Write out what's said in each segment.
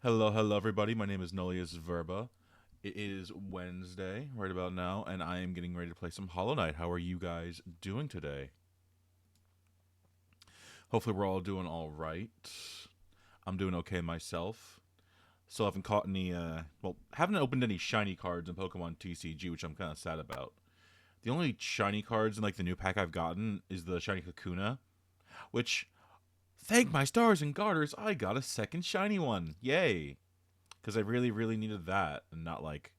Hello, hello, everybody. My name is Nullius Verba. It is Wednesday right about now, and I am getting ready to play some Hollow Knight. How are you guys doing today? Hopefully, we're all doing all right. I'm doing okay myself. Still haven't caught any, haven't opened any shiny cards in Pokemon TCG, which I'm kind of sad about. The only shiny cards in like the new pack I've gotten is the shiny Kakuna, which, thank my stars and garters, I got a second shiny one. Yay! Because I really, really needed that, and not like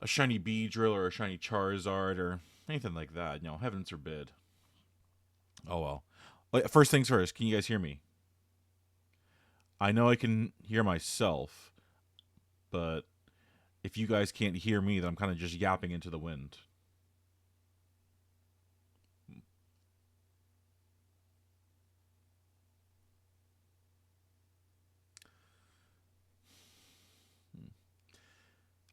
a shiny Beedrill or a shiny Charizard or anything like that. Heavens forbid. Oh well. Wait, first things first, can you guys hear me? I know I can hear myself, but if you guys can't hear me, then I'm kind of just yapping into the wind.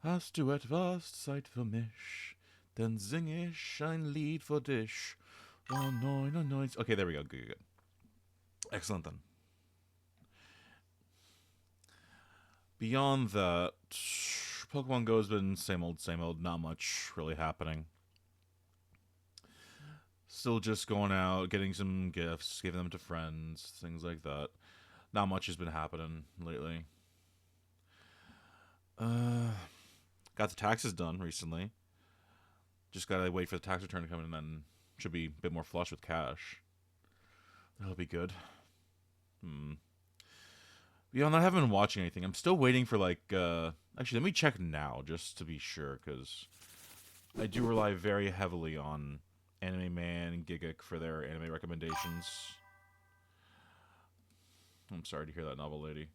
Hast du etwas Zeit für mich? Then sing ich ein Lied für dich. Oh, no, no, no. Okay, there we go. Good, good. Excellent then. Beyond that, Pokemon Go's been same old, same old. Not much really happening. Still just going out, getting some gifts, giving them to friends, things like that. Not much has been happening lately. Uh, got the taxes done recently. Just gotta wait for the tax return to come in, and then should be a bit more flush with cash. That'll be good. Beyond that, I haven't been watching anything. I'm still waiting for actually, let me check now just to be sure, because I do rely very heavily on Anime Man and Gigic for their anime recommendations. I'm sorry to hear that, novel lady.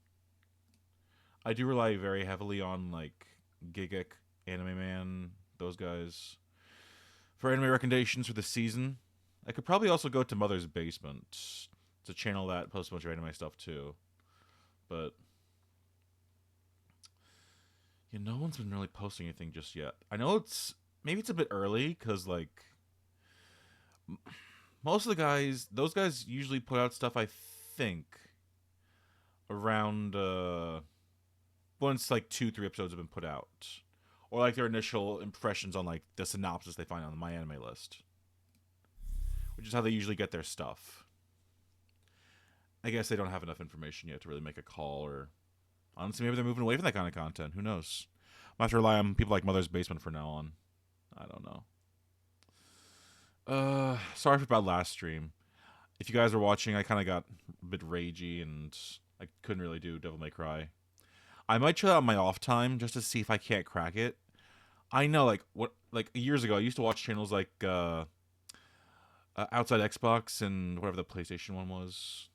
I do rely very heavily on like Gigic, Anime Man, those guys for anime recommendations for the season. I could probably also go to Mother's Basement. It's a channel that posts a bunch of anime stuff too, but no one's been really posting anything just yet. I know maybe it's a bit early because like most of the guys, those guys usually put out stuff. I think around once like 2, 3 episodes have been put out, or like their initial impressions on like the synopsis they find on the My Anime list, which is how they usually get their stuff. I guess they don't have enough information yet to really make a call, or honestly, maybe they're moving away from that kind of content. Who knows? I'm have to rely on people like Mother's Basement for now on. I don't know. Sorry for about last stream. If you guys were watching, I kind of got a bit ragey and I couldn't really do Devil May Cry. I might chill out on my off time just to see if I can't crack it. I know, like years ago, I used to watch channels like Outside Xbox and whatever the PlayStation one was,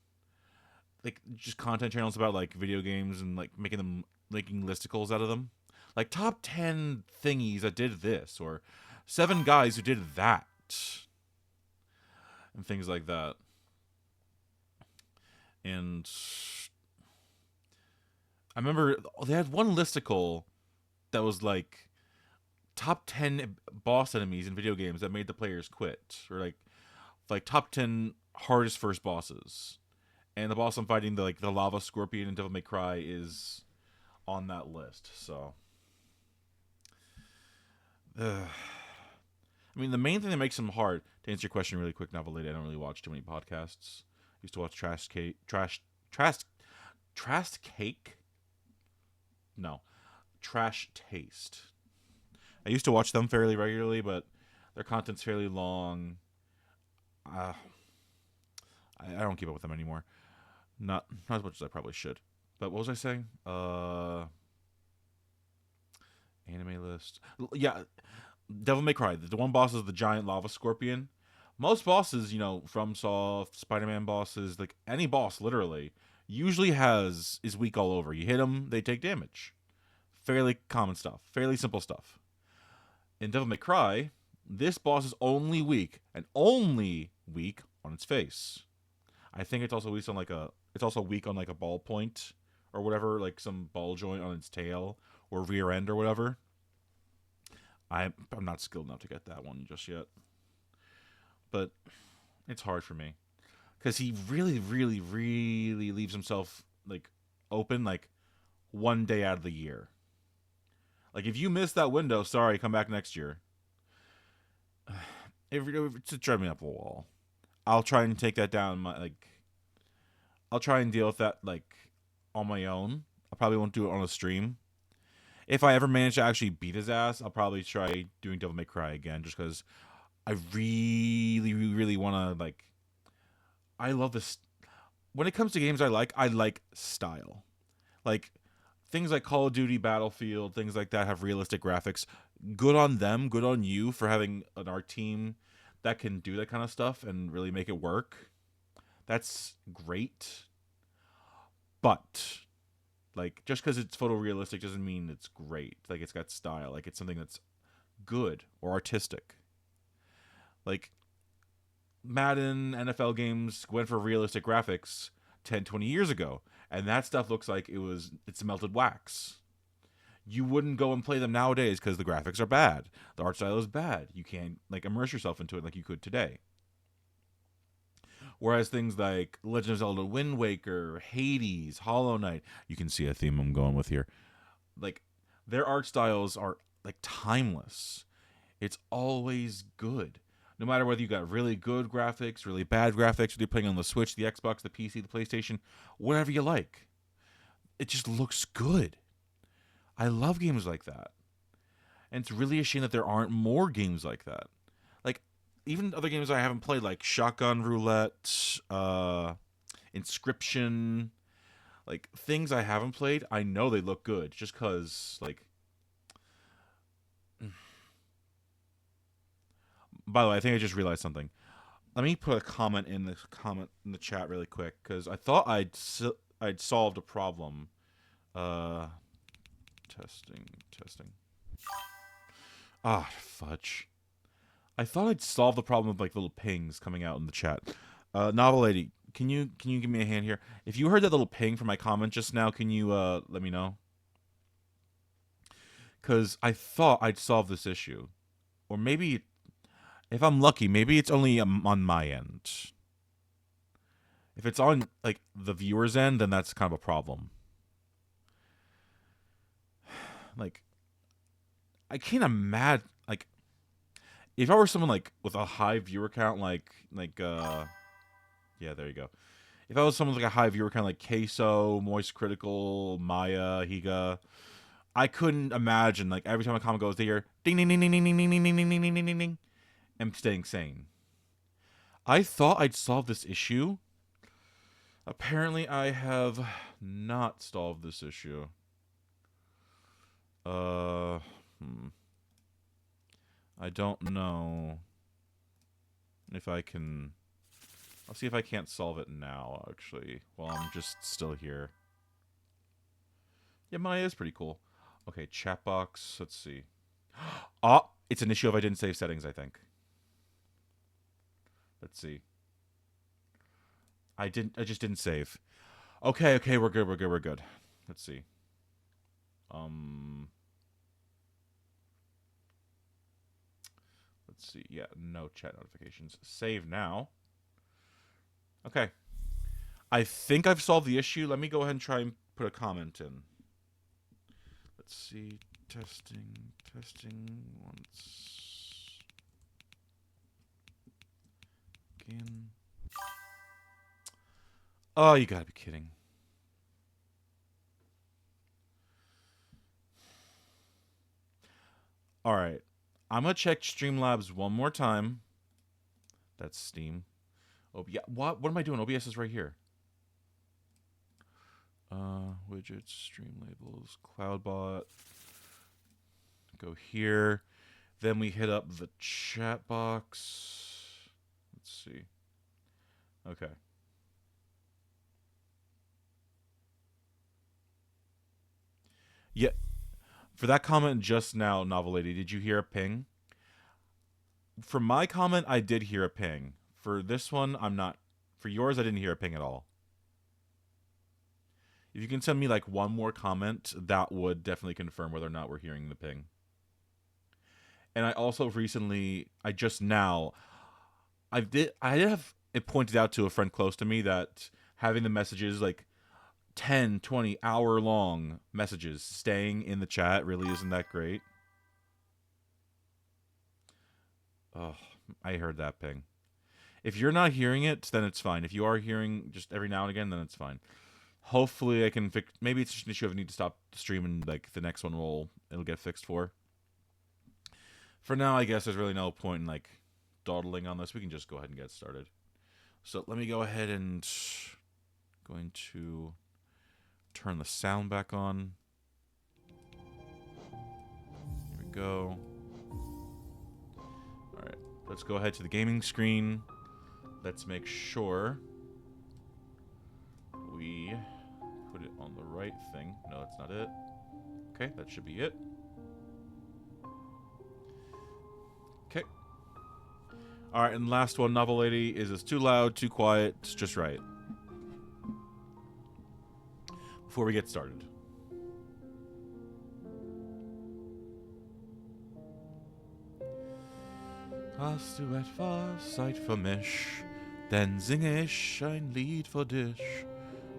like just content channels about like video games and like making listicles out of them, like top 10 thingies that did this or 7 guys who did that, and things like that. And I remember they had one listicle that was like top 10 boss enemies in video games that made the players quit, or like top 10 hardest first bosses. And the boss I'm fighting, the lava scorpion in Devil May Cry, is on that list. So, I mean, the main thing that makes them hard, to answer your question really quick, Novel Lady, I don't really watch too many podcasts. I used to watch Trash Cake. No, Trash Taste. I used to watch them fairly regularly, but their content's fairly long. Uh, I don't keep up with them anymore. Not as much as I probably should. But what was I saying? Anime list. Yeah, Devil May Cry. The one boss is the giant lava scorpion. Most bosses, FromSoft, Spider-Man bosses, like any boss, literally, usually is weak all over. You hit them, they take damage. Fairly common stuff. Fairly simple stuff. In Devil May Cry, this boss is only weak, and only weak on its face. I think it's also weak on like a ball point or whatever, like some ball joint on its tail or rear end or whatever. I'm not skilled enough to get that one just yet, but it's hard for me because he really, really, really leaves himself like open. Like, one day out of the year. Like, if you miss that window, sorry, come back next year. It's drive me up a wall. I'll try and take that down. I'll try and deal with that on my own. I probably won't do it on a stream. If I ever manage to actually beat his ass, I'll probably try doing Devil May Cry again, just because I really, really want to I love this. When it comes to games I like style. Like, things like Call of Duty, Battlefield, things like that have realistic graphics. Good on them. Good on you for having an art team that can do that kind of stuff and really make it work. That's great. But just because it's photorealistic doesn't mean it's great. It's got style. It's something that's good or artistic. Madden, NFL games went for realistic graphics 10, 20 years ago, and that stuff looks like it's melted wax. You wouldn't go and play them nowadays because the graphics are bad. The art style is bad. You can't immerse yourself into it like you could today. Whereas things like Legend of Zelda Wind Waker, Hades, Hollow Knight, you can see a theme I'm going with here. Their art styles are timeless. It's always good. No matter whether you got really good graphics, really bad graphics, whether you're playing on the Switch, the Xbox, the PC, the PlayStation, whatever you like. It just looks good. I love games like that. And it's really a shame that there aren't more games like that. Even other games I haven't played, like Shotgun Roulette, Inscription, things I haven't played, I know they look good just because, By the way, I think I just realized something. Let me put a comment in the chat really quick because I thought I'd solved a problem. Testing. Ah, fudge. I thought I'd solve the problem with little pings coming out in the chat. Novel Lady, can you give me a hand here? If you heard that little ping from my comment just now, can you let me know? Because I thought I'd solve this issue, or maybe if I'm lucky, maybe it's only on my end. If it's on the viewer's end, then that's kind of a problem. I can't imagine if I were someone with a high viewer count, yeah, there you go. If I was someone with a high viewer count like Queso, Moist Critical, Maya, Higa, I couldn't imagine every time a comment goes, they hear ding ding ding ding ding ding ding ding ding ding ding ding ding ding. I'm staying sane. I thought I'd solve this issue. Apparently, I have not solved this issue. I don't know if I can. I'll see if I can't solve it now, actually, while I'm just still here. Yeah, Maya is pretty cool. Okay, chat box. Let's see. Oh, it's an issue if I didn't save settings, I think. Let's see. I just didn't save. Okay, we're good. Let's see. Let's see. Yeah, no chat notifications. Save now. Okay. I think I've solved the issue. Let me go ahead and try and put a comment in. Let's see. Testing once. Again. Oh, you gotta be kidding. Alright. I'm gonna check Streamlabs one more time. That's Steam. Yeah, what am I doing? OBS is right here. Widgets, stream labels, CloudBot. Go here. Then we hit up the chat box. Let's see. Okay. Yeah. For that comment just now, Novel Lady, did you hear a ping? For my comment, I did hear a ping. For this one, I'm not. For yours, I didn't hear a ping at all. If you can send me one more comment, that would definitely confirm whether or not we're hearing the ping. And I also recently, I did have it pointed out to a friend close to me that having the messages 10, 20 hour-long messages staying in the chat really isn't that great. Oh, I heard that ping. If you're not hearing it, then it's fine. If you are hearing just every now and again, then it's fine. Hopefully I can fix... Maybe it's just an issue of I need to stop the stream and like the next one it'll get fixed for. For now, I guess there's really no point in like dawdling on this. We can just go ahead and get started. So let me go ahead and... Going to turn the sound back on. Here we go. Alright, let's go ahead to the gaming screen. Let's make sure we put it on the right thing. No, that's not it. Okay, that should be it. Okay. Alright, and last one, Novel Lady. Is this too loud, too quiet? It's just right. Before we get started. Hast du etwas Zeit für mich? Dann singe ich ein Lied für dich.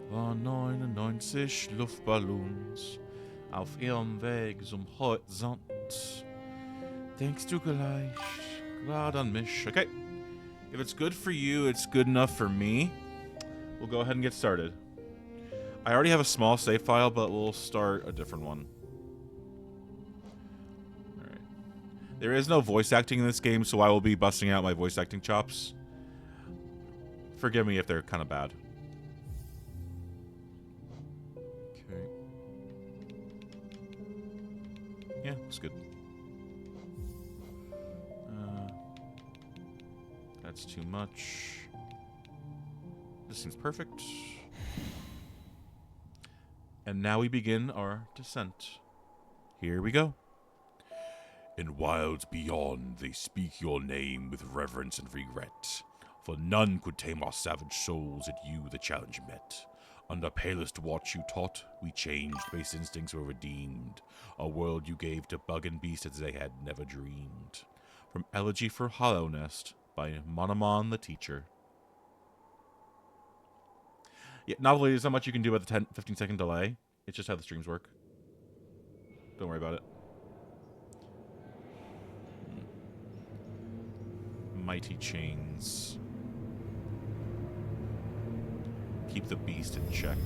War 99 Luftballons auf ihrem Weg zum Horizont. Denkst du gleich gerade an mich? Okay. If it's good for you, it's good enough for me. We'll go ahead and get started. I already have a small save file, but we'll start a different one. Alright. There is no voice acting in this game, so I will be busting out my voice acting chops. Forgive me if they're kind of bad. Okay. Yeah, it's good. That's too much. This seems perfect. And now we begin our descent. Here we go. In wilds beyond, they speak your name with reverence and regret. For none could tame our savage souls, at you the challenge met. Under palest watch you taught, we changed, base instincts were redeemed. A world you gave to bug and beast as they had never dreamed. From Elegy for Hollow Nest by Monomon the Teacher. Yeah, novelty, there's not much you can do about the 15-second delay. It's just how the streams work. Don't worry about it. Mighty chains. Keep the beast in check.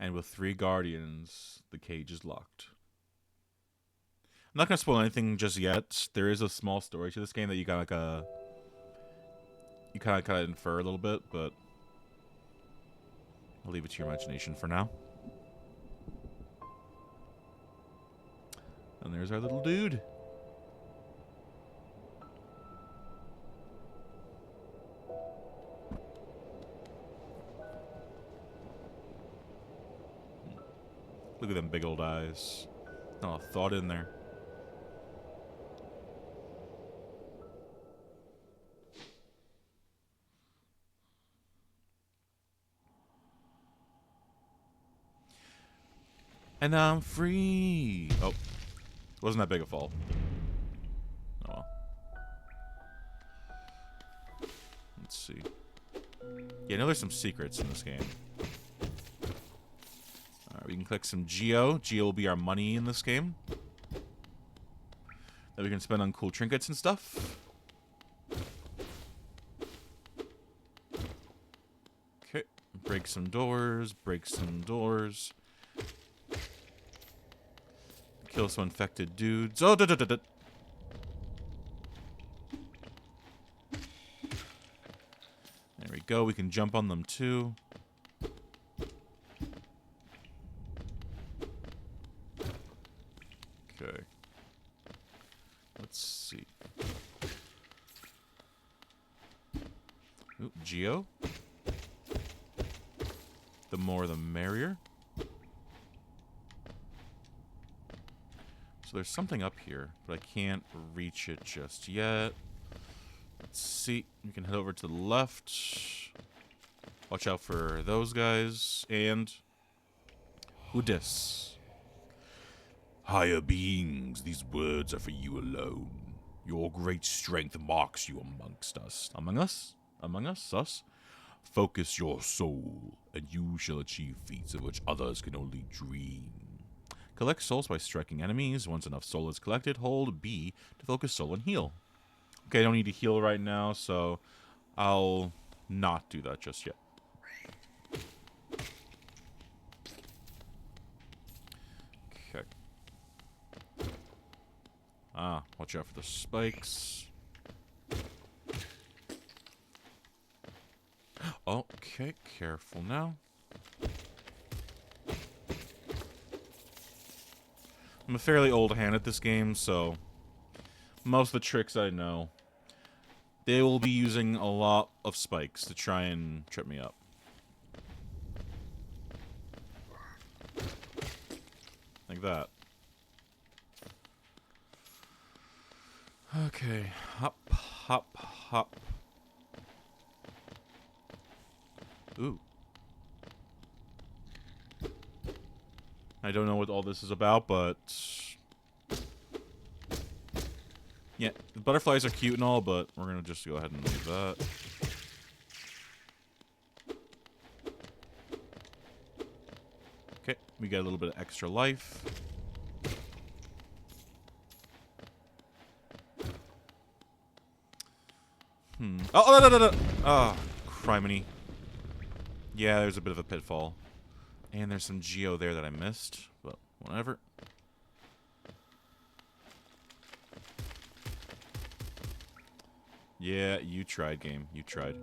And with 3 guardians, the cage is locked. I'm not going to spoil anything just yet. There is a small story to this game that you kind of infer a little bit, but I'll leave it to your imagination for now. And there's our little dude. Look at them big old eyes. Not a thought in there. And I'm free. Oh, wasn't that big a fall. Oh well. Let's see. Yeah, I know there's some secrets in this game. Alright, we can click some Geo. Geo will be our money in this game. That we can spend on cool trinkets and stuff. Okay, break some doors, break some doors. Kill some infected dudes. Oh, There we go. We can jump on them too. Okay. Let's see. Ooh, Geo. The more the merrier. So there's something up here, but I can't reach it just yet. Let's see. We can head over to the left. Watch out for those guys. And Who dis? Higher beings, these words are for you alone. Your great strength marks you amongst us. Among us? Among us? Us? Focus your soul, and you shall achieve feats of which others can only dream. Collect souls by striking enemies. Once enough soul is collected, hold B to focus soul and heal. Okay, I don't need to heal right now, so I'll not do that just yet. Okay. Ah, watch out for the spikes. Okay, careful now. I'm a fairly old hand at this game, so most of the tricks I know, they will be using a lot of spikes to try and trip me up. Like that. Okay, hop, hop, hop. Ooh. I don't know what all this is about, but yeah, the butterflies are cute and all, but we're gonna just go ahead and leave that. Okay, we get a little bit of extra life. Oh, no, no, no, no. Oh, criminy. Yeah, there's a bit of a pitfall. And there's some geo there that I missed, but whatever. Yeah, you tried, game. You tried.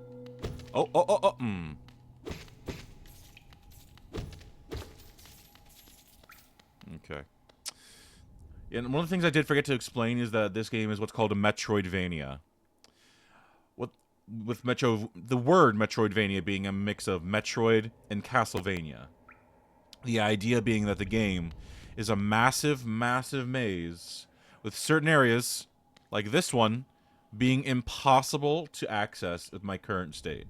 Oh, oh, oh, oh, Okay. Yeah, and one of the things I did forget to explain is that this game is what's called a Metroidvania. With the word Metroidvania being a mix of Metroid and Castlevania. The idea being that the game is a massive, massive maze with certain areas, like this one, being impossible to access at my current state.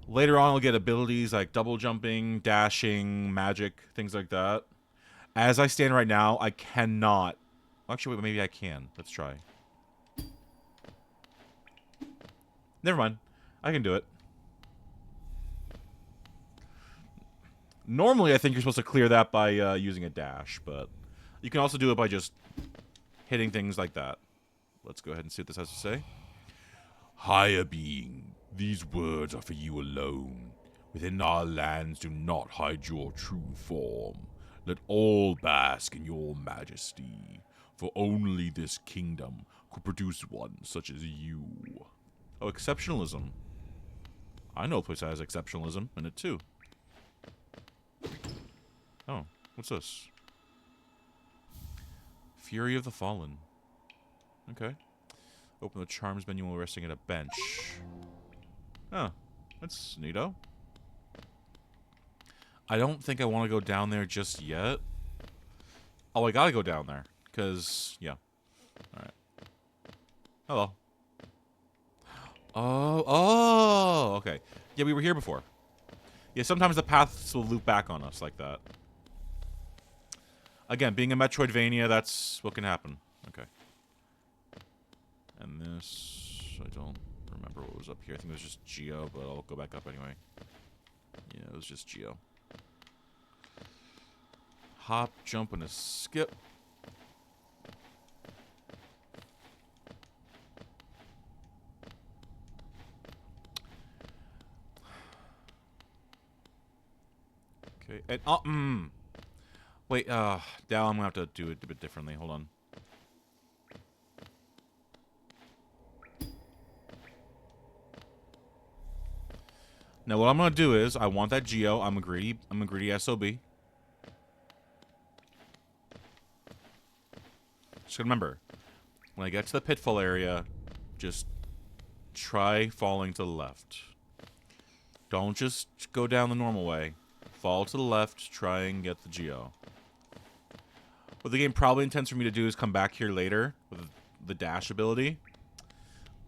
Later on, I'll get abilities like double jumping, dashing, magic, things like that. As I stand right now, I cannot. Actually, wait, maybe I can. Let's try. Never mind. I can do it. Normally, I think you're supposed to clear that by using a dash, but you can also do it by just hitting things like that. Let's go ahead and see what this has to say. Higher being, these words are for you alone. Within our lands, do not hide your true form. Let all bask in your majesty, for only this kingdom could produce one such as you. Oh, exceptionalism. I know a place that has exceptionalism in it, too. Oh, what's this? Fury of the Fallen. Okay. Open the charms menu while resting at a bench. Oh, that's neato. I don't think I want to go down there just yet. Oh, I gotta go down there. Because, yeah. Alright. Hello. Oh, okay. Yeah, we were here before. Yeah, sometimes the paths will loop back on us like that. Again, being a Metroidvania, that's what can happen. Okay. And this, I don't remember what was up here. I think it was just Geo, but I'll go back up anyway. Yeah, it was just Geo. Hop, jump, and a skip. Okay, and wait, now I'm gonna have to do it a bit differently. Hold on. Now what I'm gonna do is I want that Geo. I'm a greedy SOB. Just remember, when I get to the pitfall area, just try falling to the left. Don't just go down the normal way. Fall to the left, try and get the Geo. What the game probably intends for me to do is come back here later with the dash ability.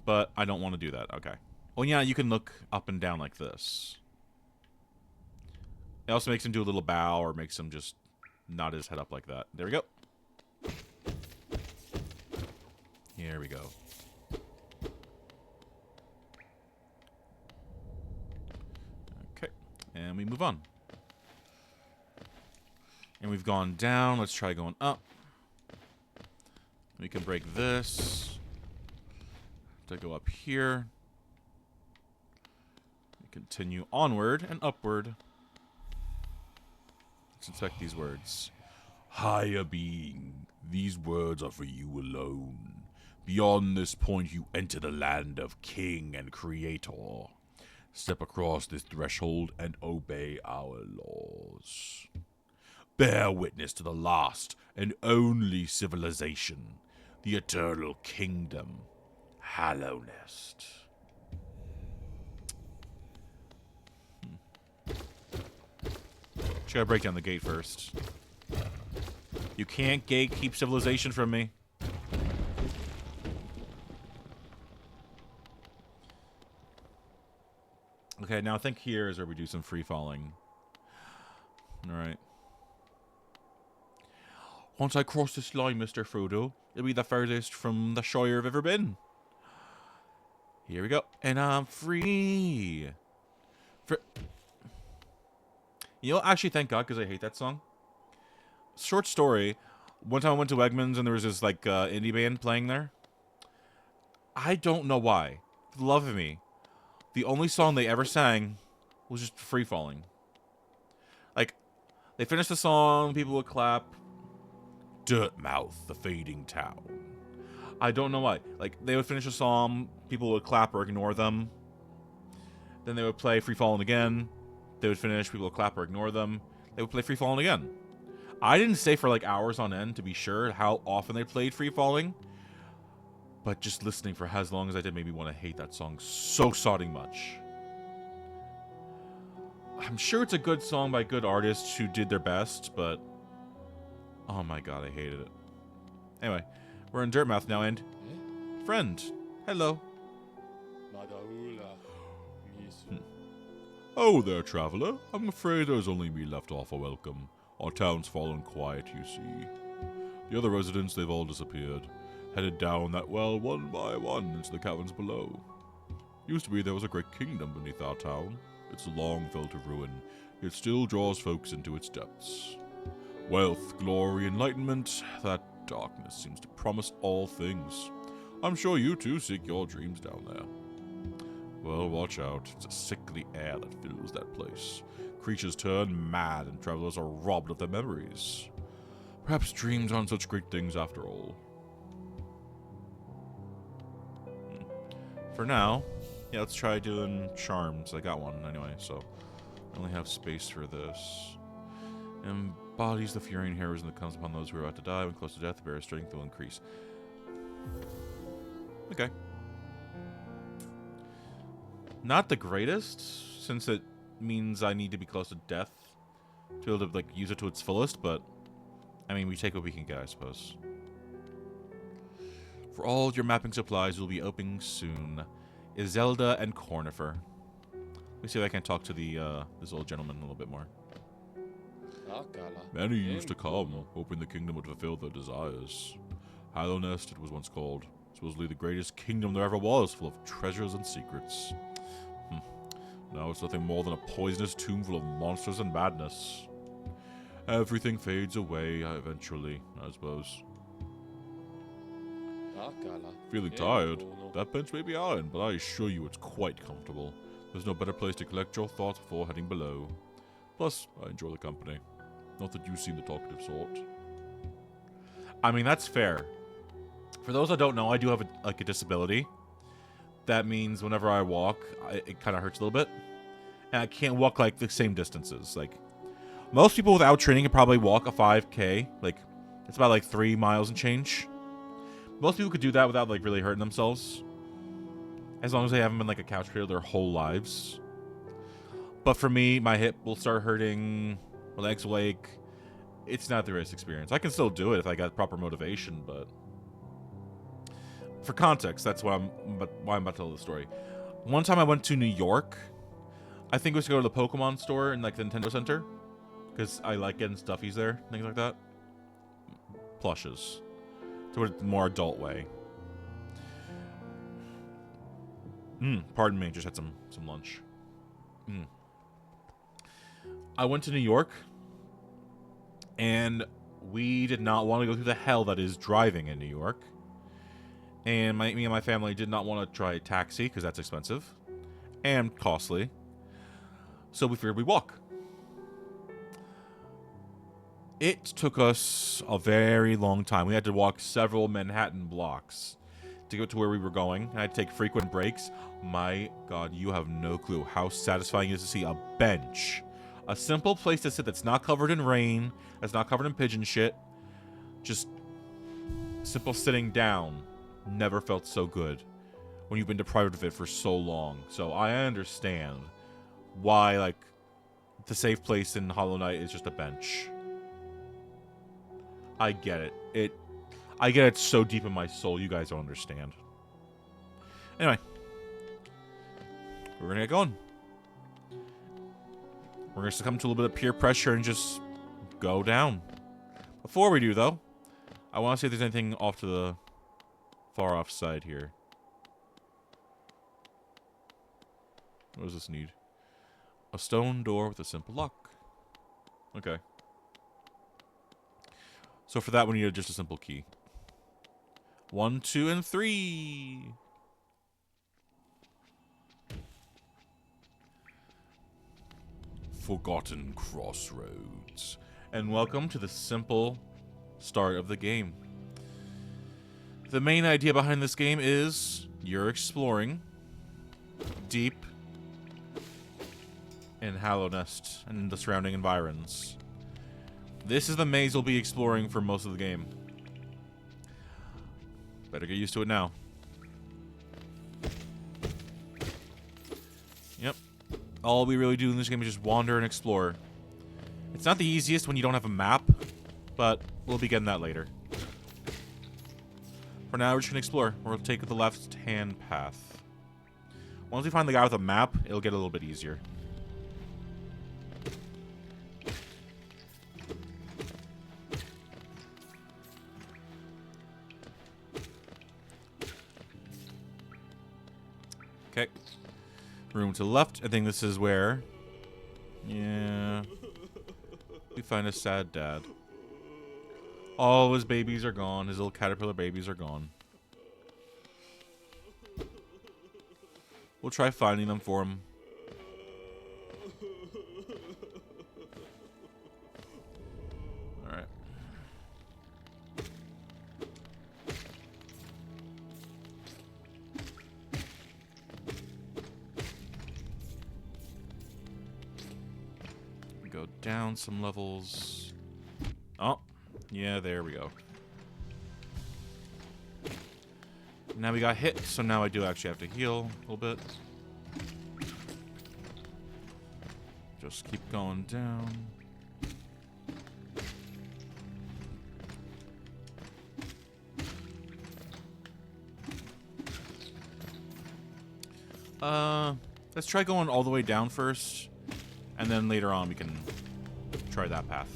But I don't want to do that. Okay. Well, yeah, you can look up and down like this. It also makes him do a little bow or makes him just nod his head up like that. There we go. Here we go. Okay. And we move on. And we've gone down. Let's try going up. We can break this. To go up here. We continue onward and upward. Let's inspect these words. Higher being, these words are for you alone. Beyond this point, you enter the land of King and Creator. Step across this threshold and obey our laws. Bear witness to the last and only civilization, the eternal kingdom, Hallownest. Just gotta break down the gate first. You can't gatekeep civilization from me. Okay, now I think here is where we do some free falling. Alright. Once I cross this line, Mr. Frodo, it'll be the furthest from the Shire I've ever been. Here we go. And I'm free. You know, actually, thank God, because I hate that song. Short story. One time I went to Wegmans and there was this, like, indie band playing there. I don't know why. For the love of me. The only song they ever sang was just Free Falling. Like, they finished the song, people would clap. Dirtmouth, the fading town. I don't know why. Like, they would finish a song, people would clap or ignore them. Then they would play Free Falling again. They would finish, people would clap or ignore them. They would play Free Falling again. I didn't stay for like hours on end to be sure how often they played Free Falling. But just listening for as long as I did made me want to hate that song so sodding much. I'm sure it's a good song by good artists who did their best, but... oh my god, I hated it. Anyway, we're in Dirtmouth now, and... friend, hello. Oh there, traveler. I'm afraid there's only me left off a welcome. Our town's fallen quiet, you see. The other residents, they've all disappeared. Headed down that well one by one into the caverns below. Used to be there was a great kingdom beneath our town. It's long fell to ruin, yet still draws folks into its depths. Wealth, glory, enlightenment, that darkness seems to promise all things. I'm sure you too seek your dreams down there. Well, watch out. It's a sickly air that fills that place. Creatures turn mad and travelers are robbed of their memories. Perhaps dreams aren't such great things after all. For now, yeah, let's try doing charms. I got one anyway, so I only have space for this. Embodies the fury and heroism that comes upon those who are about to die. When close to death, the bearer's strength will increase. Okay. Not the greatest, since it means I need to be close to death to be able to like use it to its fullest, but I mean, we take what we can get, I suppose. For all your mapping supplies will be opening soon. Iselda and Cornifer. Let me see if I can talk to the this old gentleman a little bit more. Many used to come, hoping the kingdom would fulfill their desires. Hallownest, it was once called. Supposedly the greatest kingdom there ever was, full of treasures and secrets. Now it's nothing more than a poisonous tomb full of monsters and madness. Everything fades away eventually, I suppose. Feeling tired? That bench may be iron, but I assure you it's quite comfortable. There's no better place to collect your thoughts before heading below. Plus, I enjoy the company. Not that you seem the talkative sort. I mean, that's fair. For those that don't know, I do have a disability. That means whenever I walk, it kind of hurts a little bit. And I can't walk, like, the same distances. Like, most people without training can probably walk a 5K. Like, it's about, like, 3 miles and change. Most people could do that without, like, really hurting themselves. As long as they haven't been, like, a couch potato their whole lives. But for me, my hip will start hurting. My legs will ache. It's not the greatest experience. I can still do it if I got proper motivation, but... For context, that's why I'm about to tell the story. One time I went to New York. I think we should go to the Pokemon store in like the Nintendo Center, because I like getting stuffies there, things like that. Plushes, to a more adult way. Pardon me, just had some lunch. I went to New York, and we did not want to go through the hell that is driving in New York. And me and my family did not want to try a taxi, because that's expensive and costly. So we figured we'd walk. It took us a very long time. We had to walk several Manhattan blocks to get to where we were going. I had to take frequent breaks. My God, you have no clue how satisfying it is to see a bench. A simple place to sit that's not covered in rain, that's not covered in pigeon shit. Just simple sitting down. Never felt so good when you've been deprived of it for so long. So I understand why, like, the safe place in Hollow Knight is just a bench. I get it. I get it so deep in my soul, you guys don't understand. Anyway. We're gonna get going. We're gonna succumb to a little bit of peer pressure and just go down. Before we do, though, I want to see if there's anything off to the far off side here. What does this need? A stone door with a simple lock. Okay. So for that, we need just a simple key. 1, 2, and 3. Forgotten Crossroads. And welcome to the simple start of the game. The main idea behind this game is you're exploring deep in Hallow Nest and the surrounding environs. This is the maze we'll be exploring for most of the game. Better get used to it now. Yep. All we really do in this game is just wander and explore. It's not the easiest when you don't have a map, but we'll be getting that later. For now, we're just going to explore. We'll take the left-hand path. Once we find the guy with a map, it'll get a little bit easier. Okay. Room to the left. I think this is where... Yeah. We find a sad dad. All of his babies are gone. His little caterpillar babies are gone. We'll try finding them for him. Alright. Go down some levels. Oh, yeah, there we go. Now we got hit, so now I do actually have to heal a little bit. Just keep going down. Let's try going all the way down first, and then later on we can try that path.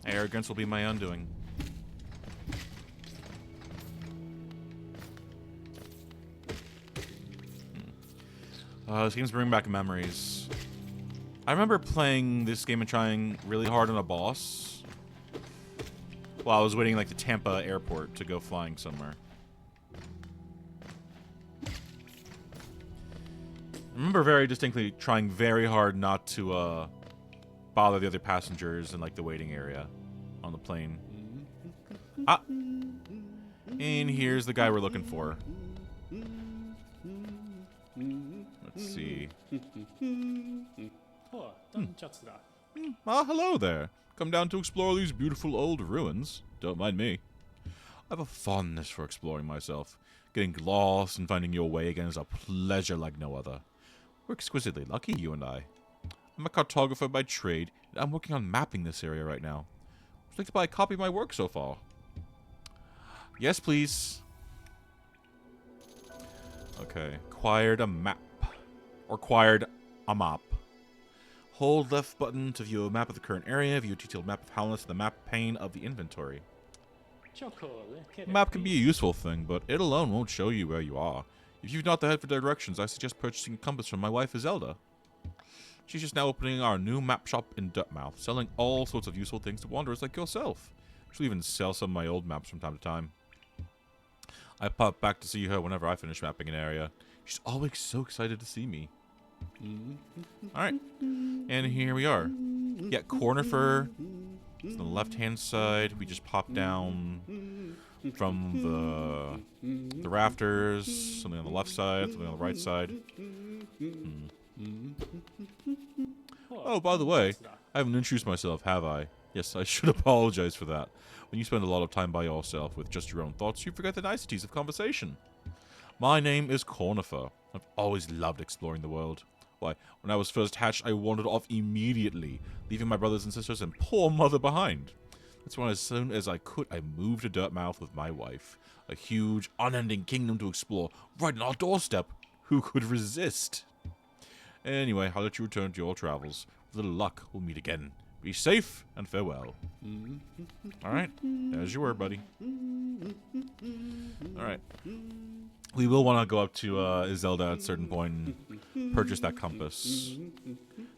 Arrogance will be my undoing. This game's bringing back memories. I remember playing this game and trying really hard on a boss while I was waiting like the Tampa airport to go flying somewhere. I remember very distinctly trying very hard not to bother the other passengers in like the waiting area on the plane. And here's the guy we're looking for. Let's see. Hello there. Come down to explore these beautiful old ruins. Don't mind me. I have a fondness for exploring myself. Getting lost and finding your way again is a pleasure like no other. We're exquisitely lucky, you and I. I'm a cartographer by trade, and I'm working on mapping this area right now. Would you like to buy a copy of my work so far? Yes, please. Okay. Acquired a map. Or acquired a map. Hold left button to view a map of the current area. View a detailed map of Halness in the map pane of the inventory. Map can be a useful thing, but it alone won't show you where you are. If you've not the head for directions, I suggest purchasing a compass from my wife, Zelda. She's just now opening our new map shop in Dirtmouth, selling all sorts of useful things to wanderers like yourself. She'll even sell some of my old maps from time to time. I pop back to see her whenever I finish mapping an area. She's always so excited to see me. Alright, and here we are. Yeah, corner fur. On the left-hand side, we just pop down from the rafters. Something on the left side, something on the right side. Oh, by the way, I haven't introduced myself, have I? Yes, I should apologize for that. When you spend a lot of time by yourself with just your own thoughts, you forget the niceties of conversation. My name is Cornifer. I've always loved exploring the world. Why, when I was first hatched, I wandered off immediately, leaving my brothers and sisters and poor mother behind. That's when, as soon as I could, I moved to Dirtmouth with my wife. A huge, unending kingdom to explore, right on our doorstep. Who could resist? Anyway, I'll let you return to your travels. With a little luck, we'll meet again. Be safe, and farewell. Alright, as you were, buddy. Alright. We will want to go up to Zelda at a certain point and purchase that compass.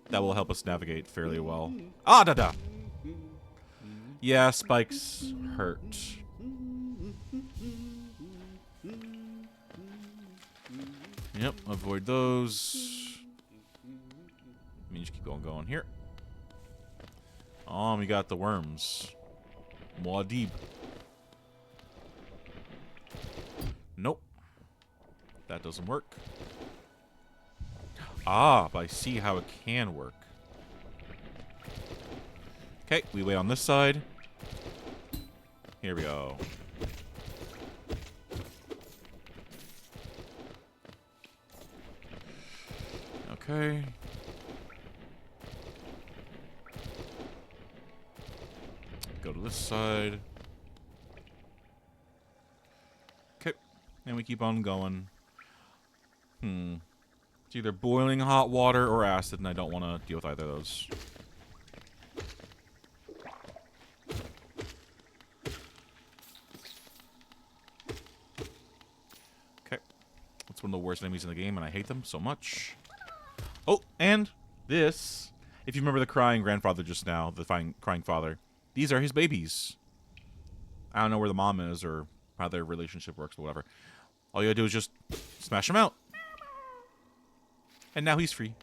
That will help us navigate fairly well. Ah, da-da! Yeah, spikes hurt. Yep, avoid those. Let me just keep going here. Oh, we got the worms. Muad'Dib. Nope. That doesn't work. Ah, but I see how it can work. Okay, we wait on this side. Here we go. Okay. Go to this side. Okay. And we keep on going. It's either boiling hot water or acid, and I don't want to deal with either of those. Okay. That's one of the worst enemies in the game, and I hate them so much. Oh, and this. If you remember the crying grandfather just now, the crying father. These are his babies. I don't know where the mom is or how their relationship works, but whatever. All you gotta do is just smash him out. And now he's free.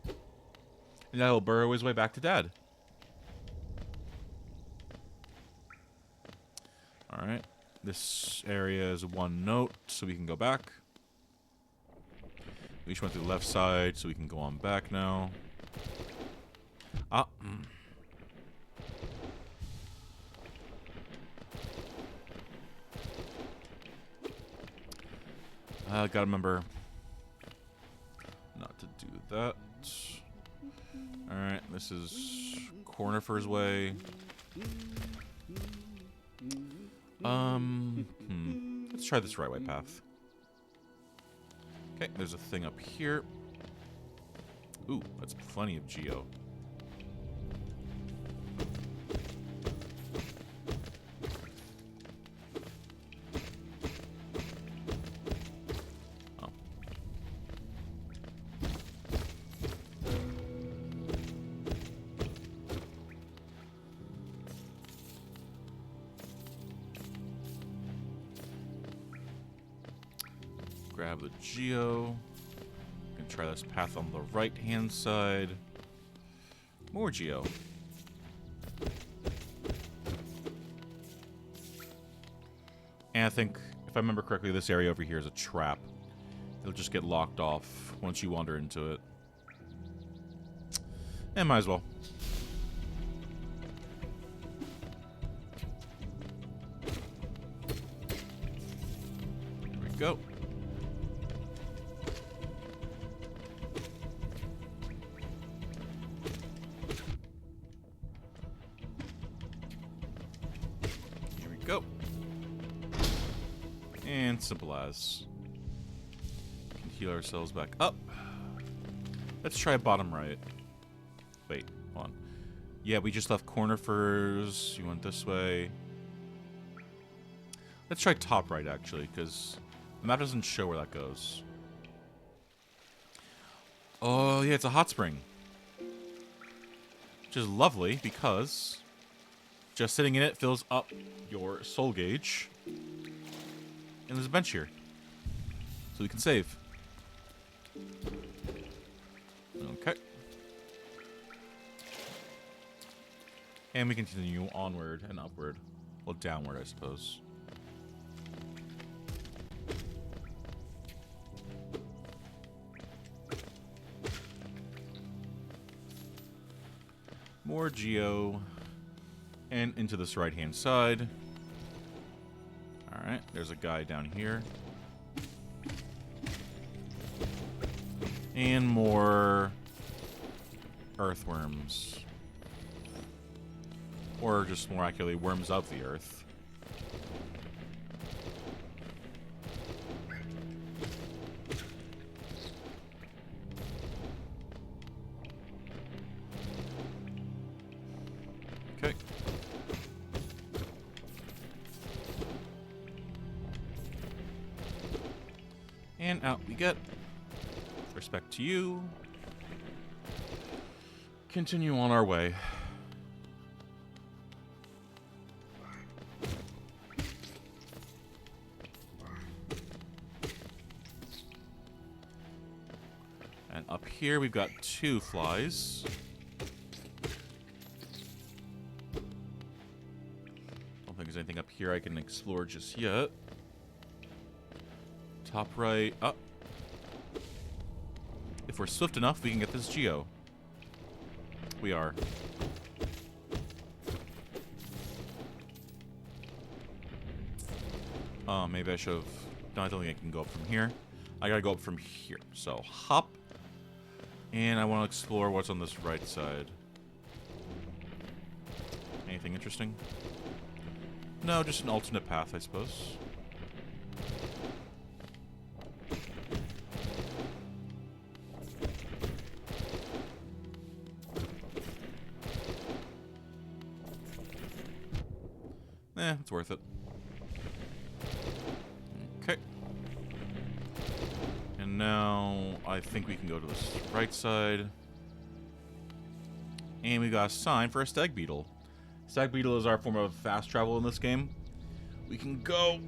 And now he'll burrow his way back to Dad. Alright. This area is one note, so we can go back. We just went to the left side, so we can go on back now. Ah. I gotta remember not to do that. Alright, this is Cornifer's way. Let's try this right way path. Okay, there's a thing up here. Ooh, that's plenty of geo. Grab the geo. And try this path on the right-hand side. More geo. And I think, if I remember correctly, this area over here is a trap. It'll just get locked off once you wander into it. And might as well. There we go. Go. And simple as. We can heal ourselves back up. Let's try bottom right. Wait, hold on. Yeah, we just left corner first. You went this way. Let's try top right, actually, because the map doesn't show where that goes. Oh, yeah, it's a hot spring. Which is lovely, because just sitting in it fills up your soul gauge. And there's a bench here. So we can save. Okay. And we continue onward and upward. Well, downward, I suppose. More geo. And into this right-hand side. Alright, there's a guy down here. And more earthworms. Or just more accurately, worms of the earth. Okay. And out we get. With respect to you. Continue on our way. And up here we've got 2 flies. Don't think there's anything up here I can explore just yet. Top right, up. If we're swift enough, we can get this geo. We are. Oh, maybe I should have... No, I don't think I can go up from here. I gotta go up from here. So, hop. And I want to explore what's on this right side. Anything interesting? No, just an alternate path, I suppose. It's worth it. Okay. And now I think we can go to this right side. And we got a sign for a stag beetle. Stag beetle is our form of fast travel in this game. We can go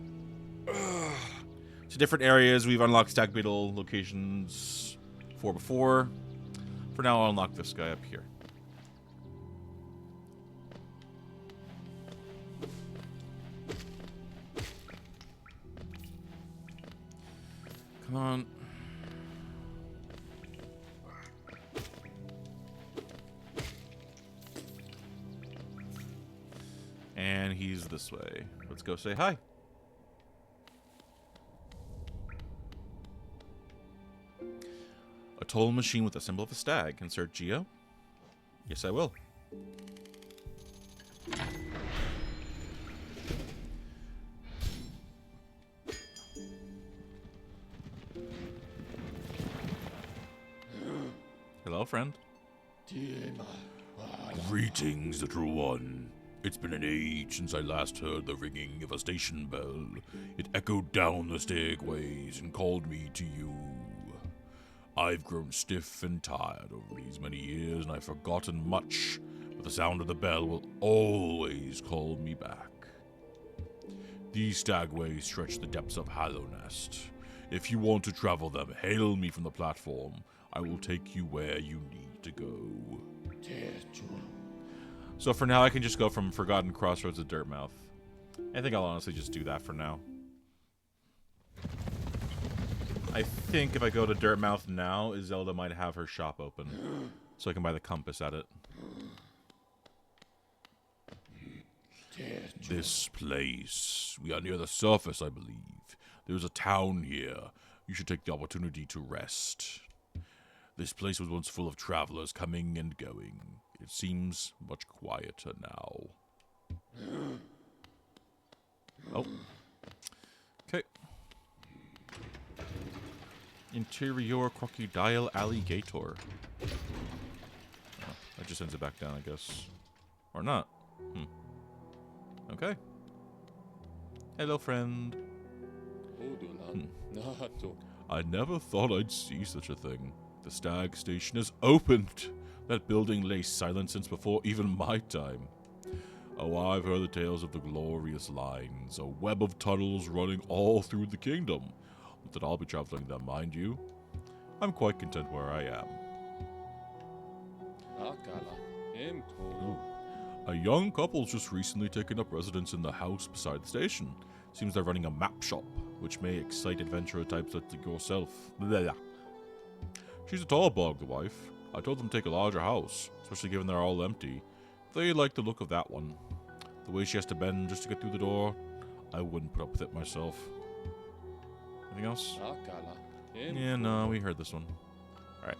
to different areas. We've unlocked stag beetle locations before. For now, I'll unlock this guy up here. Come on. And he's this way. Let's go say hi. A toll machine with the symbol of a stag. Insert geo. Yes, I will. Hello, friend. Greetings, little one. It's been an age since I last heard the ringing of a station bell. It echoed down the stairways and called me to you. I've grown stiff and tired over these many years, and I've forgotten much, but the sound of the bell will always call me back. These stagways stretch the depths of Hallownest. If you want to travel them, hail me from the platform. I will take you where you need to go. So for now, I can just go from Forgotten Crossroads to Dirtmouth. I think I'll honestly just do that for now. I think if I go to Dirtmouth now, Zelda might have her shop open. So I can buy the compass at it. This place. We are near the surface, I believe. There's a town here. You should take the opportunity to rest. This place was once full of travelers coming and going. It seems much quieter now. Oh. Okay. Interior crocodile alligator. Oh, that just sends it back down, I guess. Or not. Okay. Hello, friend. I never thought I'd see such a thing. The Stag Station has opened. That building lay silent since before even my time. Oh, I've heard the tales of the glorious lines, a web of tunnels running all through the kingdom. Not that I'll be traveling them, mind you. I'm quite content where I am. Ooh. A young couple's just recently taken up residence in the house beside the station. Seems they're running a map shop, which may excite adventurer types like yourself. Blah, blah. She's a tall bug, the wife. I told them to take a larger house, especially given they're all empty. They like the look of that one. The way she has to bend just to get through the door, I wouldn't put up with it myself. Anything else? Yeah, no, we heard this one. Alright,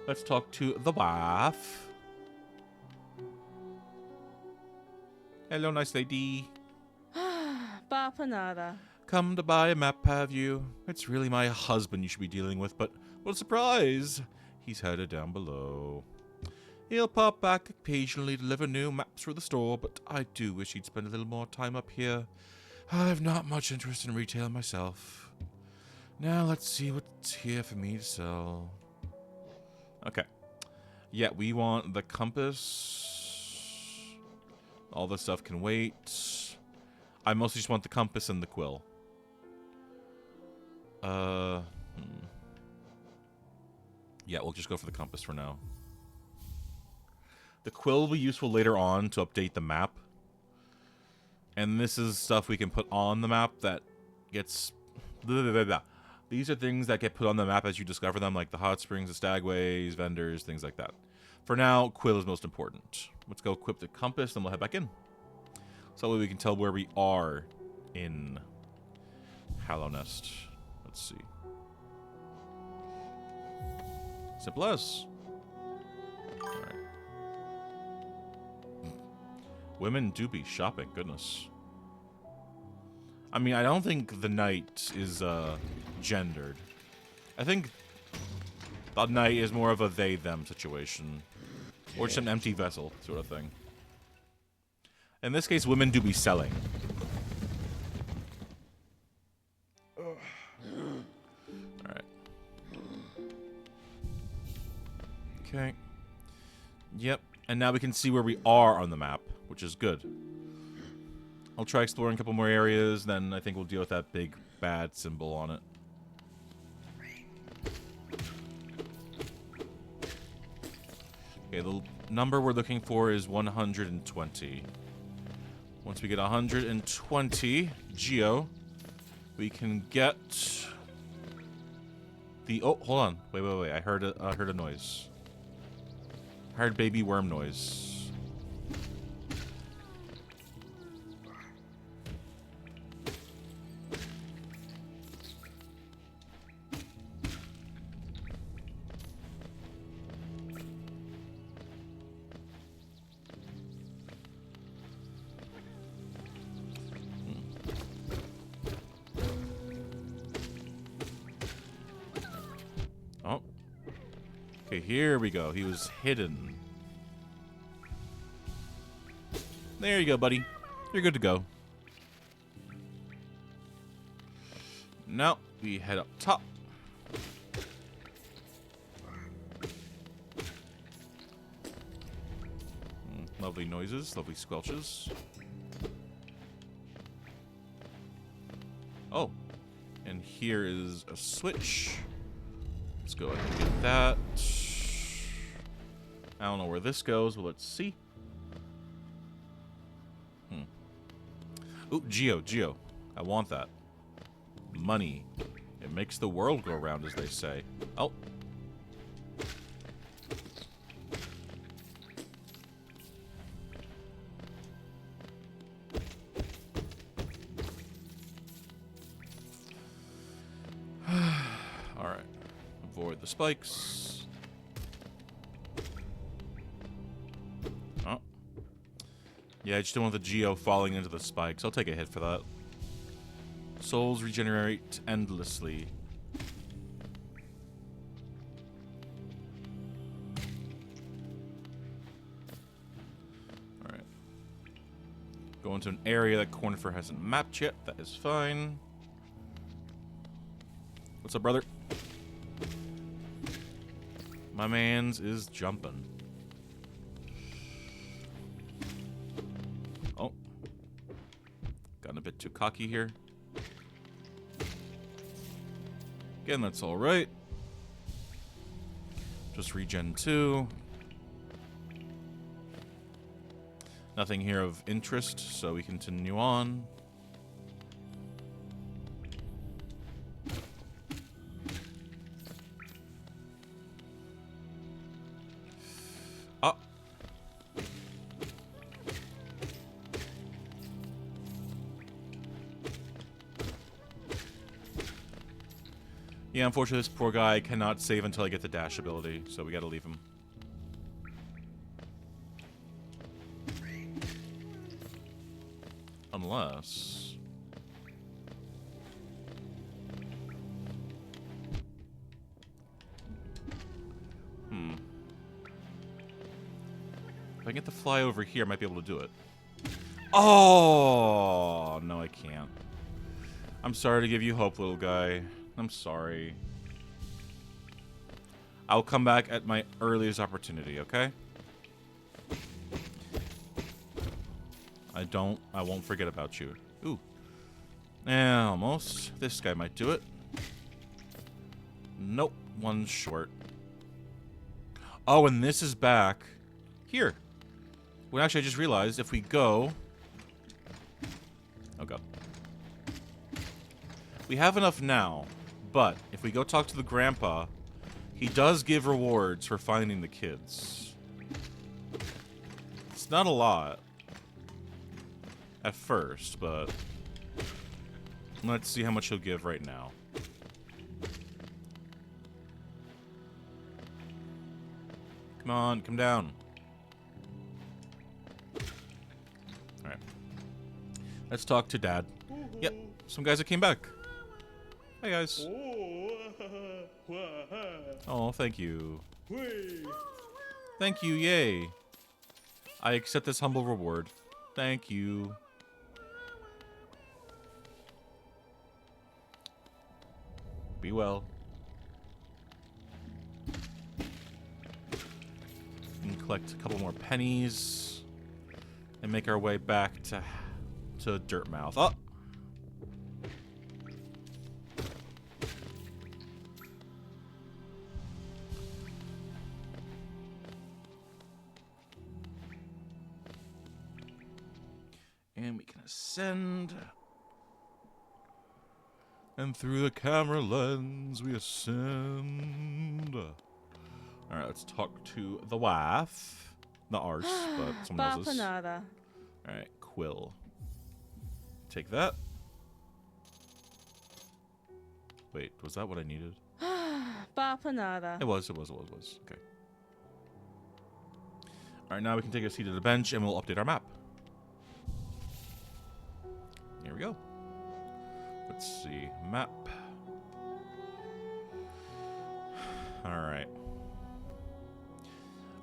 let's talk to the wife. Hello, nice lady. Bapanada. Come to buy a map, have you? It's really my husband you should be dealing with, but what a surprise! He's headed down below. He'll pop back occasionally to deliver new maps for the store, but I do wish he'd spend a little more time up here. I've not much interest in retail myself. Now let's see what's here for me to sell. Okay. Yeah, we want the compass. All this stuff can wait. I mostly just want the compass and the quill. Yeah, we'll just go for the compass for now. The quill will be useful later on to update the map. And this is stuff we can put on the map that gets... Blah, blah, blah, blah. These are things that get put on the map as you discover them, like the hot springs, the stagways, vendors, things like that. For now, quill is most important. Let's go equip the compass, then we'll head back in. So that way we can tell where we are in Hallow Nest. Let's see. Simple as. Alright. Women do be shopping, goodness. I mean, I don't think the knight is gendered. I think the knight is more of a they-them situation. Or just an empty vessel sort of thing. In this case, women do be selling. Alright. Okay. Yep. And now we can see where we are on the map, which is good. I'll try exploring a couple more areas, then I think we'll deal with that big bad symbol on it. Okay, the number we're looking for is 120. Once we get 120 geo, we can get the... Oh, hold on. Wait. I heard a noise. I heard baby worm noise. Okay, here we go. He was hidden. There you go, buddy. You're good to go. Now, we head up top. Lovely noises, lovely squelches. Oh, and here is a switch. Let's go ahead and get that. I don't know where this goes, but let's see. Ooh, Geo. I want that. Money. It makes the world go round, as they say. Oh. Alright. Avoid the spikes. Oh. Yeah, I just don't want the Geo falling into the spikes. I'll take a hit for that. Souls regenerate endlessly. Go into an area that Cornifer hasn't mapped yet. That is fine. What's up, brother? My man's is jumping. Oh. Gotten a bit too cocky here. Again, that's alright. Just regen 2. Nothing here of interest, so we continue on. Oh. Yeah, unfortunately, this poor guy cannot save until I get the dash ability, so we gotta leave him. Unless... If I can get the fly over here, I might be able to do it. Oh! No, I can't. I'm sorry to give you hope, little guy. I'm sorry. I'll come back at my earliest opportunity, okay? I won't forget about you. Ooh. Yeah, almost. This guy might do it. Nope. One short. Oh, and this is back here. Well, actually, I just realized if we go... Oh, God. We have enough now, but if we go talk to the grandpa, he does give rewards for finding the kids. It's not a lot at first, but let's see how much he'll give right now. Come on, come down. Alright. Let's talk to Dad. Yep, some guys that came back. Hi, guys. Oh, thank you. Thank you, yay. I accept this humble reward. Thank you. Be well. And collect a couple more pennies. And make our way back to Dirtmouth. Oh! And we can ascend. And through the camera lens, we ascend. Alright, let's talk to the wife. Not ours, but someone else's. Alright, Quill. Take that. Wait, was that what I needed? It was. Okay. Alright, now we can take a seat at the bench and we'll update our map. Here we go. Let's see. Map. Alright.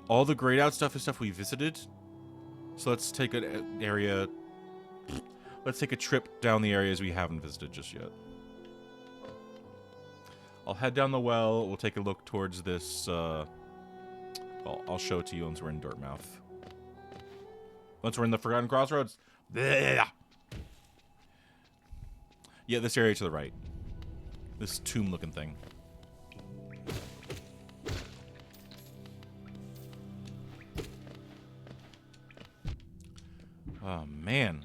All the grayed out stuff is stuff we visited. So let's take an area... Let's take a trip down the areas we haven't visited just yet. I'll head down the well. We'll take a look towards this... Well, I'll show it to you once we're in Dirtmouth. Once we're in the Forgotten Crossroads. Blech. Yeah, this area to the right. This tomb-looking thing. Oh, man.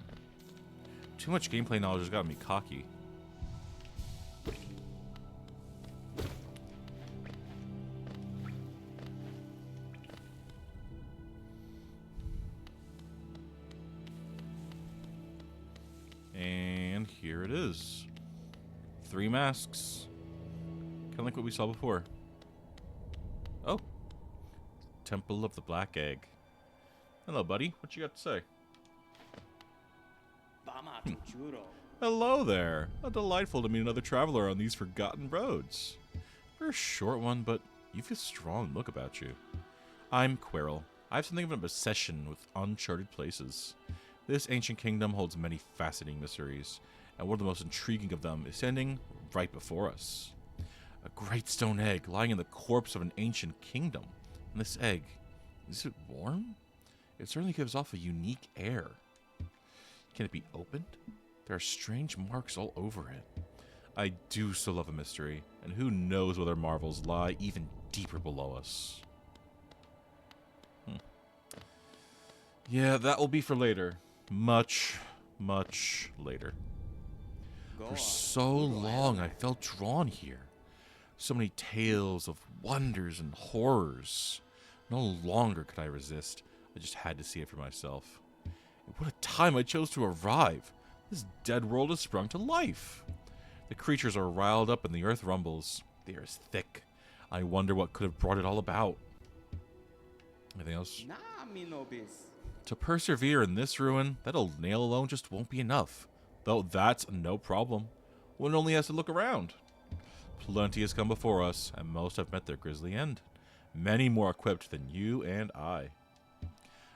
Too much gameplay knowledge has gotten me cocky. And here it is. 3 masks. Kind of like what we saw before. Oh. Temple of the Black Egg. Hello, buddy. What you got to say? Hello there. How delightful to meet another traveler on these forgotten roads. You're a short one, but you have a strong look about you. I'm Quirrell. I have something of an obsession with uncharted places. This ancient kingdom holds many fascinating mysteries, and one of the most intriguing of them is standing right before us. A great stone egg lying in the corpse of an ancient kingdom. And this egg, is it warm? It certainly gives off a unique air. Can it be opened? There are strange marks all over it. I do so love a mystery, and who knows whether marvels lie even deeper below us. Yeah, that will be for later. Much, much later. For so long, I felt drawn here. So many tales of wonders and horrors. No longer could I resist. I just had to see it for myself. And what a time I chose to arrive. This dead world has sprung to life. The creatures are riled up and the earth rumbles. The air is thick. I wonder what could have brought it all about. Anything else? To persevere in this ruin, that old nail alone just won't be enough. Though that's no problem. One only has to look around. Plenty has come before us, and most have met their grisly end. Many more equipped than you and I.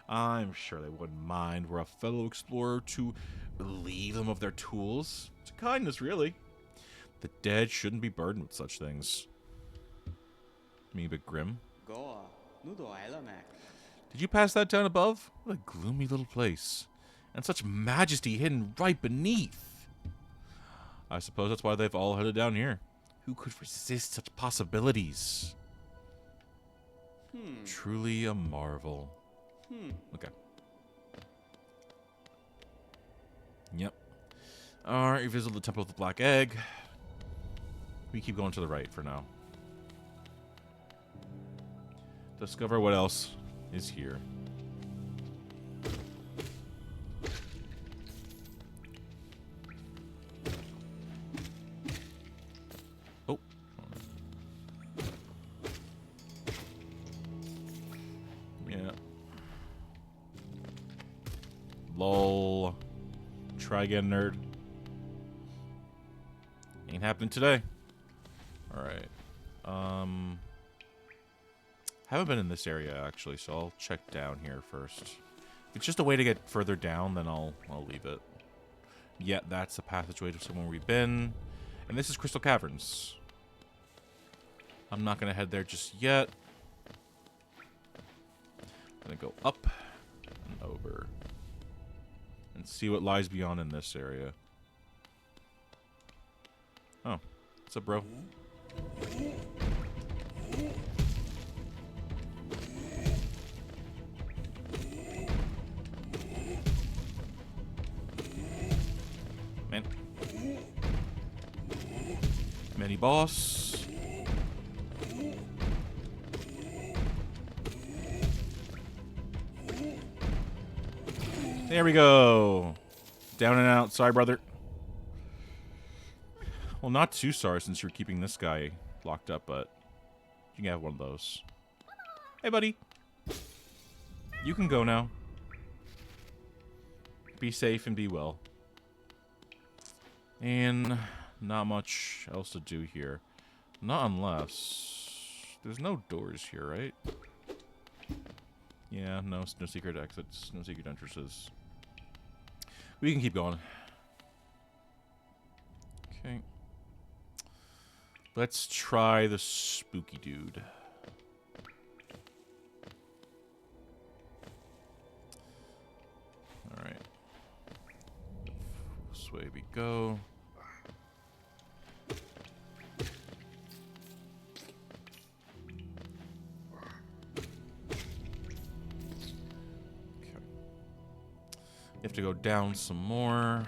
I'm sure they wouldn't mind were a fellow explorer to relieve them of their tools. It's a kindness, really. The dead shouldn't be burdened with such things. Me a bit grim. Did you pass that down above? What a gloomy little place. And such majesty hidden right beneath. I suppose that's why they've all headed down here. Who could resist such possibilities? Truly a marvel. Okay. Yep. Alright, revisit the Temple of the Black Egg. We keep going to the right for now. Discover what else is here. Oh. Yeah. Lol. Try again, nerd. Ain't happening today. Alright. Haven't been in this area, actually, so I'll check down here first. If it's just a way to get further down, then I'll leave it. Yeah, that's the passageway to somewhere we've been. And this is Crystal Caverns. I'm not going to head there just yet. I'm going to go up and over. And see what lies beyond in this area. Oh. What's up, bro? Man. Mini boss. There we go. Down and out. Sorry, brother. Well, not too sorry since you're keeping this guy locked up, but you can have one of those. Hey, buddy. You can go now. Be safe and be well. And not much else to do here. Not unless... There's no doors here, right? Yeah, no secret exits, no secret entrances. We can keep going. Okay. Let's try the spooky dude. Alright. This way we go. Okay. You have to go down some more.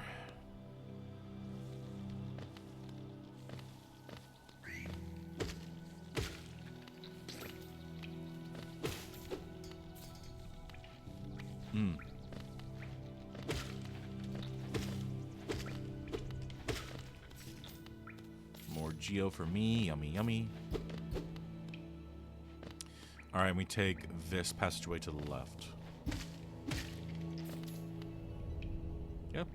More Geo for me. Yummy, yummy. Alright, we take this passageway to the left. Yep.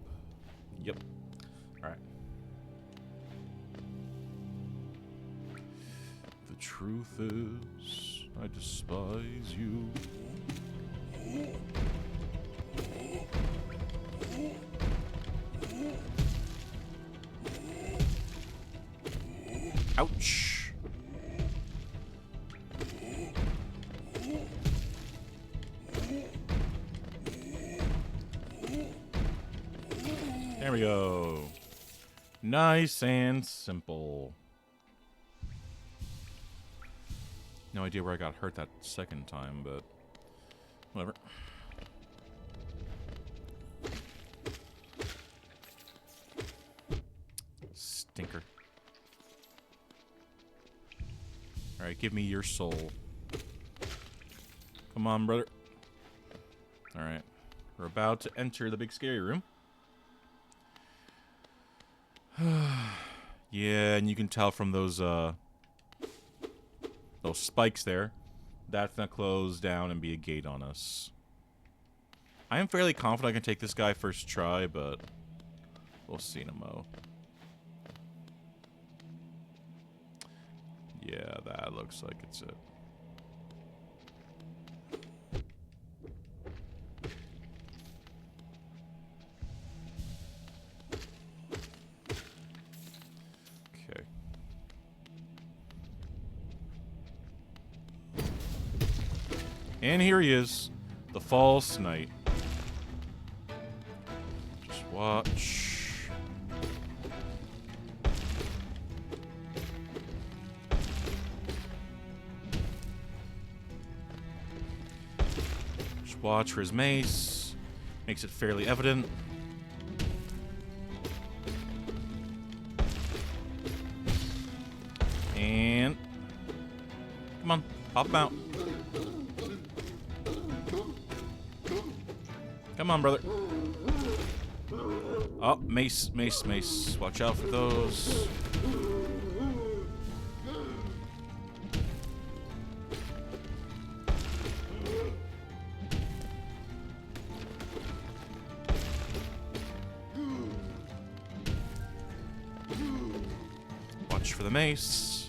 Yep. Alright. The truth is, I despise you. Ouch. There we go. Nice and simple. No idea where I got hurt that second time, but whatever. Stinker. Alright, give me your soul. Come on, brother. Alright. We're about to enter the big scary room. Yeah, and you can tell from those spikes there, that's gonna close down and be a gate on us. I am fairly confident I can take this guy first try, but we'll see in a mo. Yeah, that looks like it's it. Okay. And here he is, the false knight. Just watch. Just watch for his mace. Makes it fairly evident. And come on, pop him out. Come on, brother. Oh, mace, mace, mace. Watch out for those. Watch for the mace.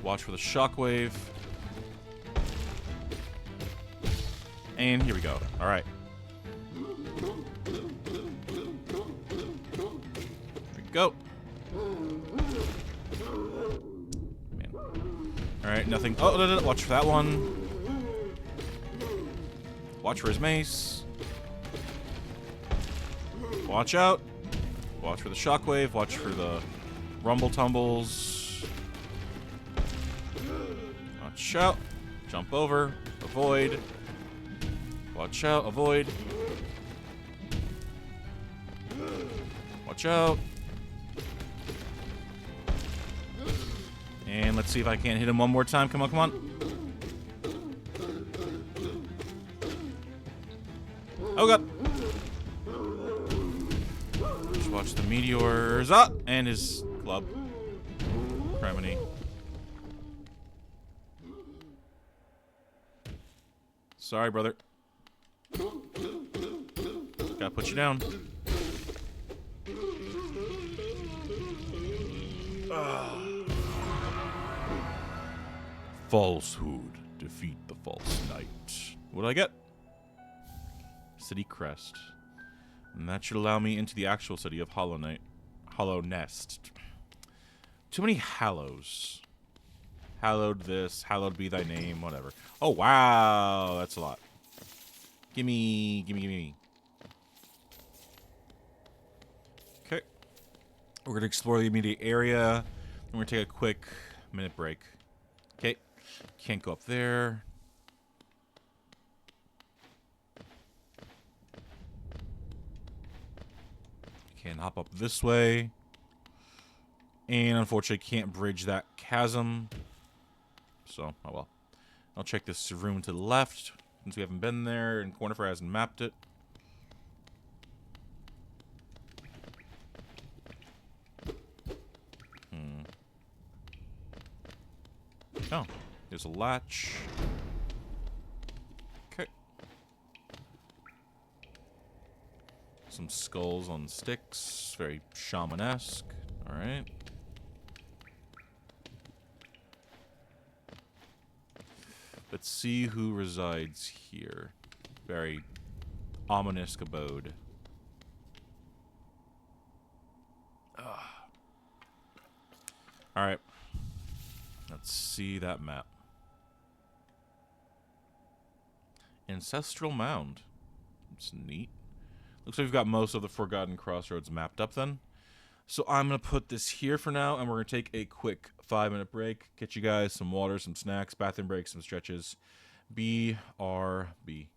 Watch for the shockwave. And here we go. All right. Here we go. Man. All right, nothing. Oh, no, no, no. Watch for that one. Watch for his mace. Watch out. Watch for the shockwave. Watch for the rumble tumbles. Watch out. Jump over. Avoid. Watch out, avoid. Watch out. And let's see if I can't hit him one more time. Come on, come on. Oh, God. Just watch the meteors. Ah! And his club. Criminy. Sorry, brother. Gotta put you down. Falsehood. Defeat the false knight. What do I get? City crest. And that should allow me into the actual city of Hollow Nest. Too many hallows. Hallowed this, hallowed be thy name, whatever. Oh, wow. That's a lot. Gimme, gimme, gimme. Okay. We're going to explore the immediate area. And we're going to take a quick minute break. Okay. Can't go up there. Can't hop up this way. And unfortunately can't bridge that chasm. So, oh well. I'll check this room to the left, since we haven't been there, and Cornifer hasn't mapped it. Oh, there's a latch. Okay. Some skulls on sticks, very shaman-esque. Alright. Let's see who resides here. Very ominous abode. Ugh. All right. Let's see that map. Ancestral Mound. It's neat. Looks like we've got most of the Forgotten Crossroads mapped up then. So I'm going to put this here for now, and we're going to take a quick 5-minute break. Get you guys some water, some snacks, bathroom breaks, some stretches. BRB.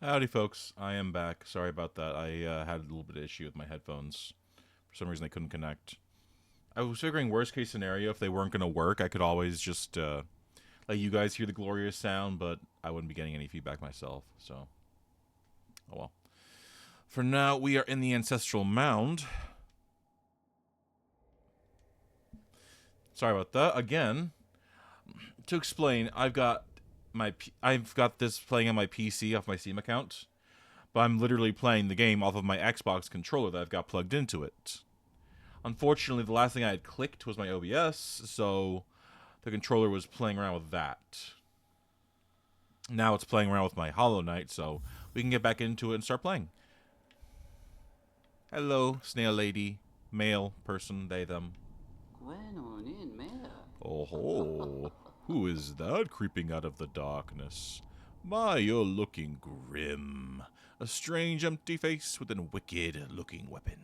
Howdy, folks. I am back. Sorry about that. I had a little bit of issue with my headphones. For some reason, they couldn't connect. I was figuring worst case scenario, if they weren't going to work, I could always just let you guys hear the glorious sound, but I wouldn't be getting any feedback myself. So, oh well. For now, we are in the Ancestral Mound. Sorry about that. Again, to explain, I've got this playing on my PC off my Steam account, but I'm literally playing the game off of my Xbox controller that I've got plugged into it. Unfortunately, the last thing I had clicked was my OBS, so the controller was playing around with that. Now it's playing around with my Hollow Knight, so we can get back into it and start playing. Hello, snail lady, male person, they, them. Oh ho, who is that creeping out of the darkness? My, you're looking grim. A strange empty face with a wicked-looking weapon.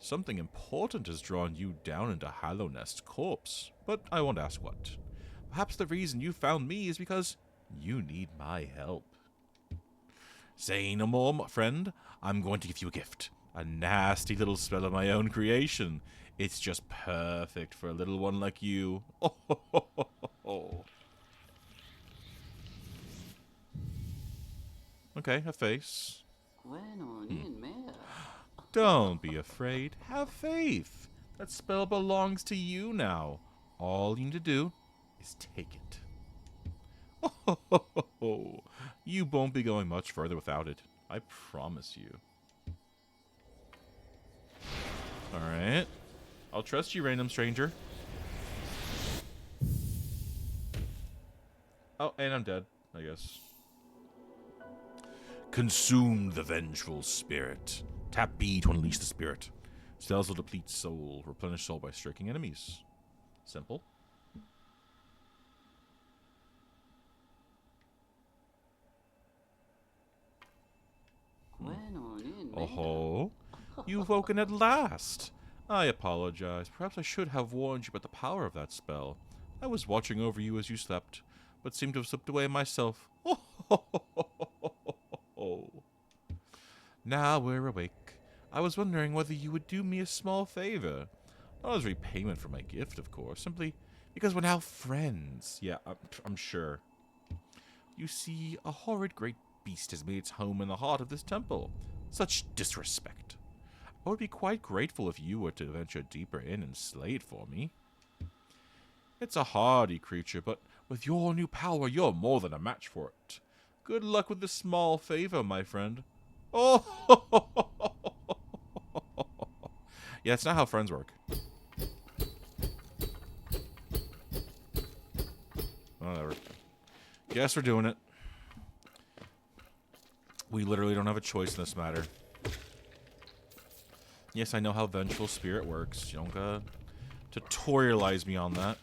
Something important has drawn you down into Hallownest Corpse, but I won't ask what. Perhaps the reason you found me is because you need my help. Say no more, friend. I'm going to give you a gift. A nasty little spell of my own creation. It's just perfect for a little one like you. Oh, ho, ho, ho, ho. Okay, a face. Don't be afraid. Have faith. That spell belongs to you now. All you need to do is take it. Oh, you won't be going much further without it. I promise you. Alright. I'll trust you, random stranger. Oh, and I'm dead, I guess. Consume the vengeful spirit. Tap B to unleash the spirit. Spells will deplete soul. Replenish soul by striking enemies. Simple. Oh-ho. You've woken at last. I apologize. Perhaps I should have warned you about the power of that spell. I was watching over you as you slept, but seemed to have slipped away myself. Oh. Now we're awake. I was wondering whether you would do me a small favor. Not as repayment for my gift, of course. Simply because we're now friends. Yeah, I'm sure. You see, a horrid great beast has made its home in the heart of this temple. Such disrespect. I would be quite grateful if you were to venture deeper in and slay it for me. It's a hardy creature, but with your new power, you're more than a match for it. Good luck with this small favor, my friend. Oh! Yeah, it's not how friends work. Whatever. Guess we're doing it. We literally don't have a choice in this matter. Yes, I know how Vengeful Spirit works. You don't gotta tutorialize me on that.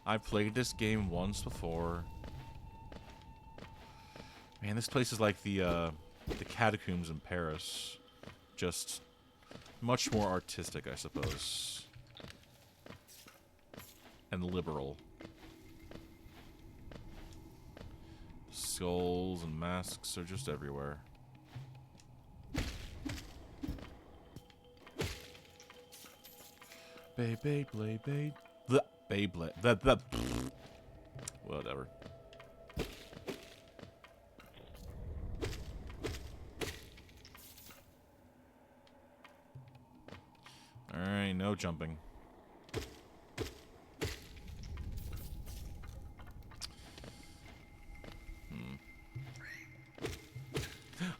I played this game once before. Man, this place is like the catacombs in Paris. Just much more artistic, I suppose. And liberal. Skulls and masks are just everywhere. Beyblade. Beyblade. Whatever. Alright, no jumping.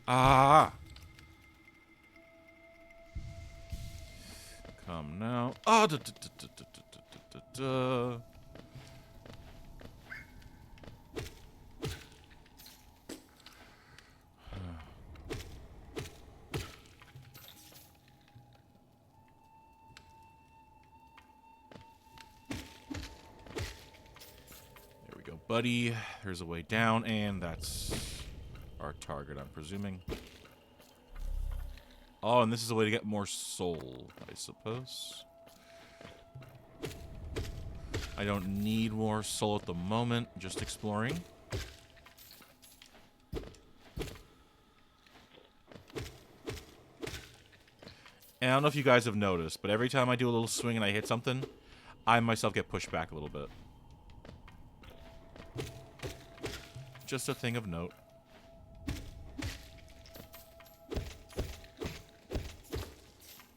Ah! Come now. Ah! There we go, buddy. There's a way down, and that's our target, I'm presuming. Oh, and this is a way to get more soul, I suppose. I don't need more soul at the moment. Just exploring. And I don't know if you guys have noticed, but every time I do a little swing and I hit something, I myself get pushed back a little bit. Just a thing of note.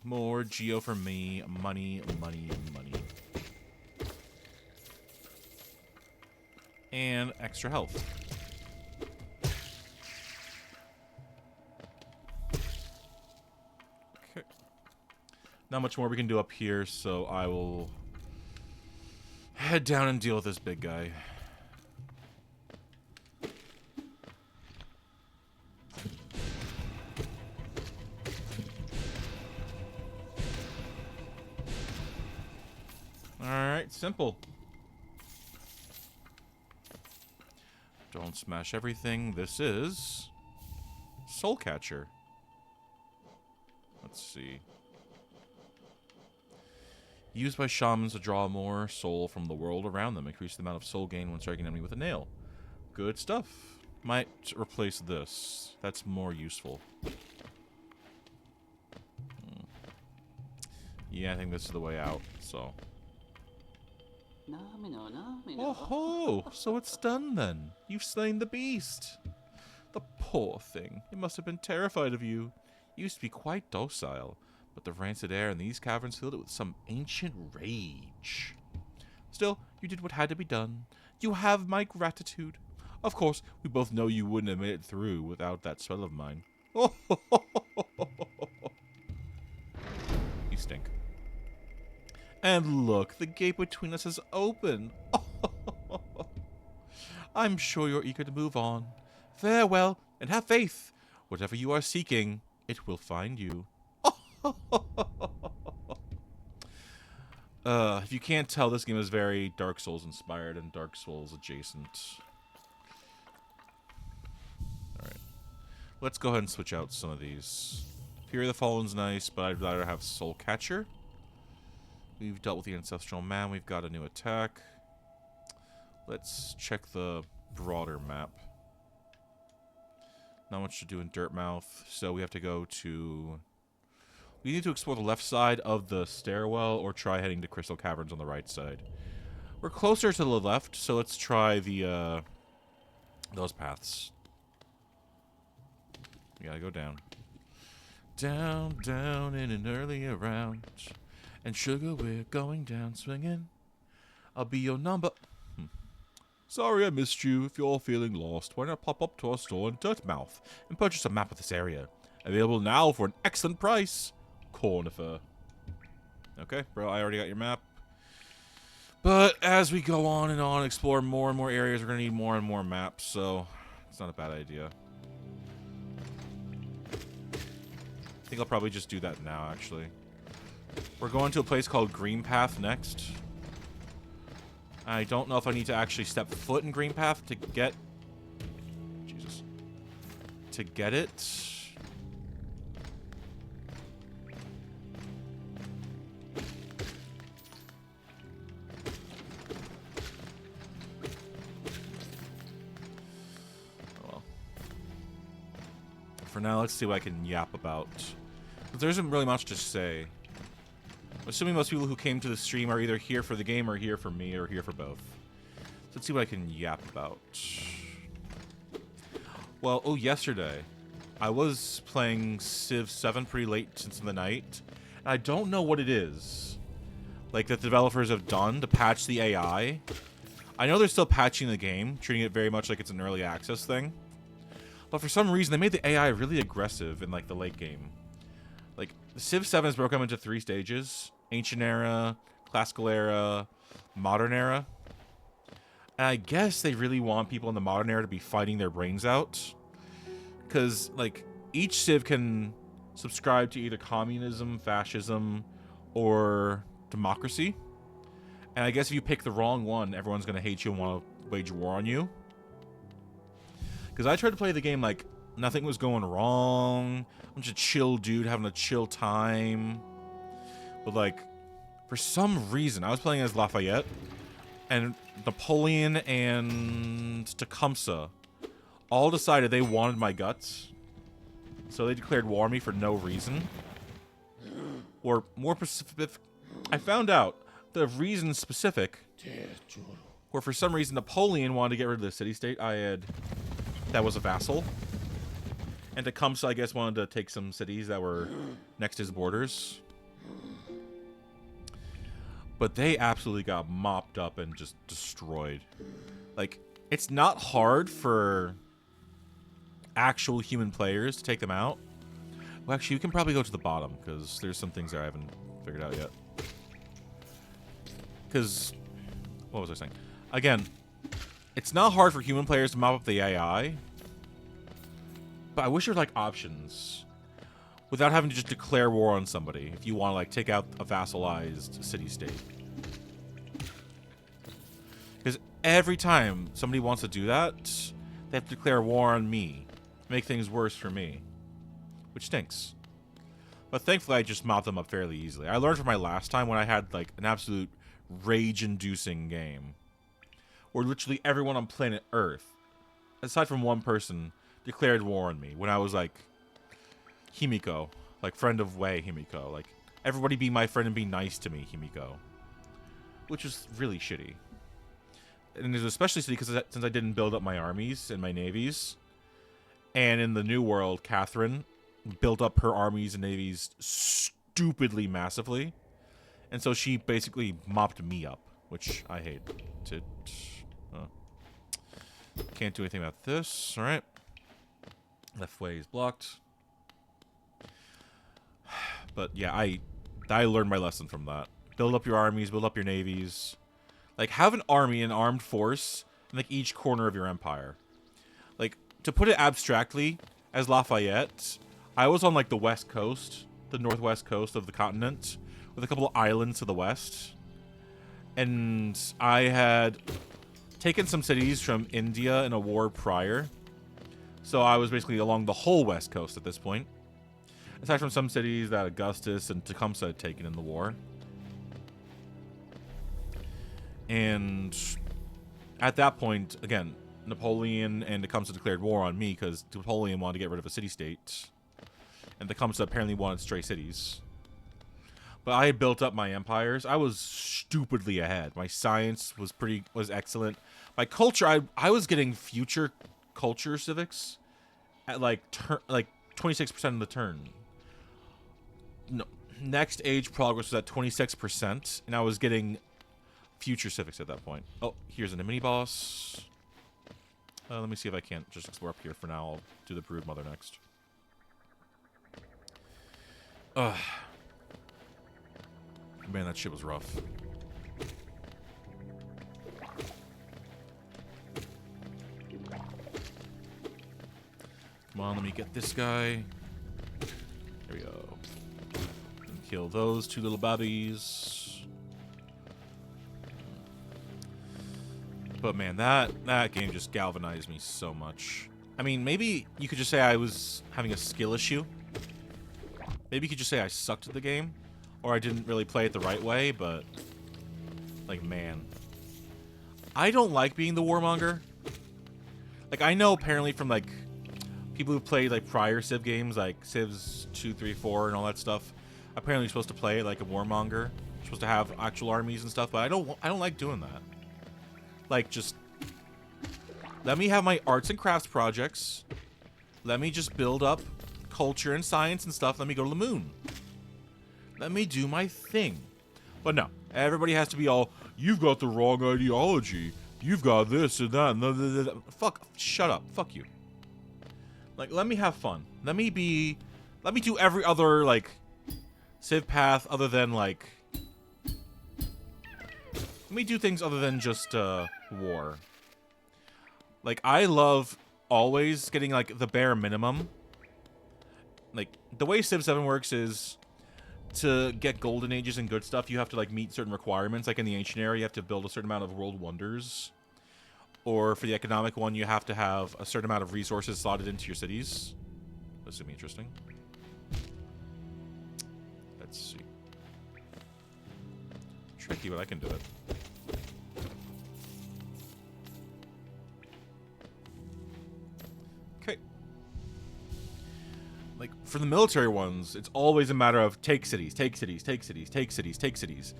More geo for me. Money, money, money. And extra health. Okay. Not much more we can do up here, so I will head down and deal with this big guy. Alright, simple. Don't smash everything. This is Soul Catcher. Let's see. Used by shamans to draw more soul from the world around them. Increase the amount of soul gain when striking an enemy with a nail. Good stuff. Might replace this. That's more useful. Yeah, I think this is the way out, so... Oh ho! So it's done then. You've slain the beast. The poor thing. It must have been terrified of you. It used to be quite docile, but the rancid air in these caverns filled it with some ancient rage. Still, you did what had to be done. You have my gratitude. Of course, we both know you wouldn't have made it through without that spell of mine. You stink. And look, the gate between us is open. I'm sure you're eager to move on. Farewell, and have faith. Whatever you are seeking, it will find you. If you can't tell, this game is very Dark Souls inspired and Dark Souls adjacent. Alright. Let's go ahead and switch out some of these. Fury of the Fallen's nice, but I'd rather have Soul Catcher. We've dealt with the Ancestral Man. We've got a new attack. Let's check the broader map. Not much to do in Dirtmouth, so we have to go to... We need to explore the left side of the stairwell or try heading to Crystal Caverns on the right side. We're closer to the left, so let's try the, those paths. We gotta go down. Down, down in an early round. And sugar, we're going down swinging. I'll be your number... Sorry I missed you. If you're feeling lost, why not pop up to our store in Dirtmouth and purchase a map of this area. Available now for an excellent price. Cornifer. Okay, bro, I already got your map. But as we go on and explore more and more areas, we're going to need more and more maps, so it's not a bad idea. I think I'll probably just do that now, actually. We're going to a place called Green Path next. I don't know if I need to actually step foot in Green Path to get... Jesus. To get it. Oh well. For now, let's see what I can yap about. But there isn't really much to say. Assuming most people who came to the stream are either here for the game or here for me or here for both. So let's see what I can yap about. Well, yesterday I was playing Civ 7 pretty late into the night. And I don't know what it is, like, that the developers have done to patch the AI. I know they're still patching the game, treating it very much like it's an early access thing. But for some reason, they made the AI really aggressive in, like, the late game. Like, Civ 7 is broken up into 3 stages. Ancient Era, Classical Era, Modern Era. And I guess they really want people in the Modern Era to be fighting their brains out. Because, like, each Civ can subscribe to either communism, fascism, or democracy. And I guess if you pick the wrong one, everyone's going to hate you and want to wage war on you. Because I tried to play the game like nothing was going wrong. I'm just a chill dude having a chill time. But, like, for some reason, I was playing as Lafayette. and Napoleon and Tecumseh all decided they wanted my guts, so they declared war on me for no reason. Or more specific, I found out the reason specific where for some reason Napoleon wanted to get rid of the city-state I had that was a vassal. And Tecumseh, I guess, wanted to take some cities that were next to his borders. But they absolutely got mopped up and just destroyed. Like, it's not hard for actual human players to take them out. Well, actually, you can probably go to the bottom, because there's some things there I haven't figured out yet. Because, what was I saying? Again, it's not hard for human players to mop up the AI. But I wish there were, like, options. Without having to just declare war on somebody. If you want to, like, take out a vassalized city-state. Because every time somebody wants to do that, they have to declare war on me. Make things worse for me. Which stinks. But thankfully, I just mopped them up fairly easily. I learned from my last time when I had, like, an absolute rage-inducing game. Where literally everyone on planet Earth, aside from one person, declared war on me. When I was, like, Himiko. Like, friend of Wei Himiko. Like, everybody be my friend and be nice to me, Himiko. Which was really shitty. And it's especially shitty because since I didn't build up my armies and my navies. And in the New World, Catherine built up her armies and navies stupidly massively. And so she basically mopped me up, which I hate. Can't do anything about this. Alright. Left way is blocked. But yeah, I learned my lesson from that. Build up your armies, build up your navies. Like, have an army, an armed force, in like each corner of your empire. Like, to put it abstractly, as Lafayette, I was on like the west coast, the northwest coast of the continent, with a couple of islands to the west. And I had taken some cities from India in a war prior. So I was basically along the whole west coast at this point. Aside from some cities that Augustus and Tecumseh had taken in the war. And at that point, again, Napoleon and Tecumseh declared war on me because Napoleon wanted to get rid of a city-state. And Tecumseh apparently wanted stray cities. But I had built up my empires. I was stupidly ahead. My science was excellent. My culture, I was getting future culture civics at like 26% of the turn. No, next age progress was at 26%, and I was getting future civics at that point. Oh, here's a mini boss. Let me see if I can't just explore up here for now. I'll do the Brood Mother next. Man, that shit was rough. Come on, let me get this guy. There we go. And kill those two little babbies. But man, that game just galvanized me so much. I mean, maybe you could just say I was having a skill issue. Maybe you could just say I sucked at the game. Or I didn't really play it the right way, but... Like, man. I don't like being the warmonger. Like, I know apparently from, like, people who've played, like, prior Civ games, like Civs 2, 3, 4, and all that stuff. Apparently you're supposed to play it like a warmonger. You're supposed to have actual armies and stuff, but I don't like doing that. Like, just... Let me have my arts and crafts projects. Let me just build up culture and science and stuff. Let me go to the moon. Let me do my thing. But no, everybody has to be all, you've got the wrong ideology. You've got this and that. And fuck, shut up. Fuck you. Like, let me have fun. Let me do every other, like, Civ path other than, like... Let me do things other than just, war. Like, I love always getting, like, the bare minimum. Like, the way Civ 7 works is... To get golden ages and good stuff, you have to like meet certain requirements. Like in the ancient era, you have to build a certain amount of world wonders. Or for the economic one, you have to have a certain amount of resources slotted into your cities. This would be interesting. Let's see. Tricky, but I can do it. for the military ones, it's always a matter of take cities, take cities, take cities, take cities, take cities.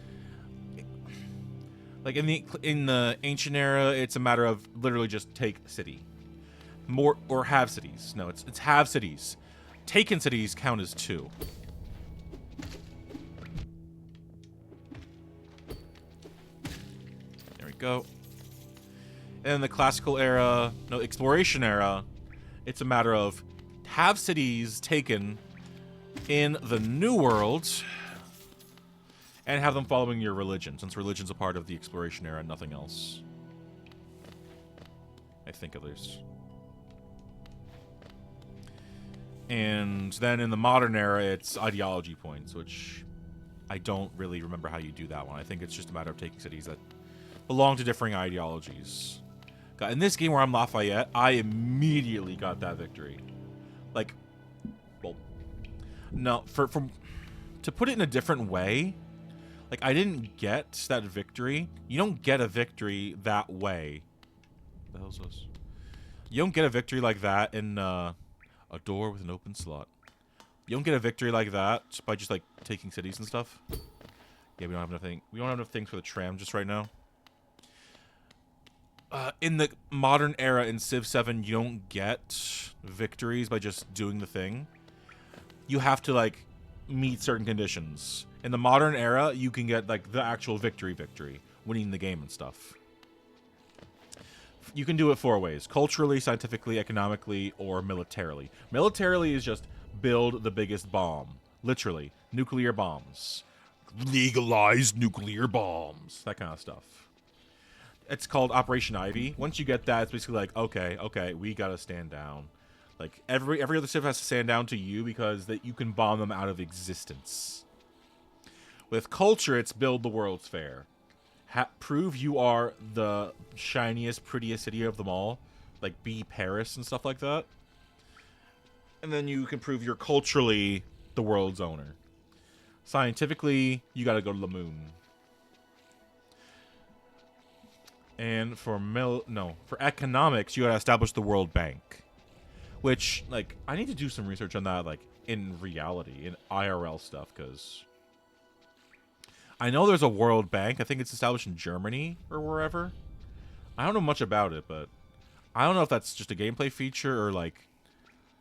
Like in the ancient era, it's a matter of literally just take city. More or have cities. No, it's have cities. Taken cities count as 2. There we go. And in the classical era, no, exploration era, it's a matter of have cities taken in the New World and have them following your religion, since religion's a part of the exploration era and nothing else. I think at least. And then in the modern era, it's ideology points, which I don't really remember how you do that one. I think it's just a matter of taking cities that belong to differing ideologies. God, in this game where I'm Lafayette, I immediately got that victory. Like, well, no, to put it in a different way, like, I didn't get that victory. You don't get a victory that way. What the hell's this? You don't get a victory like that in, a door with an open slot. You don't get a victory like that by just, like, taking cities and stuff. Yeah, we don't have enough things for the tram just right now. In the modern era in Civ 7, you don't get victories by just doing the thing. You have to, like, meet certain conditions. In the modern era, you can get, like, the actual victory, winning the game and stuff. You can do it 4 ways: culturally, scientifically, economically, or militarily. Militarily is just build the biggest bomb. Literally, nuclear bombs. Legalize nuclear bombs. That kind of stuff. It's called Operation Ivy. Once you get that, it's basically like, okay, we gotta stand down. Like, every other civ has to stand down to you because that you can bomb them out of existence. With culture, it's build the World's Fair. Prove you are the shiniest, prettiest city of them all. Like, be Paris and stuff like that. And then you can prove you're culturally the world's owner. Scientifically, you gotta go to the moon. And for economics, you gotta establish the World Bank. Which, like, I need to do some research on that, like, in reality, in IRL stuff, because I know there's a World Bank. I think it's established in Germany or wherever. I don't know much about it, but I don't know if that's just a gameplay feature or, like,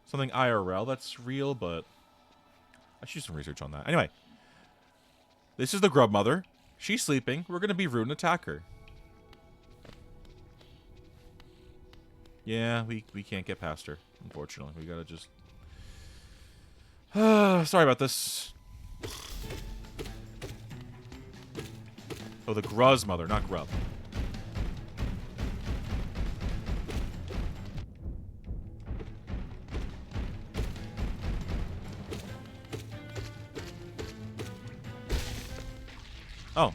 something IRL that's real, but I should do some research on that. Anyway, this is the Grub Mother. She's sleeping. We're gonna be rude and attack her. Yeah, we can't get past her, unfortunately. We gotta just... sorry about this. Oh, the Gruz Mother, not Grub. Oh.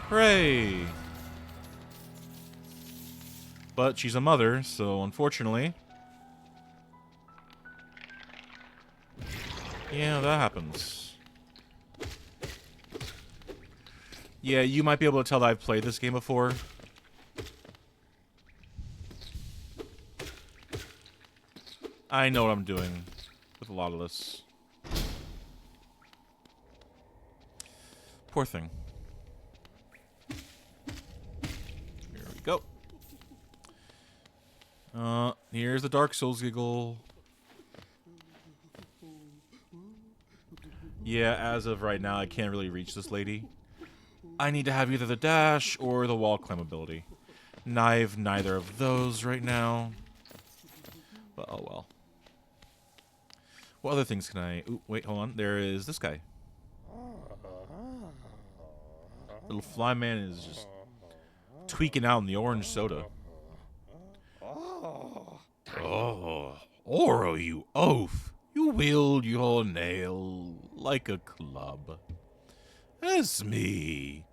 Hooray! But she's a mother, so unfortunately... Yeah, that happens. Yeah, you might be able to tell that I've played this game before. I know what I'm doing with a lot of this. Poor thing. Here we go. Here's the Dark Souls giggle. Yeah, as of right now, I can't really reach this lady. I need to have either the dash or the wall climb ability. I have neither of those right now. But oh well. What other things can I... Ooh, wait, hold on. There is this guy. Little fly man is just tweaking out in the orange soda. Oh, Oro, you oaf. You wield your nail like a club. Esme,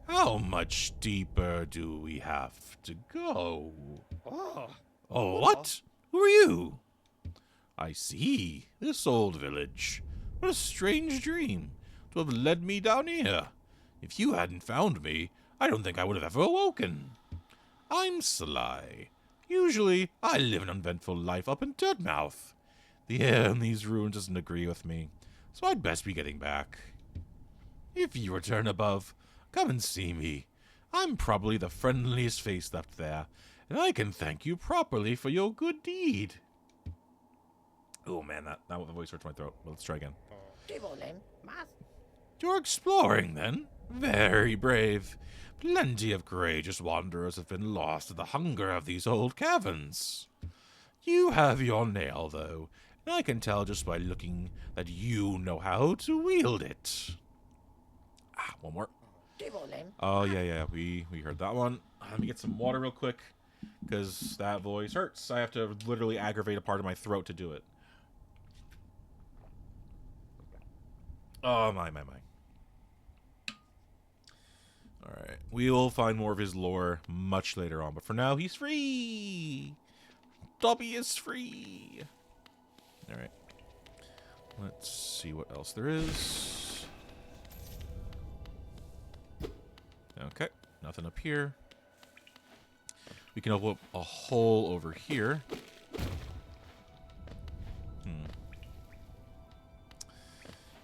how much deeper do we have to go? Oh, what? Who are you? I see. This old village. What a strange dream to have led me down here. If you hadn't found me, I don't think I would have ever awoken. I'm Sly. Usually, I live an uneventful life up in Dirtmouth. The air in these ruins doesn't agree with me, so I'd best be getting back. If you return above, come and see me. I'm probably the friendliest face left there, and I can thank you properly for your good deed. Oh man, that voice hurts my throat. Let's try again. You're exploring, then? Very brave. Plenty of courageous wanderers have been lost to the hunger of these old caverns. You have your nail, though, and I can tell just by looking that you know how to wield it. One more. Oh, yeah, we heard that one. Let me get some water real quick, because that voice hurts. I have to literally aggravate a part of my throat to do it. Oh, my. Alright, we will find more of his lore much later on, but for now, he's free! Dobby is free! Alright. Let's see what else there is. Okay, nothing up here. We can open up a hole over here.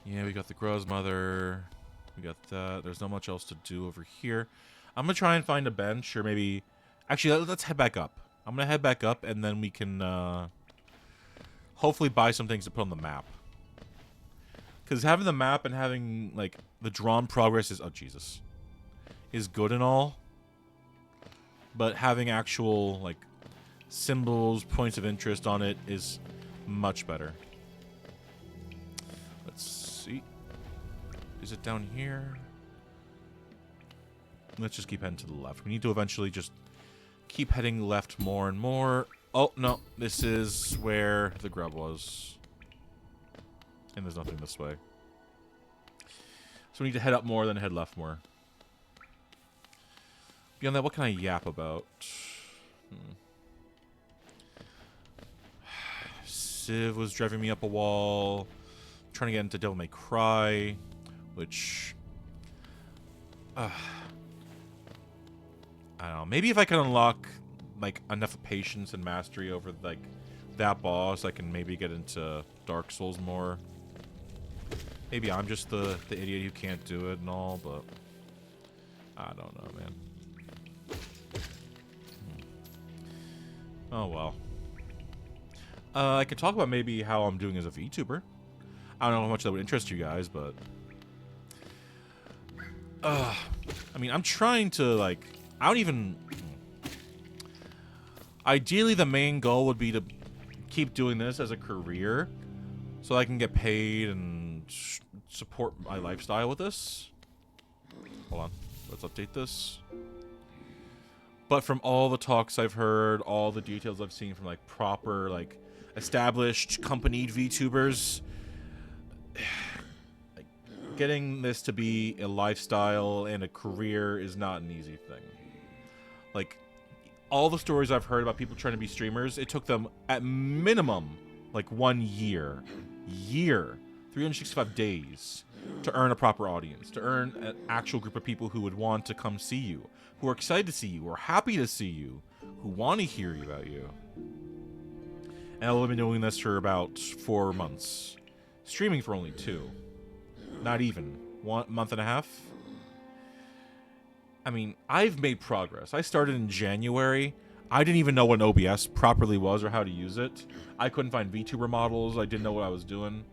Yeah, we got the Grozmother. We got that. There's not much else to do over here. I'm going to try and find a bench, or maybe... Actually, let's head back up. I'm going to head back up, and then we can hopefully buy some things to put on the map. Because having the map and having, like, the drawn progress is... Oh, Jesus. Is good and all. But having actual, like, symbols, points of interest on it is much better. Let's see. Is it down here? Let's just keep heading to the left. We need to eventually just keep heading left more and more. Oh, no. This is where the grub was. And there's nothing this way. So we need to head up more, then head left more. Beyond that, what can I yap about? Civ was driving me up a wall. Trying to get into Devil May Cry, which... I don't know. Maybe if I can unlock, like, enough patience and mastery over, like, that boss, I can maybe get into Dark Souls more. Maybe I'm just the idiot who can't do it and all, but... I don't know, man. Oh, well. I could talk about maybe how I'm doing as a VTuber. I don't know how much that would interest you guys, but... I mean, I'm trying to, like... I don't even... Ideally, the main goal would be to keep doing this as a career, so I can get paid and support my lifestyle with this. Hold on. Let's update this. But from all the talks I've heard, all the details I've seen from, like, proper, like, established, companied VTubers, like, getting this to be a lifestyle and a career is not an easy thing. Like, all the stories I've heard about people trying to be streamers, it took them, at minimum, like, 1 year. 365 days to earn a proper audience, to earn an actual group of people who would want to come see you, who are excited to see you, who are happy to see you, who want to hear about you. And I've been doing this for about 4 months. Streaming for only 2. Not even. 1 month and a half. I mean, I've made progress. I started in January. I didn't even know what an OBS properly was or how to use it. I couldn't find VTuber models. I didn't know what I was doing.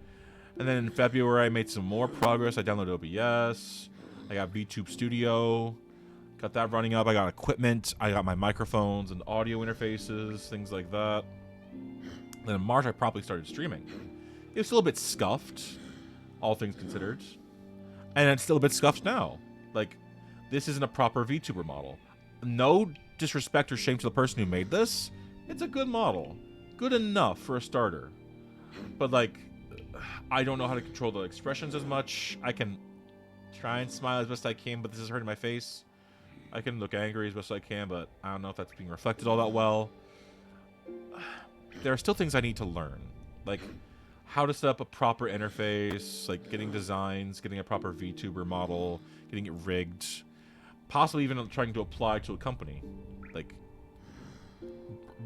And then in February, I made some more progress. I downloaded OBS. I got VTube Studio. Got that running up. I got equipment. I got my microphones and audio interfaces, things like that. Then in March, I probably started streaming. It was still a bit scuffed, all things considered. And it's still a bit scuffed now. Like, this isn't a proper VTuber model. No disrespect or shame to the person who made this. It's a good model. Good enough for a starter. But, like, I don't know how to control the expressions as much. I can try and smile as best I can, but this is hurting my face. I can look angry as best I can, but I don't know if that's being reflected all that well. There are still things I need to learn. Like, how to set up a proper interface, like getting designs, getting a proper VTuber model, getting it rigged. Possibly even trying to apply to a company. Like,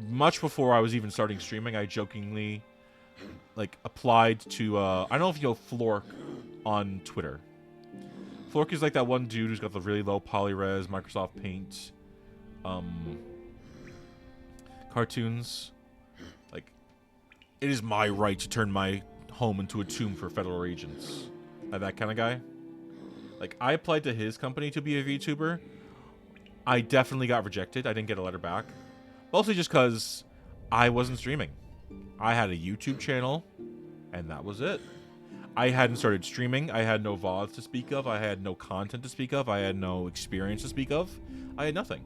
much before I was even starting streaming, I jokingly like applied to I don't know if you know Flork on Twitter. Flork is like that one dude who's got the really low polyres Microsoft Paint cartoons. Like, it is my right to turn my home into a tomb for federal agents. Like that kind of guy. Like, I applied to his company to be a VTuber. I definitely got rejected. I didn't get a letter back. Mostly just because I wasn't streaming. I had a YouTube channel, and that was it. I hadn't started streaming. I had no VODs to speak of. I had no content to speak of. I had no experience to speak of. I had nothing.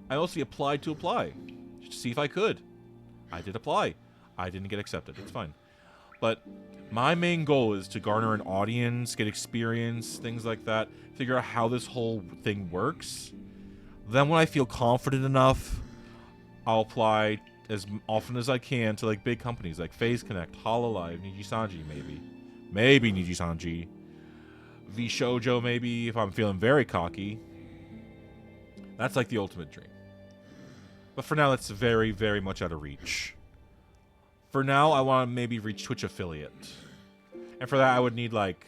I mostly applied to apply, just to see if I could. I did apply. I didn't get accepted. It's fine. But my main goal is to garner an audience, get experience, things like that, figure out how this whole thing works. Then when I feel confident enough, I'll apply as often as I can to like big companies like FaZe Connect, Hololive, Nijisanji maybe Nijisanji, VShojo maybe if I'm feeling very cocky. That's like the ultimate dream. But for now, it's very, very much out of reach. For now, I want to maybe reach Twitch affiliate. And for that, I would need like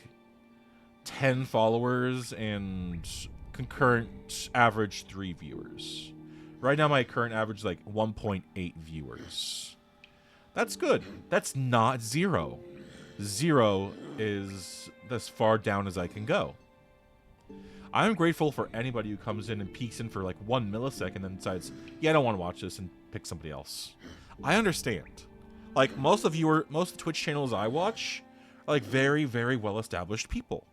10 followers and concurrent average 3 viewers. Right now, my current average is like 1.8 viewers. That's good. That's not 0. 0 is as far down as I can go. I'm grateful for anybody who comes in and peeks in for like 1 millisecond and then decides, yeah, I don't want to watch this and pick somebody else. I understand. Like, most of the Twitch channels I watch are like very, very well-established people.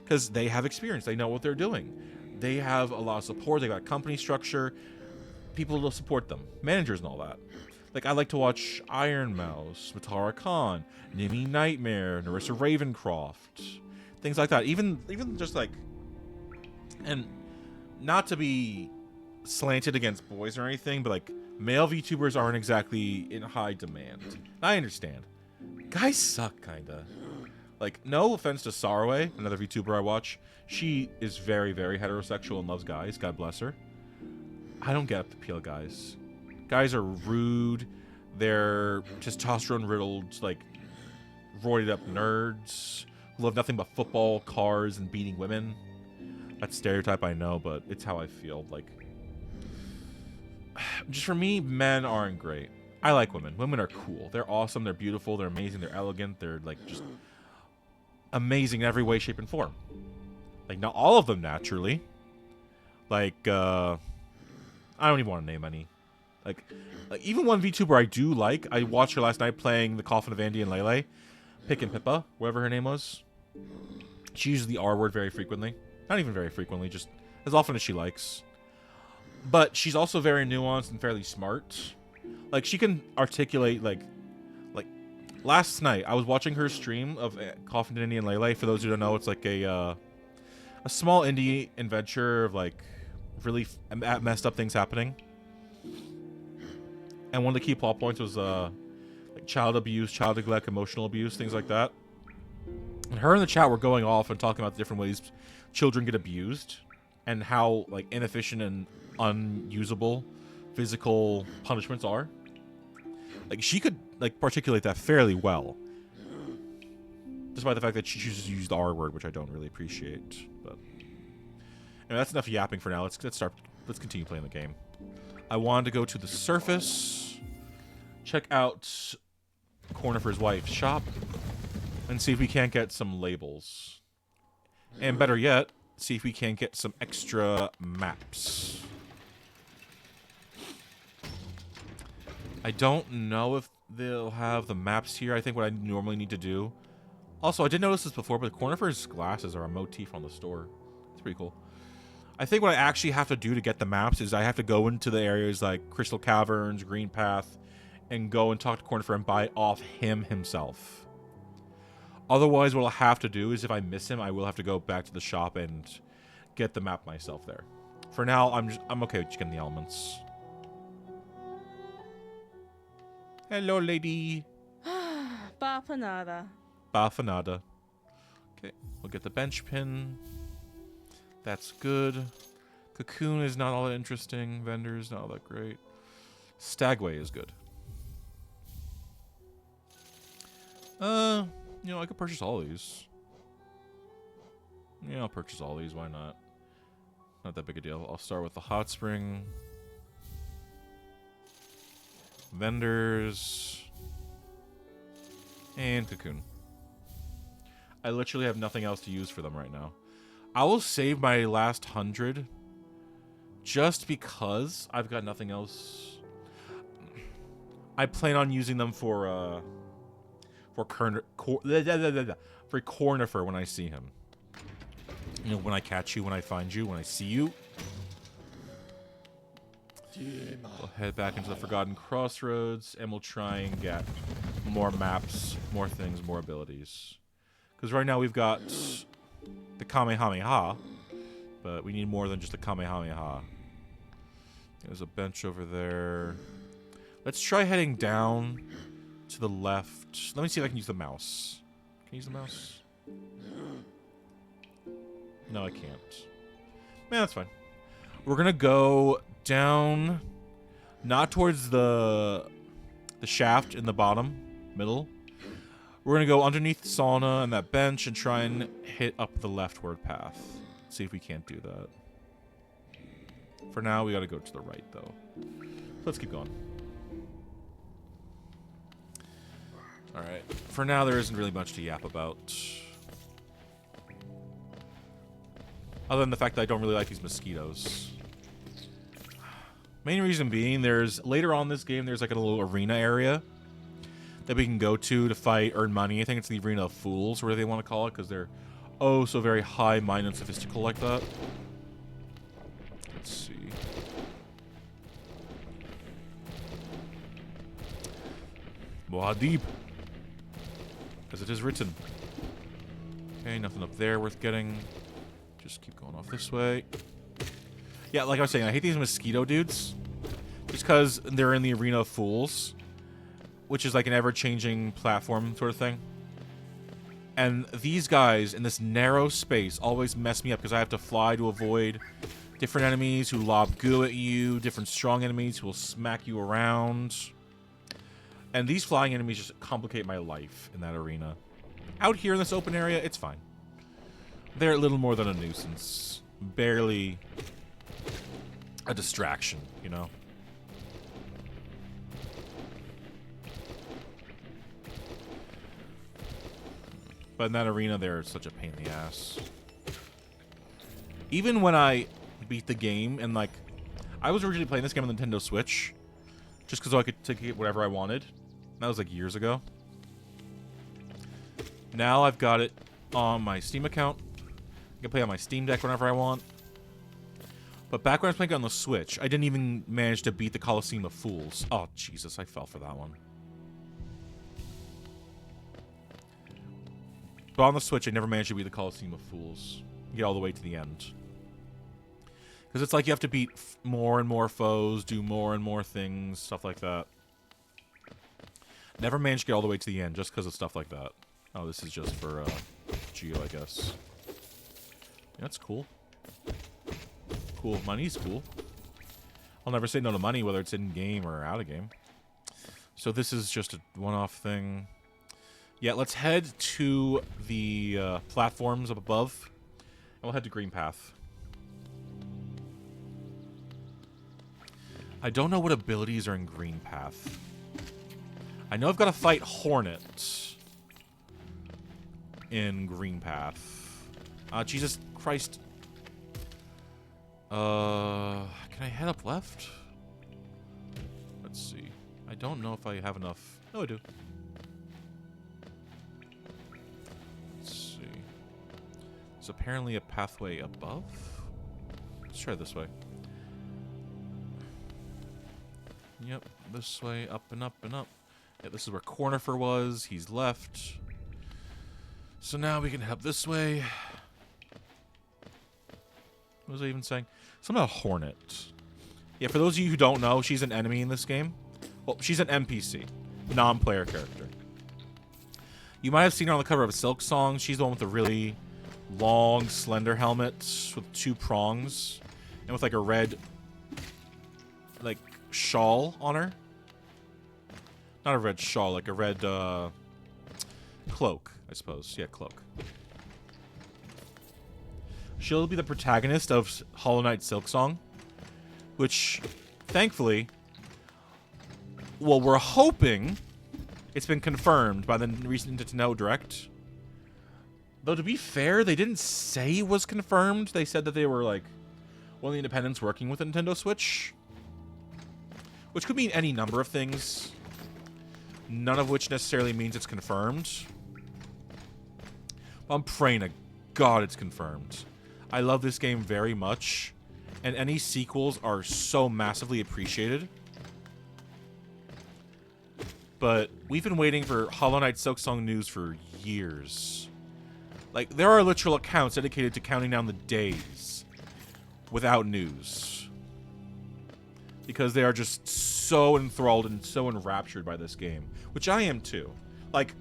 Because they have experience. They know what they're doing. They have a lot of support. They got company structure. People to support them. Managers and all that. Like, I like to watch Iron Mouse, Matara Khan, Nimi Nightmare, Narissa Ravencroft. Things like that. Even just like... And not to be slanted against boys or anything, but like male VTubers aren't exactly in high demand. I understand. Guys suck, kinda. Like, no offense to Sarwe, another VTuber I watch. She is very, very heterosexual and loves guys. God bless her. I don't get the appeal of guys. Guys are rude. They're testosterone-riddled, like, roided-up nerds who love nothing but football, cars, and beating women. That's stereotype, I know, but it's how I feel. Like, just for me, men aren't great. I like women. Women are cool. They're awesome. They're beautiful. They're amazing. They're elegant. They're, like, just amazing in every way, shape, and form. Like, not all of them, naturally. Like, I don't even want to name any. Like, even one VTuber I do like, I watched her last night playing The Coffin of Andy and Lele. Pick and Pippa, whatever her name was. She uses the R word very frequently. Not even very frequently, just as often as she likes. But she's also very nuanced and fairly smart. Like, she can articulate, like last night, I was watching her stream of Coffin of Andy and Lele. For those who don't know, it's like a small indie adventure of, like, really messed up things happening. And one of the key plot points was like child abuse, child neglect, emotional abuse, things like that. And her and the chat were going off and talking about the different ways children get abused and how, like, inefficient and unusable physical punishments are. Like, she could, like, articulate that fairly well, despite the fact that she chooses to use the R word, which I don't really appreciate. But anyway, that's enough yapping for now. Let's continue playing the game. I wanted to go to the surface, check out Cornifer's wife's shop, and see if we can't get some labels. And better yet, see if we can get some extra maps. I don't know if they'll have the maps here. I think what I normally need to do... Also, I did notice this before, but Cornifer's glasses are a motif on the store. It's pretty cool. I think what I actually have to do to get the maps is I have to go into the areas like Crystal Caverns, Green Path, and go and talk to Cornifer and buy off him himself. Otherwise, what I'll have to do is if I miss him, I will have to go back to the shop and get the map myself there. For now, I'm okay with just getting the elements. Hello, lady. Bafanada. Bafanada. Okay, we'll get the bench pin. That's good. Cocoon is not all that interesting. Vendor's not all that great. Stagway is good. You know, I could purchase all these. Yeah, I'll purchase all these. Why not? Not that big a deal. I'll start with the hot spring. Vendors. And cocoon. I literally have nothing else to use for them right now. I will save my last 100 just because I've got nothing else. I plan on using them for Cornifer when I see him. You know, when I catch you, when I find you, when I see you. We'll head back into the Forgotten Crossroads, and we'll try and get more maps, more things, more abilities. Because right now we've got the Kamehameha, but we need more than just a Kamehameha. There's a bench over there. Let's try heading down to the left. Let me see if I can use the mouse. Can I use the mouse? No, I can't. Man, that's fine. We're gonna go down, not towards the shaft in the bottom, middle. We're gonna go underneath the sauna and that bench and try and hit up the leftward path. See if we can't do that. For now, we gotta go to the right, though. Let's keep going. Alright. For now, there isn't really much to yap about. Other than the fact that I don't really like these mosquitoes. Main reason being, later on in this game, there's like a little arena area that we can go to fight, earn money. I think it's the Arena of Fools, whatever they want to call it, because they're oh so very high-minded and sophistical like that. Let's see. Muad'Dib, as it is written. Okay, nothing up there worth getting. Just keep going off this way. Yeah, like I was saying, I hate these mosquito dudes. Just because they're in the Arena of Fools, which is like an ever-changing platform sort of thing. And these guys in this narrow space always mess me up because I have to fly to avoid different enemies who lob goo at you, different strong enemies who will smack you around. And these flying enemies just complicate my life in that arena. Out here in this open area, it's fine. They're a little more than a nuisance. Barely a distraction, you know? But in that arena, they're such a pain in the ass. Even when I beat the game, and like, I was originally playing this game on the Nintendo Switch, just because I could get whatever I wanted. That was like years ago. Now I've got it on my Steam account. I can play on my Steam Deck whenever I want. But back when I was playing on the Switch, I didn't even manage to beat the Coliseum of Fools. Oh, Jesus, I fell for that one. But on the Switch, I never managed to beat the Coliseum of Fools. Get all the way to the end. Because it's like you have to beat more and more foes, do more and more things, stuff like that. Never managed to get all the way to the end just because of stuff like that. Oh, this is just for Geo, I guess. Yeah, that's cool. Cool. Money's cool. I'll never say no to money, whether it's in-game or out-of-game. So this is just a one-off thing. Yeah, let's head to the platforms up above. And we'll head to Green Path. I don't know what abilities are in Green Path. I know I've got to fight Hornet in Green Path. Jesus Christ. Can I head up left? Let's see. I don't know if I have enough. No, I do. Let's see. There's apparently a pathway above. Let's try this way. Yep, this way, up and up and up. Yeah, this is where Cornifer was. He's left. So now we can head this way. What was I even saying? Something about Hornet. Yeah, for those of you who don't know, she's an enemy in this game. Well, she's an NPC. Non-player character. You might have seen her on the cover of Silksong. She's the one with the really long, slender helmet with 2 prongs. And with like a red, like, shawl on her. Not a red shawl, like a red cloak, I suppose. Yeah, cloak. She'll be the protagonist of Hollow Knight Silksong, which, thankfully, well, we're hoping it's been confirmed by the recent Nintendo Direct. Though, to be fair, they didn't say it was confirmed. They said that they were, like, one of the independents working with the Nintendo Switch. Which could mean any number of things. None of which necessarily means it's confirmed. But I'm praying to God it's confirmed. I love this game very much. And any sequels are so massively appreciated. But we've been waiting for Hollow Knight Silksong news for years. Like, there are literal accounts dedicated to counting down the days without news. Because they are just so enthralled and so enraptured by this game. Which I am too. Like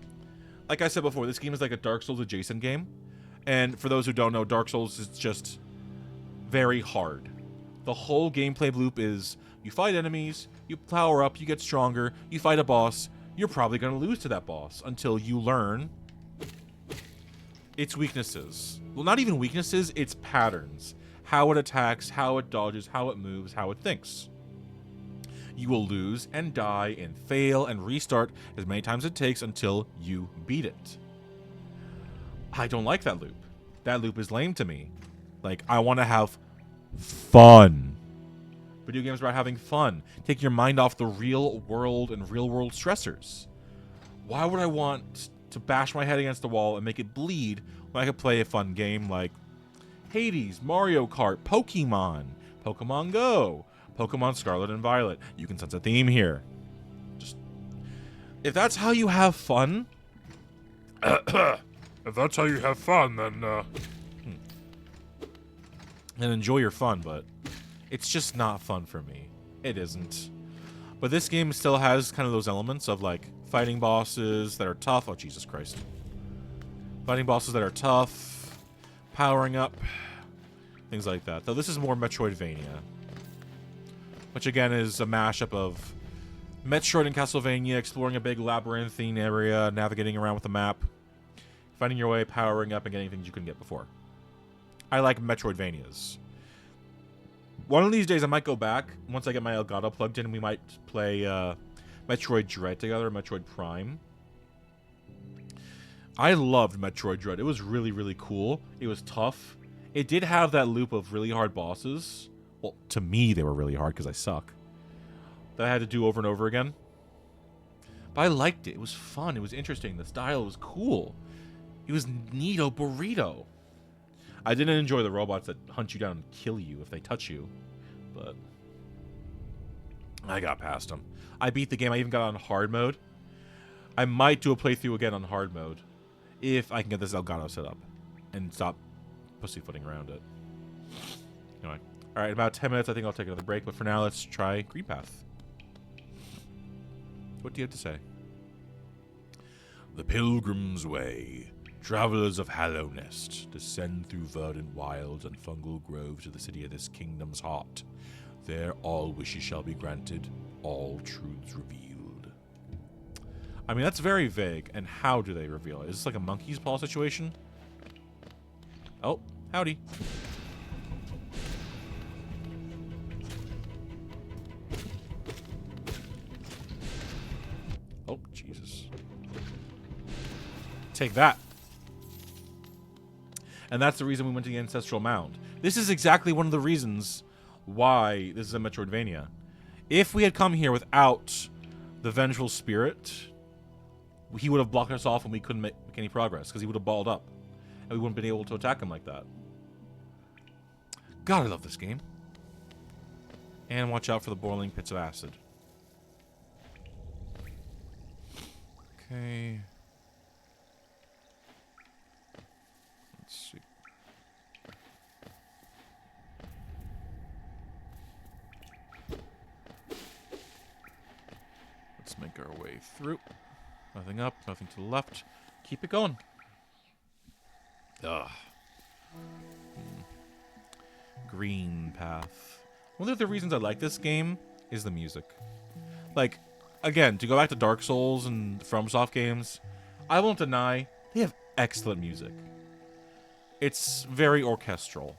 I said before, this game is like a Dark Souls adjacent game. And for those who don't know, Dark Souls is just very hard. The whole gameplay loop is you fight enemies, you power up, you get stronger, you fight a boss, you're probably going to lose to that boss until you learn its weaknesses. Well, not even weaknesses, its patterns. How it attacks, how it dodges, how it moves, how it thinks. You will lose and die and fail and restart as many times as it takes until you beat it. I don't like that loop. That loop is lame to me. Like, I want to have fun. Video games are about having fun. Take your mind off the real world and real world stressors. Why would I want to bash my head against the wall and make it bleed when I could play a fun game like Hades, Mario Kart, Pokemon Go, Pokemon Scarlet and Violet? You can sense a theme here. Just, if that's how you have fun, If that's how you have fun, then, and enjoy your fun, but it's just not fun for me. It isn't. But this game still has kind of those elements of, like, fighting bosses that are tough. Oh, Jesus Christ. Fighting bosses that are tough, powering up, things like that. Though this is more Metroidvania, which, again, is a mashup of Metroid and Castlevania, exploring a big labyrinthine area, navigating around with the map, finding your way, powering up, and getting things you couldn't get before. I like Metroidvanias. One of these days, I might go back. Once I get my Elgato plugged in, we might play Metroid Dread together, Metroid Prime. I loved Metroid Dread. It was really, really cool. It was tough. It did have that loop of really hard bosses. Well, to me, they were really hard because I suck. That I had to do over and over again. But I liked it. It was fun. It was interesting. The style was cool. It was neato burrito. I didn't enjoy the robots that hunt you down and kill you if they touch you, but I got past them. I beat the game. I even got on hard mode. I might do a playthrough again on hard mode if I can get this Elgato set up and stop pussyfooting around it. Anyway, all right, about 10 minutes. I think I'll take another break, but for now, let's try Green Path. What do you have to say? The Pilgrim's Way. Travelers of Hallownest, descend through verdant wilds and fungal groves to the city of this kingdom's heart. There all wishes shall be granted, all truths revealed. I mean, that's very vague. And how do they reveal it? Is this like a monkey's paw situation? Oh, howdy. Oh, Jesus. Take that. And that's the reason we went to the Ancestral Mound. This is exactly one of the reasons why this is a Metroidvania. If we had come here without the Vengeful Spirit, he would have blocked us off and we couldn't make any progress because he would have balled up. And we wouldn't have been able to attack him like that. God, I love this game. And watch out for the boiling pits of acid. Okay. Let's see. Let's make our way through. Nothing up, nothing to the left. Keep it going. Ugh. Green Path. One of the reasons I like this game is the music. Like, again, to go back to Dark Souls and FromSoft games, I won't deny they have excellent music. It's very orchestral.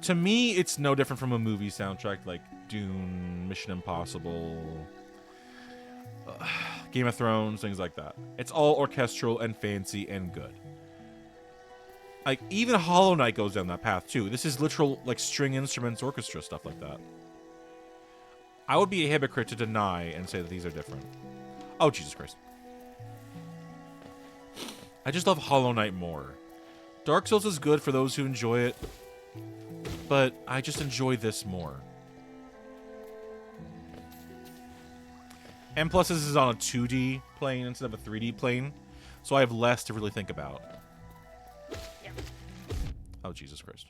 To me, it's no different from a movie soundtrack like Dune, Mission Impossible, Game of Thrones, things like that. It's all orchestral and fancy and good. Like, even Hollow Knight goes down that path, too. This is literal, like, string instruments, orchestra, stuff like that. I would be a hypocrite to deny and say that these are different. Oh, Jesus Christ. I just love Hollow Knight more. Dark Souls is good for those who enjoy it, but I just enjoy this more. And plus, this is on a 2D plane instead of a 3D plane, so I have less to really think about. Oh, Jesus Christ.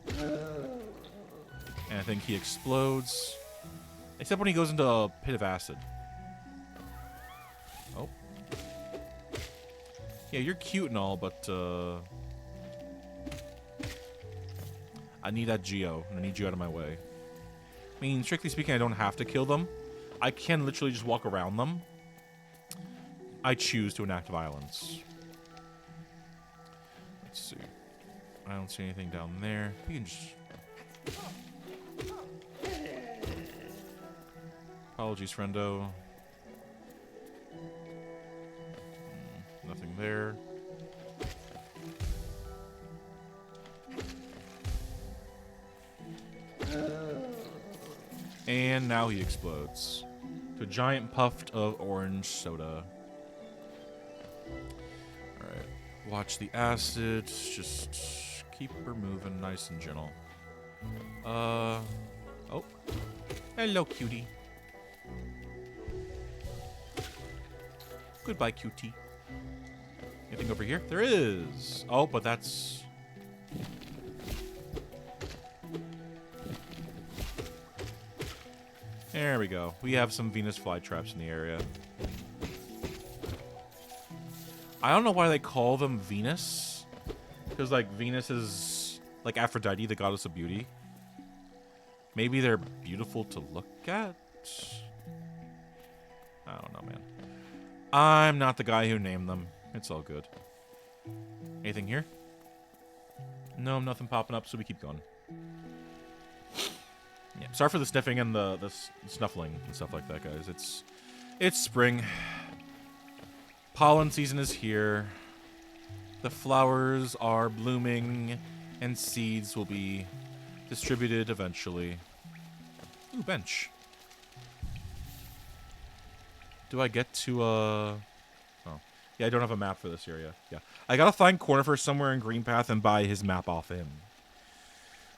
And I think he explodes. Except when he goes into a pit of acid. Oh. Yeah, you're cute and all, but, I need that Geo, and I need you out of my way. I mean, strictly speaking, I don't have to kill them. I can literally just walk around them. I choose to enact violence. Let's see. I don't see anything down there. We can just... Apologies, friendo. Nothing there. And now he explodes. To a giant puff of orange soda. Alright. Watch the acid. Just keep her moving nice and gentle. Oh. Hello, cutie. Goodbye, cutie. Anything over here? There is. Oh, but that's... There we go. We have some Venus flytraps in the area. I don't know why they call them Venus. Because, like, Venus is, like, Aphrodite, the goddess of beauty. Maybe they're beautiful to look at? I don't know, man. I'm not the guy who named them. It's all good. Anything here? No, nothing popping up, so we keep going. Yeah, sorry for the sniffing and the snuffling and stuff like that, guys. It's spring. Pollen season is here. The flowers are blooming, and seeds will be distributed eventually. Ooh, bench. Do I get to, Oh. Yeah, I don't have a map for this area. Yeah. I gotta find Cornifer somewhere in Greenpath and buy his map off him.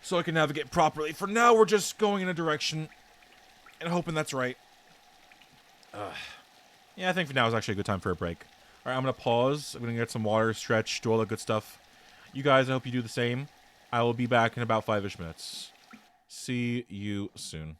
So I can navigate properly. For now, we're just going in a direction and hoping that's right. Yeah, I think for now is actually a good time for a break. Alright, I'm gonna pause. I'm gonna get some water, stretch, do all that good stuff. You guys, I hope you do the same. I will be back in about 5-ish minutes. See you soon.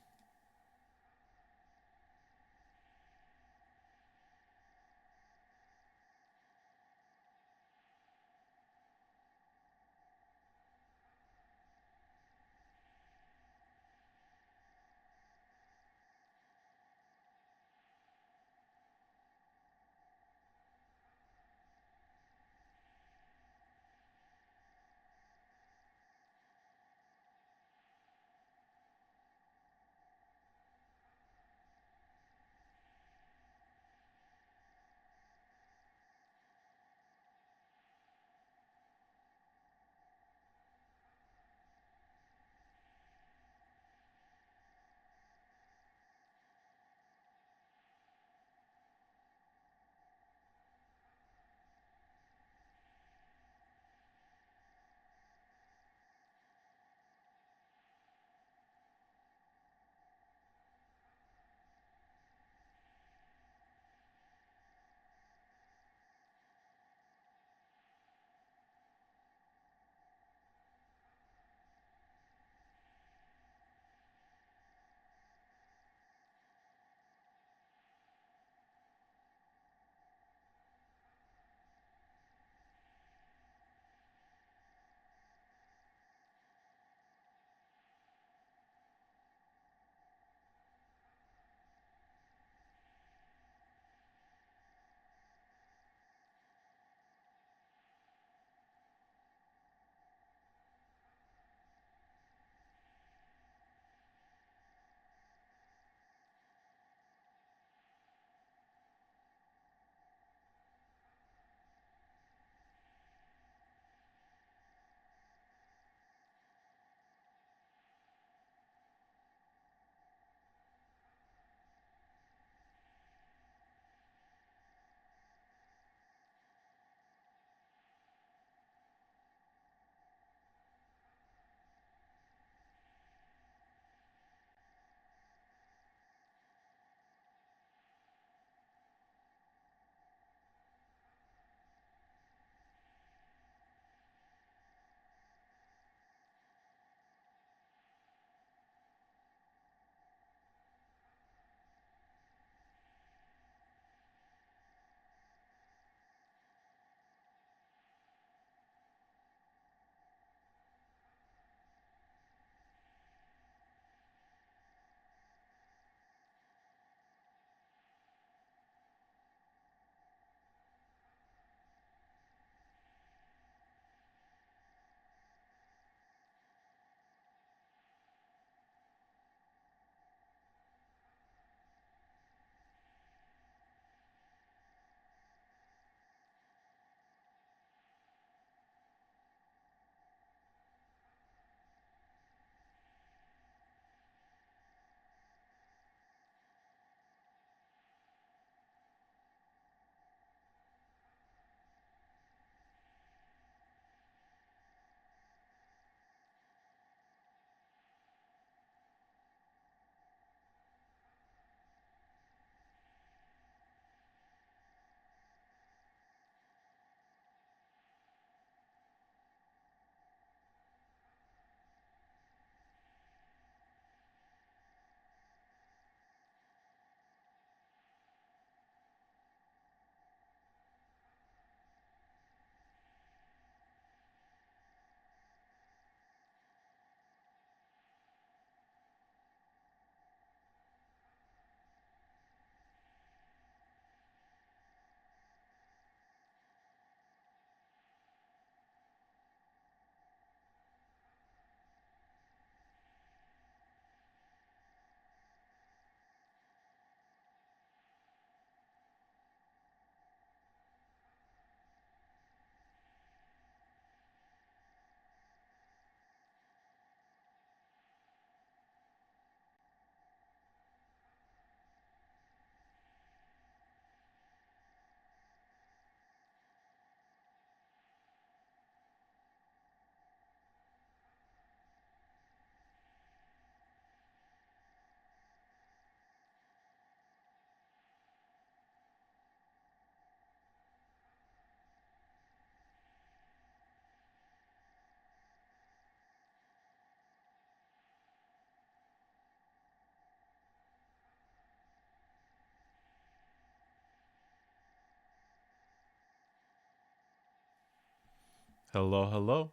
Hello, hello.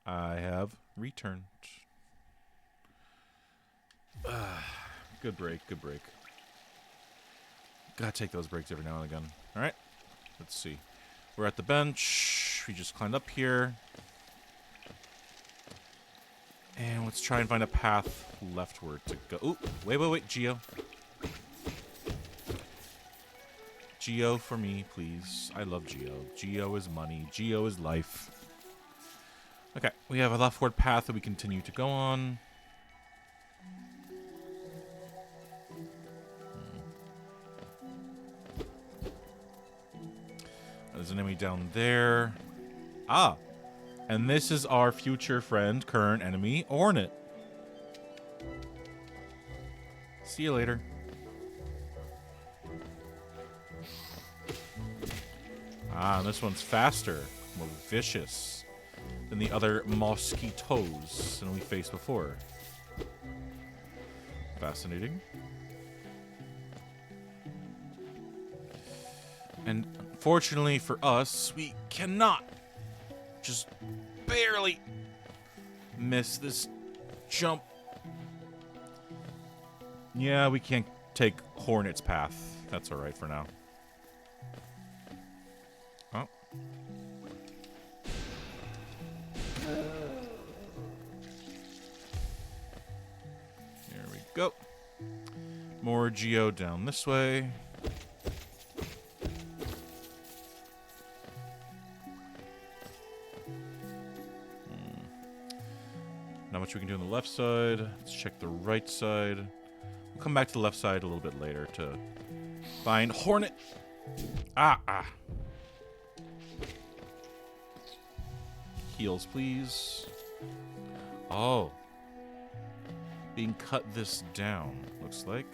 I have returned. Good break, good break. Gotta take those breaks every now and again. Alright, let's see. We're at the bench. We just climbed up here. And let's try and find a path leftward to go. Ooh, wait, Geo. Geo for me, please. I love Geo. Geo is money. Geo is life. Okay, we have a leftward path that we continue to go on. There's an enemy down there. Ah! And this is our future friend, current enemy, Ornit. See you later. Ah, and this one's faster, more vicious than the other mosquitoes than we faced before. Fascinating. And unfortunately for us, we cannot just barely miss this jump. Yeah, we can't take Hornet's path. That's alright for now. Oh. There we go. More Geo down this way. Not much we can do on the left side. Let's check the right side. We'll come back to the left side a little bit later to find Hornet. Ah. Heals, please. Oh. Being cut this down, looks like.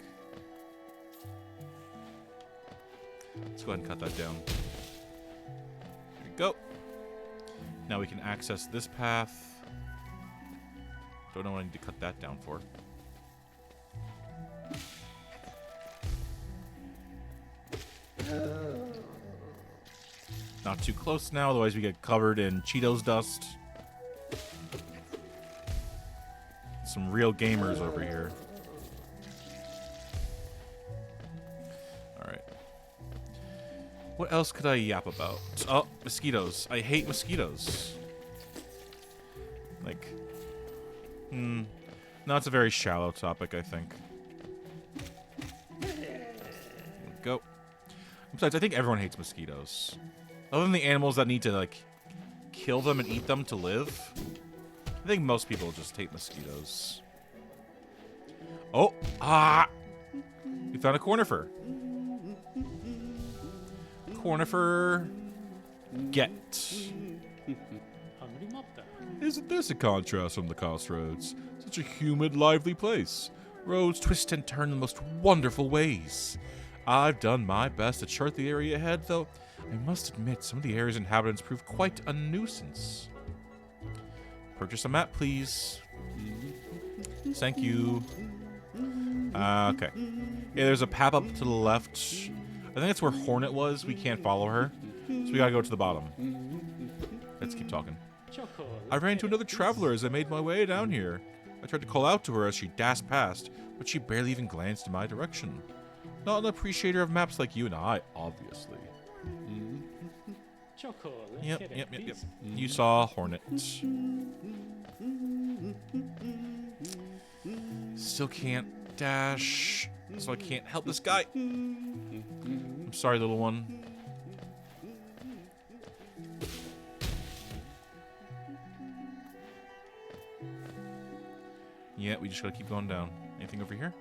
Let's go ahead and cut that down. There we go. Now we can access this path. Don't know what I need to cut that down for. Not too close now, otherwise we get covered in Cheetos dust. Some real gamers over here. Alright. What else could I yap about? Oh, mosquitoes. I hate mosquitoes. Like... No, it's a very shallow topic, I think. There we go. Besides, I think everyone hates mosquitoes. Other than the animals that need to, like, kill them and eat them to live, I think most people just hate mosquitoes. Oh! Ah! We found a cornifer. Cornifer. Get. Isn't this a contrast from the crossroads? Such a humid, lively place. Roads twist and turn in the most wonderful ways. I've done my best to chart the area ahead, though I must admit some of the area's inhabitants prove quite a nuisance. Purchase a map, please. Thank you. Okay. Yeah, there's a path up to the left. I think that's where Hornet was. We can't follow her, so we gotta go to the bottom. Let's keep talking. I ran into another traveler as I made my way down here. I tried to call out to her as she dashed past, but she barely even glanced in my direction. Not an appreciator of maps like you and I, obviously. Yep. You saw Hornet. Still can't dash, so I can't help this guy. I'm sorry, little one. Yeah, we just gotta keep going down. Anything over here?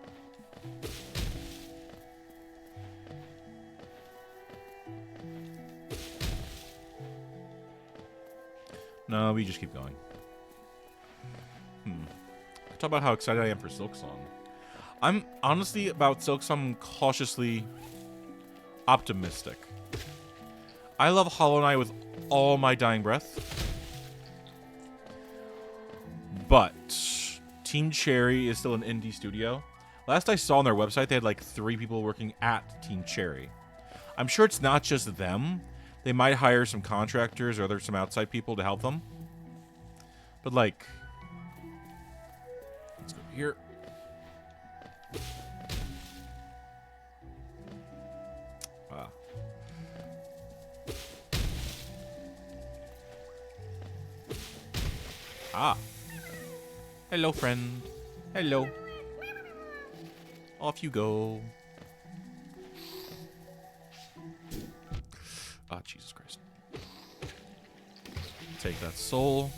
No, we just keep going. Talk about how excited I am for Silksong. I'm honestly about Silksong cautiously optimistic. I love Hollow Knight with all my dying breath. But Team Cherry is still an indie studio. Last I saw on their website, they had like 3 people working at Team Cherry. I'm sure it's not just them. They might hire some contractors or some outside people to help them. But like, let's go here. Wow. Ah. Hello, friend. Hello. Off you go. Ah, Jesus Christ. Take that soul.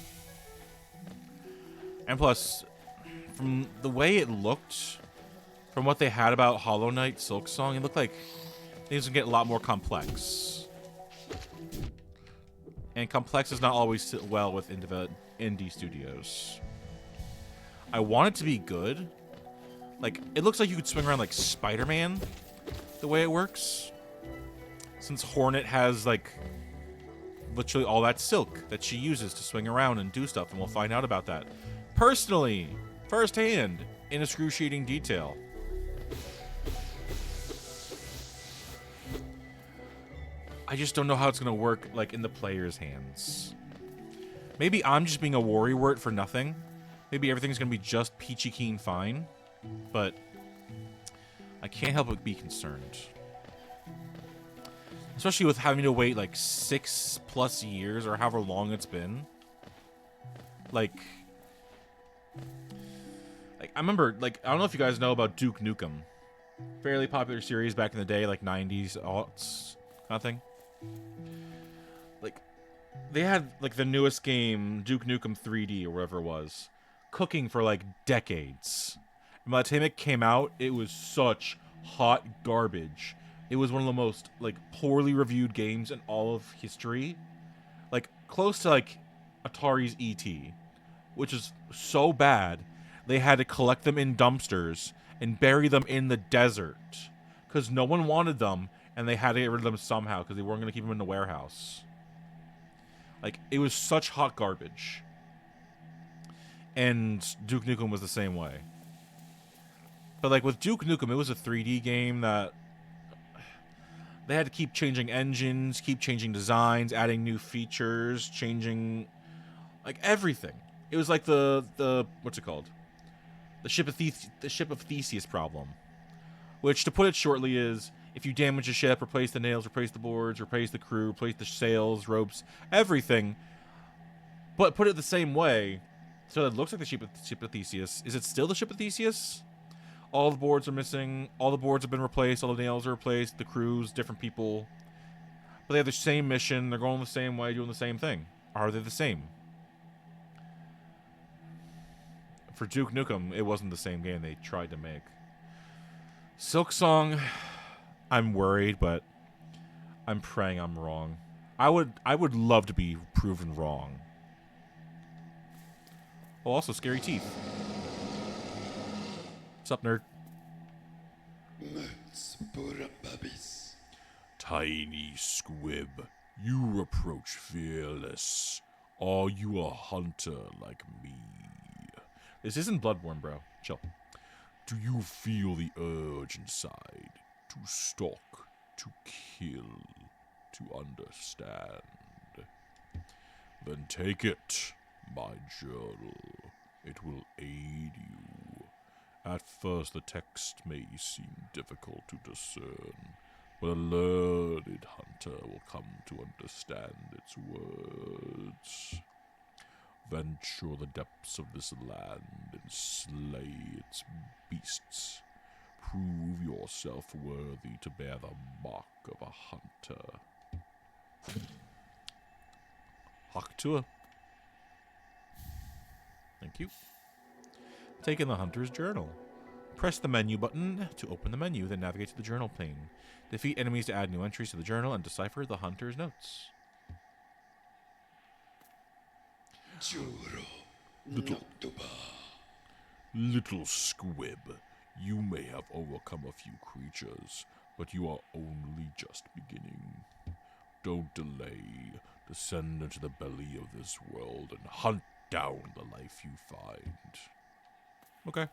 And plus, from the way it looked, from what they had about Hollow Knight Silksong, it looked like things would get a lot more complex. And complex does not always sit well with indie studios. I want it to be good. Like, it looks like you could swing around like Spider-Man, the way it works. Since Hornet has, like, literally all that silk that she uses to swing around and do stuff, and we'll find out about that. Personally, firsthand, in excruciating detail. I just don't know how it's going to work, like, in the player's hands. Maybe I'm just being a worrywart for nothing. Maybe everything's going to be just peachy keen fine. But I can't help but be concerned. Especially with having to wait, like, 6+ years or however long it's been. Like, I remember, like, I don't know if you guys know about Duke Nukem. Fairly popular series back in the day, like 90s, aughts, kind of thing. Like, they had, like, the newest game, Duke Nukem 3D or whatever it was, cooking for, like, decades. And by the time it came out, it was such hot garbage. It was one of the most, like, poorly reviewed games in all of history. Like, close to, like, Atari's E.T., which is so bad, they had to collect them in dumpsters and bury them in the desert. Because no one wanted them, and they had to get rid of them somehow, because they weren't going to keep them in the warehouse. Like, it was such hot garbage. And Duke Nukem was the same way. But, like, with Duke Nukem, it was a 3D game that they had to keep changing engines, keep changing designs, adding new features, changing, like, everything. It was like the what's it called? The ship of Theseus problem. Which, to put it shortly, is if you damage a ship, replace the nails, replace the boards, replace the crew, replace the sails, ropes, everything, but put it the same way, so it looks like the ship of Theseus. Is it still the ship of Theseus? All the boards are missing. All the boards have been replaced. All the nails are replaced. The crews, different people. But they have the same mission. They're going the same way, doing the same thing. Are they the same? For Duke Nukem, it wasn't the same game they tried to make. Silksong, I'm worried, but I'm praying I'm wrong. I would love to be proven wrong. Oh, also scary teeth. What's up, nerd? Tiny squib, you approach fearless. Are you a hunter like me? This isn't Bloodborne, bro. Chill. Do you feel the urge inside to stalk, to kill, to understand? Then take it, my journal. It will aid you. At first the text may seem difficult to discern, but a learned hunter will come to understand its words. Venture the depths of this land and slay its beasts. Prove yourself worthy to bear the mark of a hunter. Haktua. Thank you. Take in the Hunter's Journal. Press the menu button to open the menu, then navigate to the journal pane. Defeat enemies to add new entries to the journal and decipher the Hunter's notes. Little squib, you may have overcome a few creatures, but you are only just beginning. Don't delay. Descend into the belly of this world and hunt down the life you find. Okay.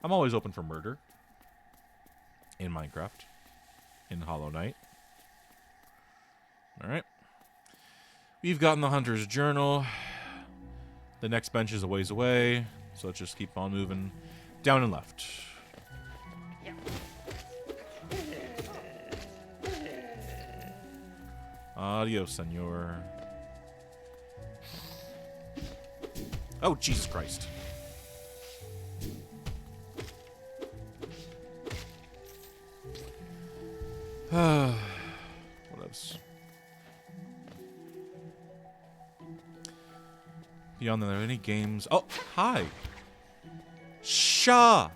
I'm always open for murder. In Minecraft. In Hollow Knight. Alright. We've gotten the Hunter's Journal. The next bench is a ways away, so let's just keep on moving down and left. Adios, senor. Oh, Jesus Christ. What else? Beyond that, are there any games? Oh, hi. Shaw.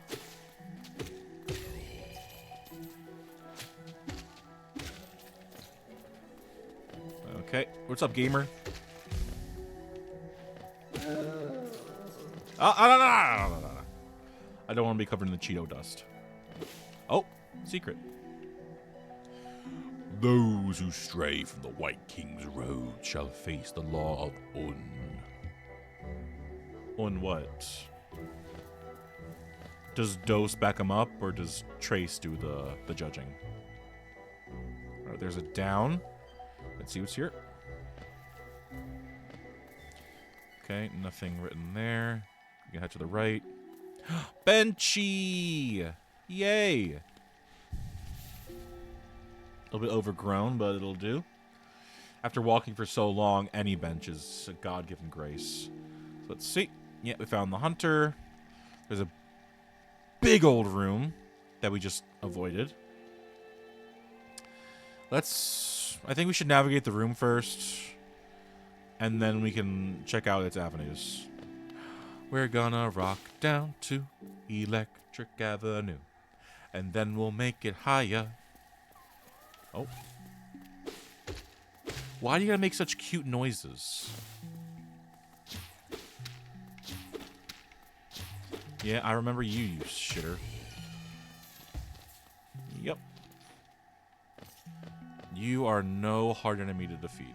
Okay, what's up, gamer? No. I don't want to be covered in the Cheeto dust. Oh, secret. Those who stray from the White King's road shall face the law of Un. On what? Does Dose back him up, or does Trace do the judging? Alright, there's a down. Let's see what's here. Okay, nothing written there. You can head to the right. Benchy! Yay! A little bit overgrown, but it'll do. After walking for so long, any bench is a God-given grace. So let's see. Yeah, we found the Hunter. There's a big old room that we just avoided. I think we should navigate the room first, and then we can check out its avenues. We're gonna rock down to Electric Avenue, and then we'll make it higher. Oh. Why do you gotta make such cute noises? Yeah, I remember you shitter. Yep. You are no hard enemy to defeat.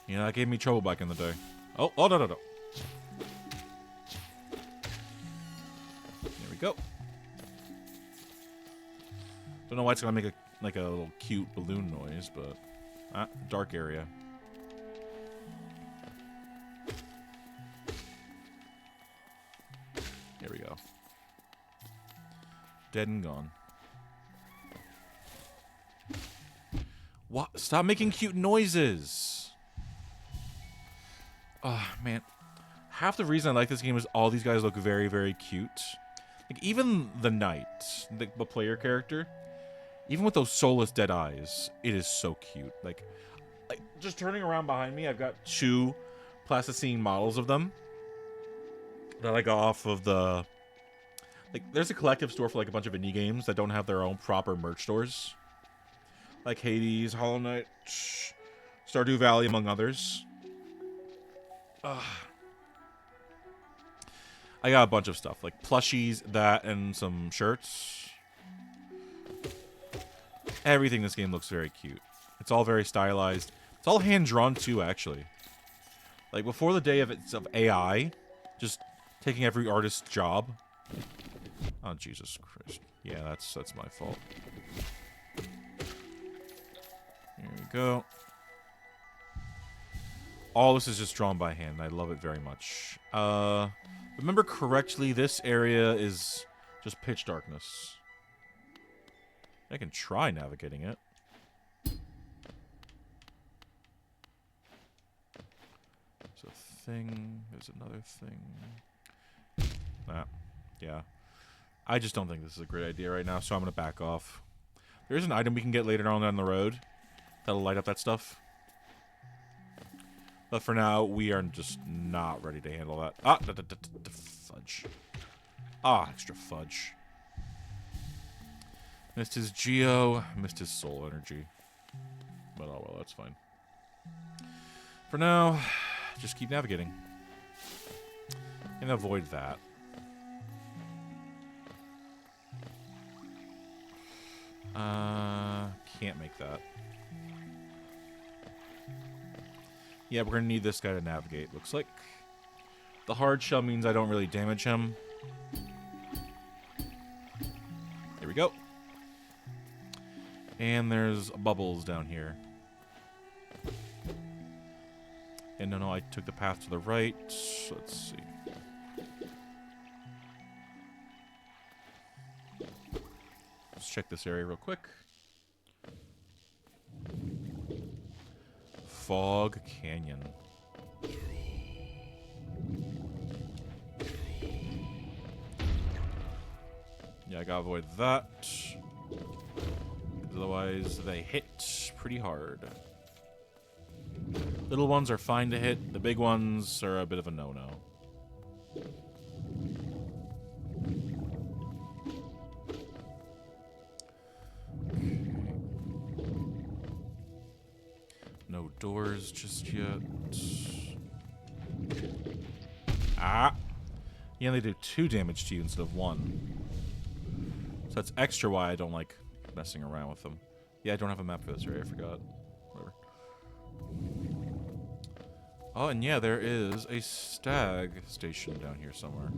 You know, that gave me trouble back in the day. Oh, no. There we go. Don't know why it's gonna make a little cute balloon noise, but dark area. Here we go. Dead and gone. What? Stop making cute noises. Oh, man. Half the reason I like this game is all these guys look very, very cute. Like, even the knight, the player character, even with those soulless dead eyes, it is so cute. Like, just turning around behind me, I've got two plasticine models of them that I got off of the... Like, there's a collective store for, like, a bunch of indie games that don't have their own proper merch stores. Like Hades, Hollow Knight, Stardew Valley, among others. I got a bunch of stuff, like plushies, that, and some shirts. Everything in this game looks very cute. It's all very stylized. It's all hand-drawn, too, actually. Like, before the day of AI, just taking every artist's job. Oh, Jesus Christ. Yeah, that's my fault. Here we go. All this is just drawn by hand. I love it very much. Remember correctly, this area is just pitch darkness. I can try navigating it. There's a thing. There's another thing. Yeah. I just don't think this is a great idea right now, so I'm going to back off. There's an item we can get later on down the road that'll light up that stuff. But for now, we are just not ready to handle that. Fudge. Extra fudge. Missed his Geo, missed his soul energy. But oh well, that's fine. For now, just keep navigating. And avoid that. Can't make that. Yeah, we're going to need this guy to navigate, looks like. The hard shell means I don't really damage him. There we go. And there's bubbles down here. And no, I took the path to the right. Let's see. Let's check this area real quick. Fog Canyon. Yeah, I gotta avoid that. Otherwise, they hit pretty hard. Little ones are fine to hit. The big ones are a bit of a no-no. No doors just yet. Ah! Yeah, they do 2 damage to you instead of 1. So that's extra why I don't like messing around with them. Yeah, I don't have a map for this area, I forgot. Whatever. Oh, and yeah, there is a stag station down here somewhere.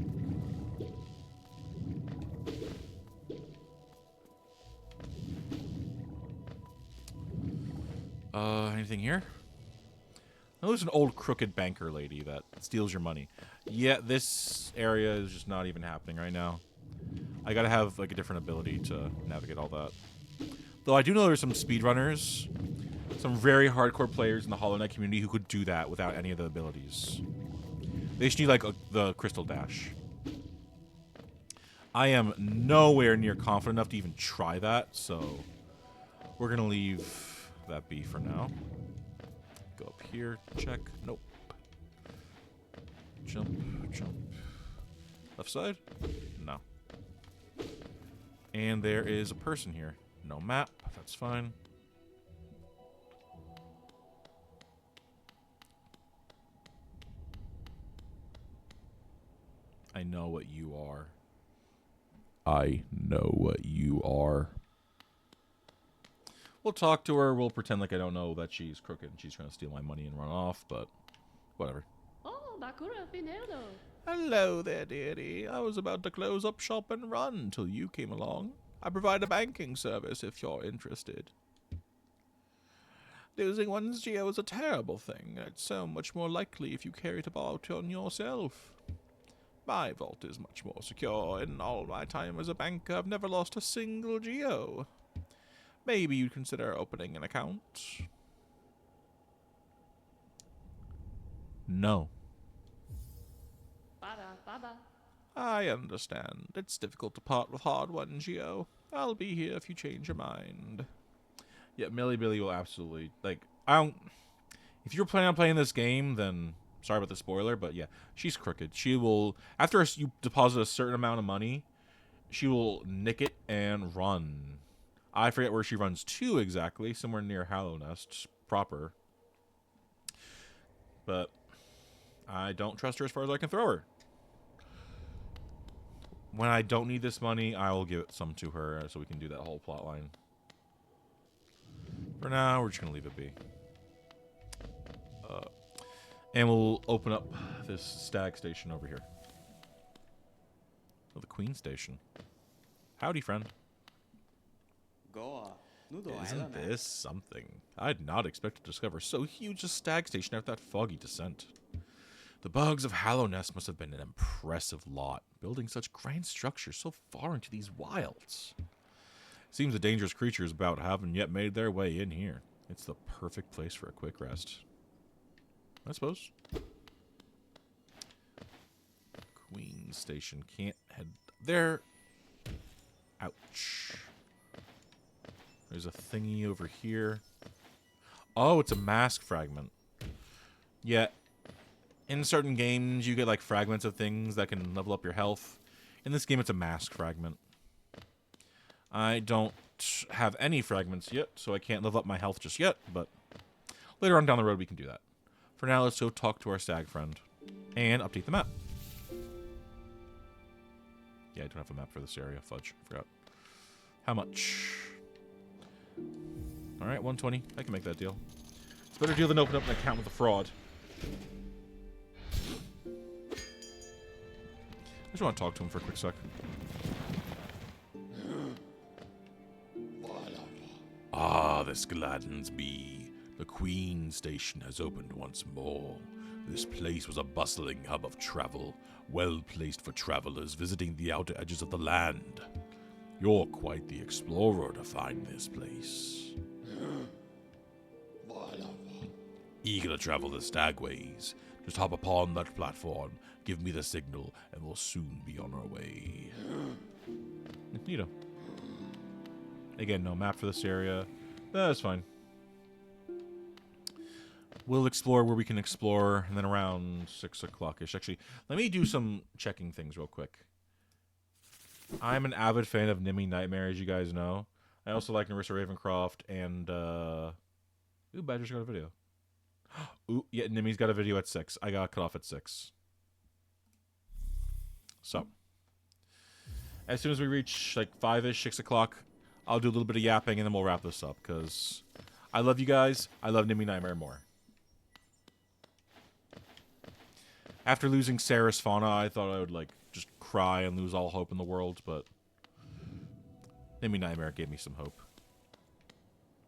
Anything here? Oh, there's an old crooked banker lady that steals your money. Yeah, this area is just not even happening right now. I gotta have, like, a different ability to navigate all that. Though I do know there's some speedrunners, some very hardcore players in the Hollow Knight community who could do that without any of the abilities. They just need, like, the Crystal Dash. I am nowhere near confident enough to even try that, so we're gonna leave that be for now. Go up here, check. Nope. Jump, jump. Left side? No. And there is a person here. No map. That's fine. I know what you are. I know what you are. We'll talk to her. We'll pretend like I don't know that she's crooked and she's trying to steal my money and run off, but whatever. Oh, Bakura Finero. Hello there, dearie. I was about to close up shop and run until you came along. I provide a banking service if you're interested. Losing one's geo is a terrible thing. It's so much more likely if you carry it about on yourself. My vault is much more secure. In all my time as a banker, I've never lost a single geo. Maybe you'd consider opening an account. No. Bada. I understand. It's difficult to part with hard-won geo. I'll be here if you change your mind. Yeah, Millie Billy will absolutely, like, I don't... If you're planning on playing this game, then... Sorry about the spoiler, but yeah, she's crooked. She will... After you deposit a certain amount of money, she will nick it and run. I forget where she runs to exactly. Somewhere near Hallow Nest proper. But I don't trust her as far as I can throw her. When I don't need this money, I will give some to her so we can do that whole plot line. For now, we're just going to leave it be. And we'll open up this stag station over here. Oh, the Queen Station. Howdy, friend. Isn't this something? I'd not expect to discover so huge a stag station after that foggy descent. The bugs of Hallow Nest must have been an impressive lot, building such grand structures so far into these wilds. Seems the dangerous creatures about haven't yet made their way in here. It's the perfect place for a quick rest. I suppose. Queen Station. Can't head there. Ouch. There's a thingy over here. Oh, it's a mask fragment. Yeah. In certain games, you get like fragments of things that can level up your health. In this game, it's a mask fragment. I don't have any fragments yet, so I can't level up my health just yet, but later on down the road, we can do that. For now, let's go talk to our stag friend and update the map. Yeah, I don't have a map for this area. Fudge. Forgot. How much? Alright, 120. I can make that deal. It's a better deal than open up an account with a fraud. I just want to talk to him for a quick sec. Ah, this gladdens me. The Queen Station has opened once more. This place was a bustling hub of travel, well placed for travelers visiting the outer edges of the land. You're quite the explorer to find this place. Eager to travel the Stagways. Just hop upon that platform, give me the signal, and we'll soon be on our way. Neato. Again, no map for this area. That's fine. We'll explore where we can explore, and then around 6 o'clock-ish. Actually, let me do some checking things real quick. I'm an avid fan of Nimmy Nightmare, as you guys know. I also like Narissa Ravencroft, and, Ooh, Badger's got a video. Ooh, yeah, Nimmy's got a video at 6. I got cut off at 6. So, as soon as we reach, like, 5-ish, 6 o'clock, I'll do a little bit of yapping, and then we'll wrap this up, because I love you guys. I love Nimmy Nightmare more. After losing Sarah's Fauna, I thought I would, like, just cry and lose all hope in the world, but Nimmy Nightmare gave me some hope.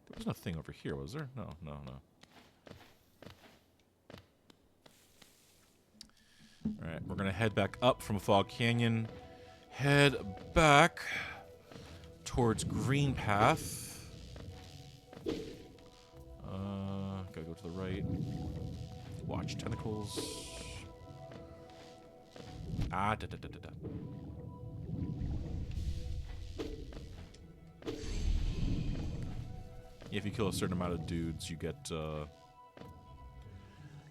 There was no thing over here, was there? No. Alright, we're going to head back up from Fog Canyon. Head back towards Green Path. Gotta go to the right. Watch tentacles. Ah, da. If you kill a certain amount of dudes, you get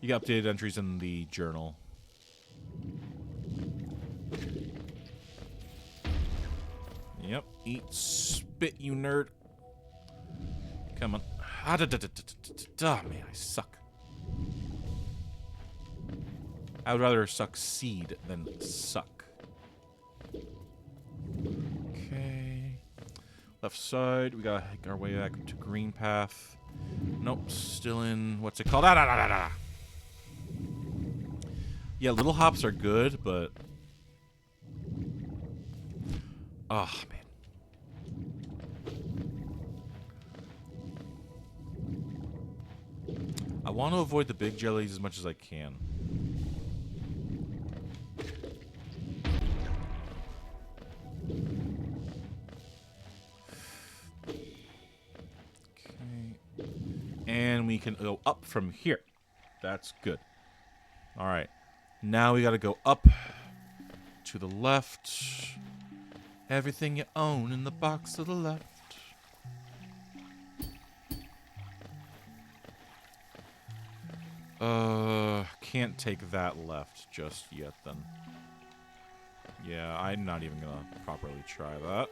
updated entries in the journal. Yep, eat spit, you nerd. Come on. Ah, man, I suck. I would rather succeed than suck. Okay. Left side, we gotta make our way back to Green Path. Nope, still in, what's it called? Yeah, little hops are good, but... Oh, man. I want to avoid the big jellies as much as I can. Okay. And we can go up from here. That's good. Alright. Now we gotta go up to the left. Everything you own in the box to the left. Can't take that left just yet then. Yeah, I'm not even gonna properly try that.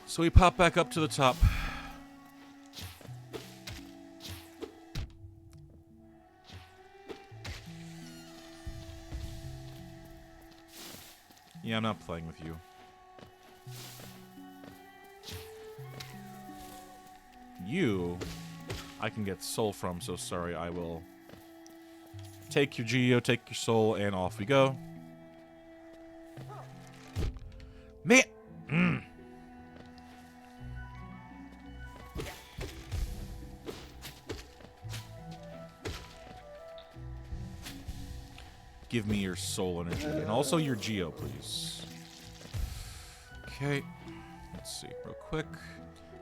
So we pop back up to the top. Yeah, I'm not playing with you. You, I can get soul from, so sorry, I will take your Geo, take your soul, and off we go. Man! Give me your soul energy, and also your Geo, please. Okay, let's see, real quick.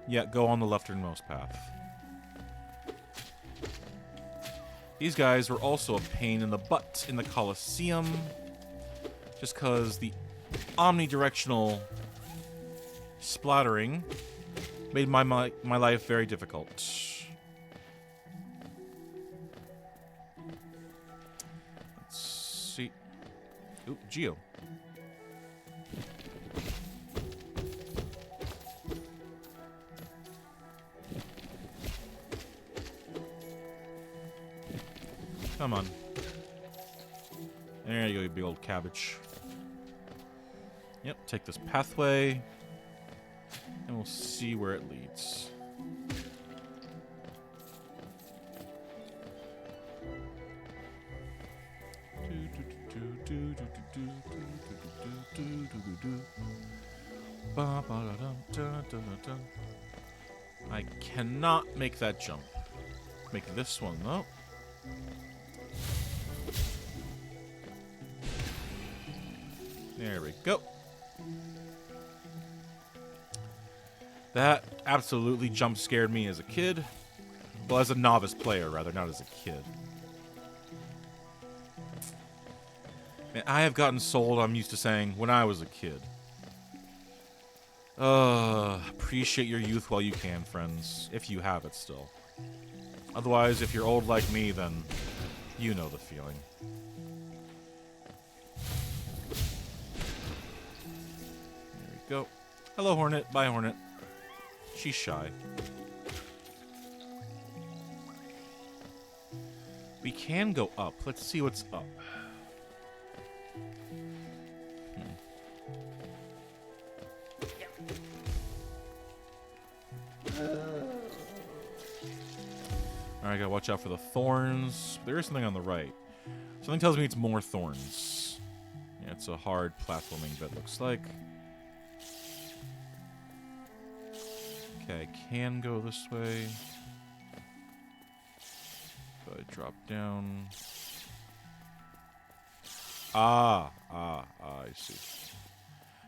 Yeah, go on the lefternmost path. These guys were also a pain in the butt in the Colosseum, just because the omnidirectional splattering made my life very difficult. Let's see. Ooh, Geo. Come on. There you go, you big old cabbage. Yep, take this pathway. And we'll see where it leads. Ba-ba-da-dum-dun-dun-dun-dun. I cannot make that jump. Make this one, though. There we go. That absolutely jump scared me as a kid. Well, as a novice player, rather, not as a kid. Man, I have gotten sold, I'm used to saying, when I was a kid. Appreciate your youth while you can, friends. If you have it still. Otherwise, if you're old like me, then you know the feeling. There we go. Hello, Hornet. Bye, Hornet. She's shy. We can go up. Let's see what's up. Alright, gotta watch out for the thorns. There is something on the right. Something tells me it's more thorns. Yeah, it's a hard platforming bit, looks like. Okay, I can go this way. If I drop down. I see.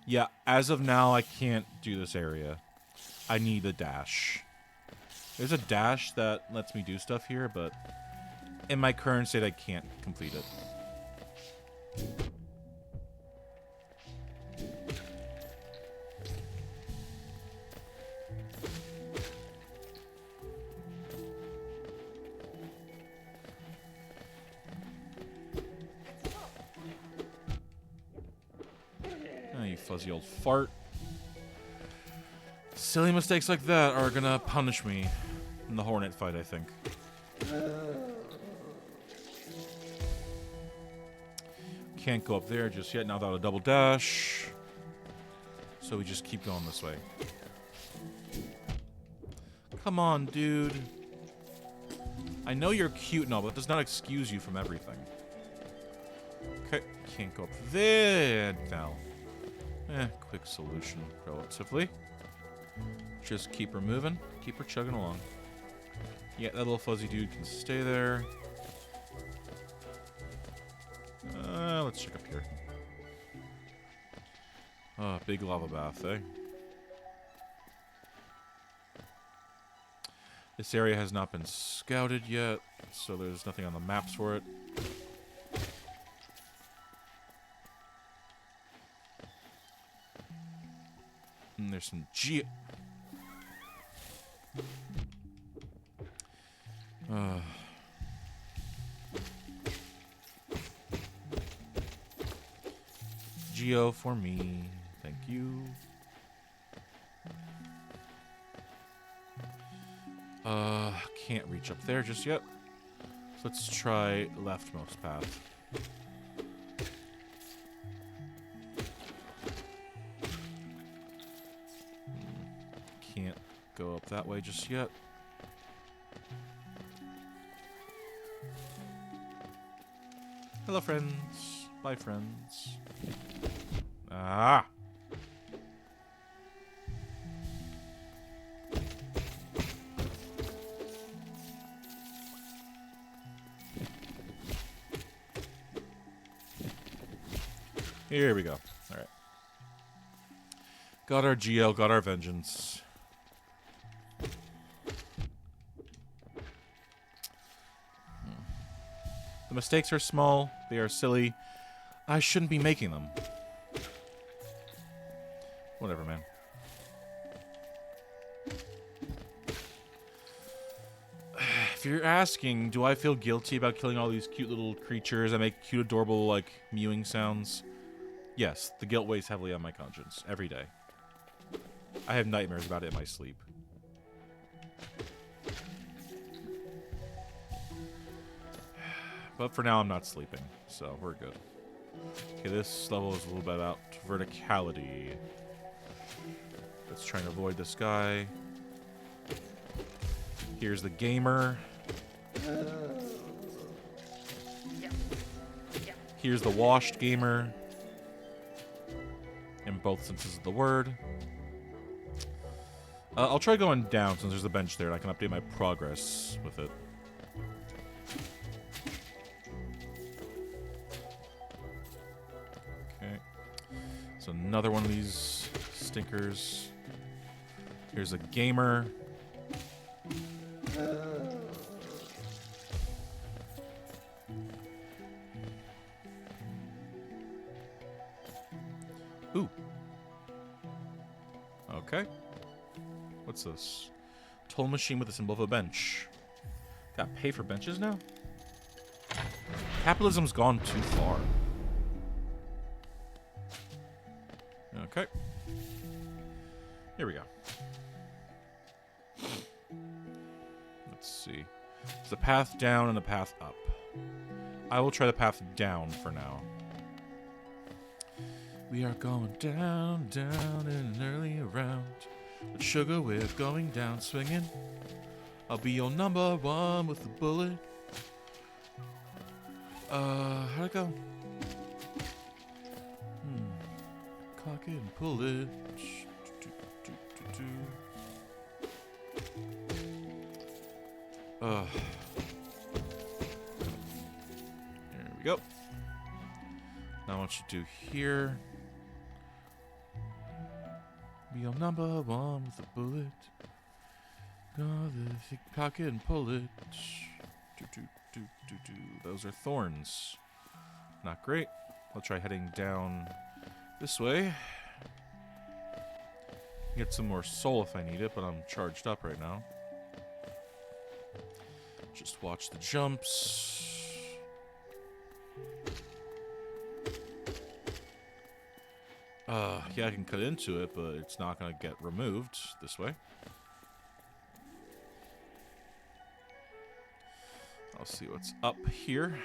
Yeah, as of now, I can't do this area. I need a dash. There's a dash that lets me do stuff here, but in my current state, I can't complete it. Oh, you fuzzy old fart. Silly mistakes like that are gonna punish me in the Hornet fight, I think. Can't go up there just yet, now without a double dash. So we just keep going this way. Come on, dude. I know you're cute and all, but it does not excuse you from everything. Okay, can't go up there now. Quick solution, relatively. Just keep her moving. Keep her chugging along. Yeah, that little fuzzy dude can stay there. Let's check up here. Oh, big lava bath, eh? This area has not been scouted yet, so there's nothing on the maps for it. And there's some Geo for me. Thank you. Can't reach up there just yet. So let's try leftmost path. Can't go up that way just yet. Hello, friends. Bye, friends. Ah! Here we go. Alright. Got our Geo, got our vengeance. The mistakes are small, they are silly. I shouldn't be making them. Whatever, man. If you're asking, do I feel guilty about killing all these cute little creatures that make cute, adorable, like, mewing sounds? Yes, the guilt weighs heavily on my conscience, every day. I have nightmares about it in my sleep. But for now, I'm not sleeping, so we're good. Okay, this level is a little bit about verticality. Let's try and avoid this guy. Here's the gamer. Here's the washed gamer. In both senses of the word. I'll try going down since there's a bench there and I can update my progress with it. Okay. So another one of these stinkers. Here's a gamer. Ooh. Okay. What's this? Toll machine with the symbol of a bench. Got pay for benches now? Capitalism's gone too far. Okay. Here we go. Let's see. There's a path down and a path up. I will try the path down for now. We are going down, down in an early round. With sugar, we're going down swinging. I'll be your number one with the bullet. How'd it go? Cock it and pull it. There we go. Now what you do here. Be your number one with the bullet. Cock it and pull it. Those are thorns. Not great. I'll try heading down this way. Get some more soul if I need it, but I'm charged up right now. Just watch the jumps. Yeah, I can cut into it, but it's not going to get removed this way. I'll see what's up here.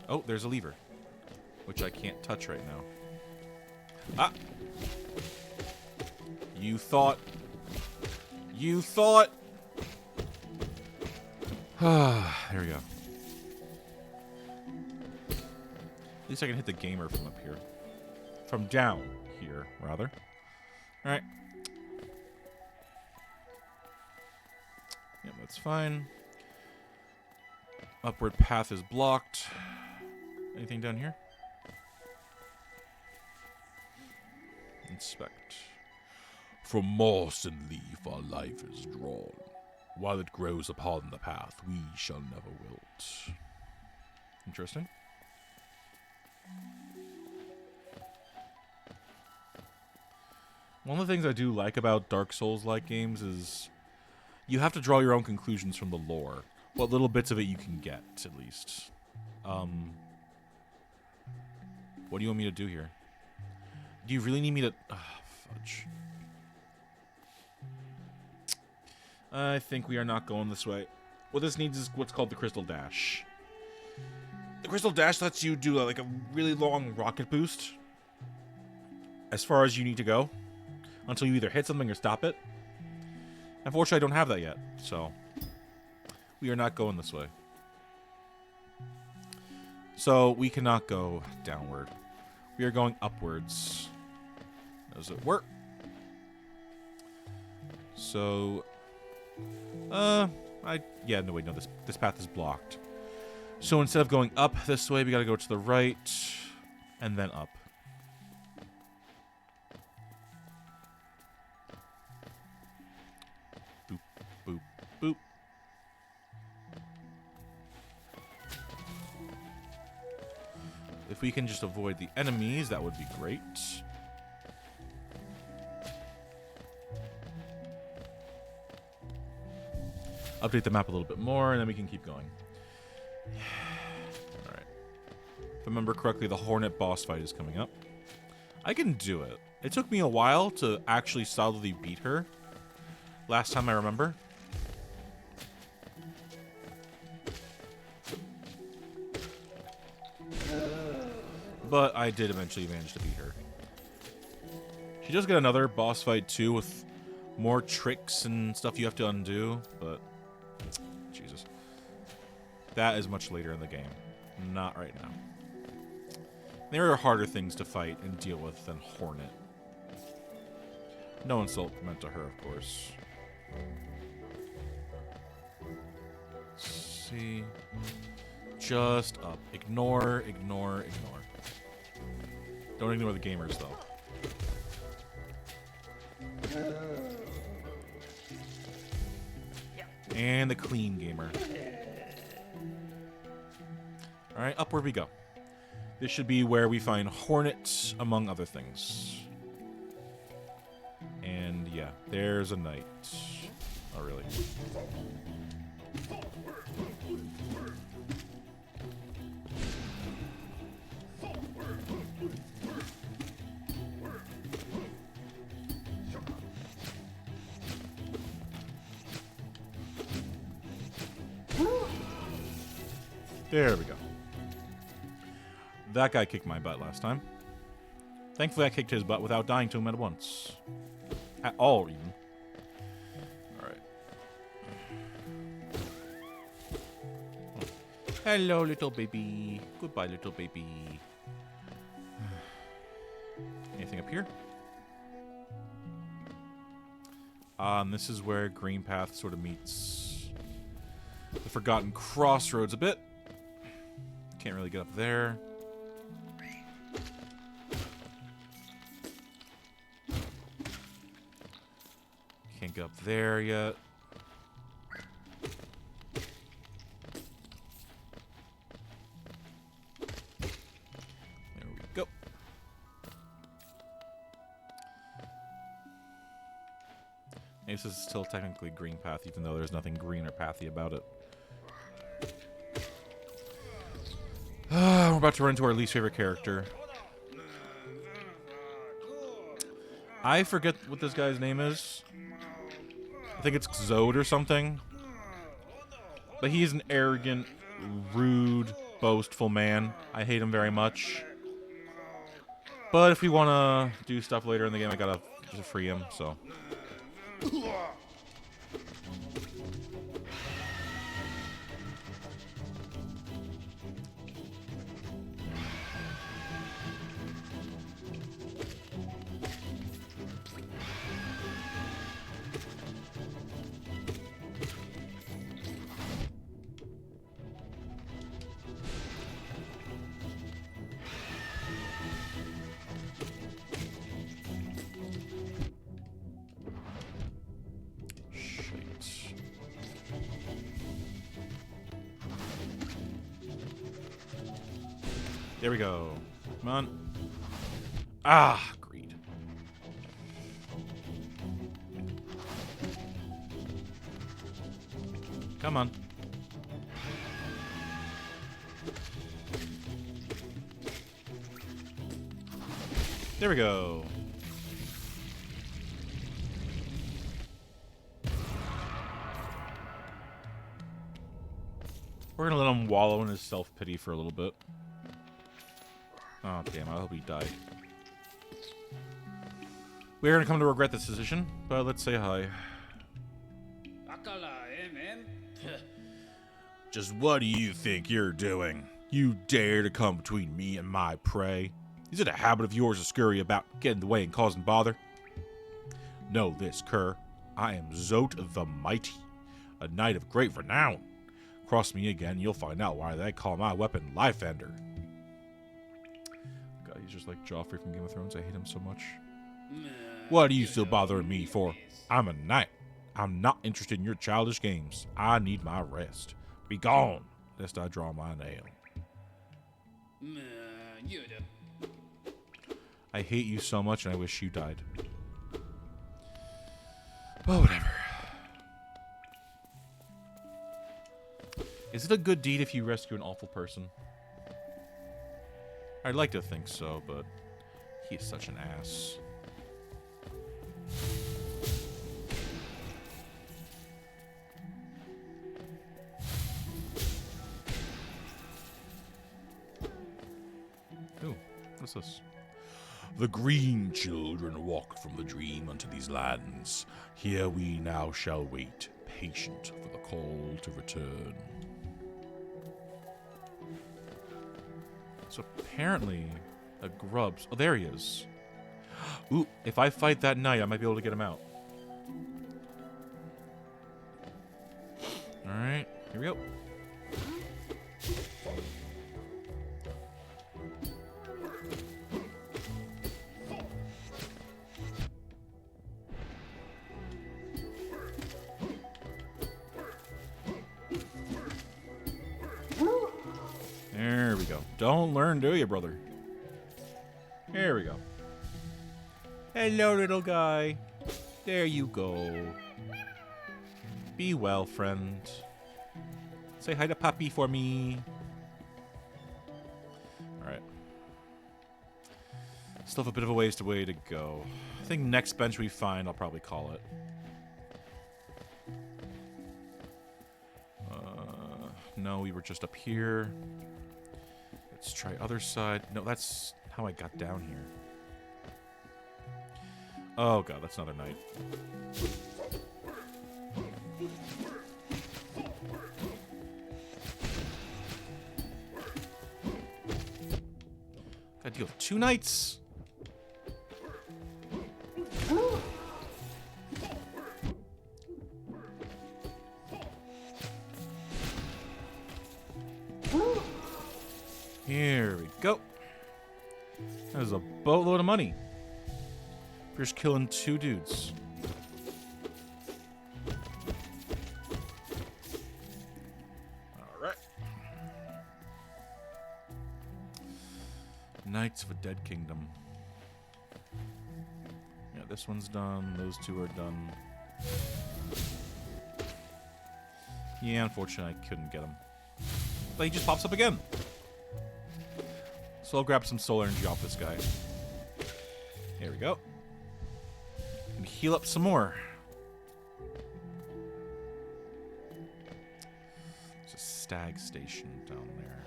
Oh, there's a lever, which I can't touch right now. Ah! You thought. You thought. There we go. At least I can hit the gamer from up here. From down here, rather. Alright. Yep, that's fine. Upward path is blocked. Anything down here? Inspect. From moss and leaf our life is drawn. While it grows upon the path, we shall never wilt. Interesting. One of the things I do like about Dark Souls-like games is you have to draw your own conclusions from the lore. What little bits of it you can get, at least. What do you want me to do here? Do you really need me to... fudge. I think we are not going this way. What this needs is what's called the Crystal Dash. The Crystal Dash lets you do like a really long rocket boost as far as you need to go until you either hit something or stop it. Unfortunately, I don't have that yet, so we are not going this way. So we cannot go downward. We are going upwards. Does it work? So, yeah, no, wait, no, this path is blocked. So instead of going up this way, we gotta go to the right, and then up. Boop, boop, boop. If we can just avoid the enemies, that would be great. Update the map a little bit more, and then we can keep going. Alright. If I remember correctly, the Hornet boss fight is coming up. I can do it. It took me a while to actually solidly beat her. Last time I remember. But I did eventually manage to beat her. She does get another boss fight too with more tricks and stuff you have to undo, but Jesus. That is much later in the game. Not right now. There are harder things to fight and deal with than Hornet. No insult meant to her, of course. Let's see. Just up. Ignore, ignore, ignore. Don't ignore the gamers, though. And the clean gamer. Alright, upward we go. This should be where we find hornets, among other things. And yeah, there's a knight. Oh, really? There we go. That guy kicked my butt last time. Thankfully, I kicked his butt without dying to him at once. At all, even. Alright. Hello, little baby. Goodbye, little baby. Anything up here? And this is where Green Path sort of meets the Forgotten Crossroads a bit. Can't really get up there. Can't get up there yet. There we go. This is still technically Green Path, even though there's nothing green or pathy about it. We're about to run into our least favorite character. I forget what this guy's name is. I think it's Xode or something. But he's an arrogant, rude, boastful man. I hate him very much. But if we want to do stuff later in the game, I gotta free him, so. There we go. Come on. Ah, greed. Come on. There we go. We're gonna let him wallow in his self-pity for a little bit. Oh, damn, I hope he died. We're gonna come to regret this decision, but let's say hi. Just what do you think you're doing? You dare to come between me and my prey? Is it a habit of yours to scurry about, getting in the way and causing bother? Know this, cur. I am Zote the Mighty, a knight of great renown. Cross me again, you'll find out why they call my weapon Life Ender. God, he's just like Joffrey from Game of Thrones. I hate him so much. What are you still bothering me for? I'm a knight. I'm not interested in your childish games. I need my rest. Be gone, lest I draw my nail. I hate you so much and I wish you died. Oh, whatever. Is it a good deed if you rescue an awful person? I'd like to think so, but he is such an ass. Ooh, what's this? The green children walked from the dream unto these lands. Here we now shall wait, patient for the call to return. So apparently, a Grubs. Oh, there he is. Ooh, if I fight that knight, I might be able to get him out. Alright, here we go. There we go. Don't learn, do you, brother? There we go. Hello, little guy. There you go. Be well, friend. Say hi to Papi for me. Alright. Still have a bit of a way to go. I think next bench we find, I'll probably call it. No, we were just up here. Let's try other side. No, that's how I got down here. Oh god, that's another knight. Gotta deal with 2 knights. Here we go. That was a boatload of money. We're just killing 2 dudes. Alright. Knights of a Dead Kingdom. Yeah, this one's done. Those 2 are done. Yeah, unfortunately I couldn't get him. But he just pops up again. So I'll grab some solar energy off this guy. There we go. And heal up some more. There's a stag station down there.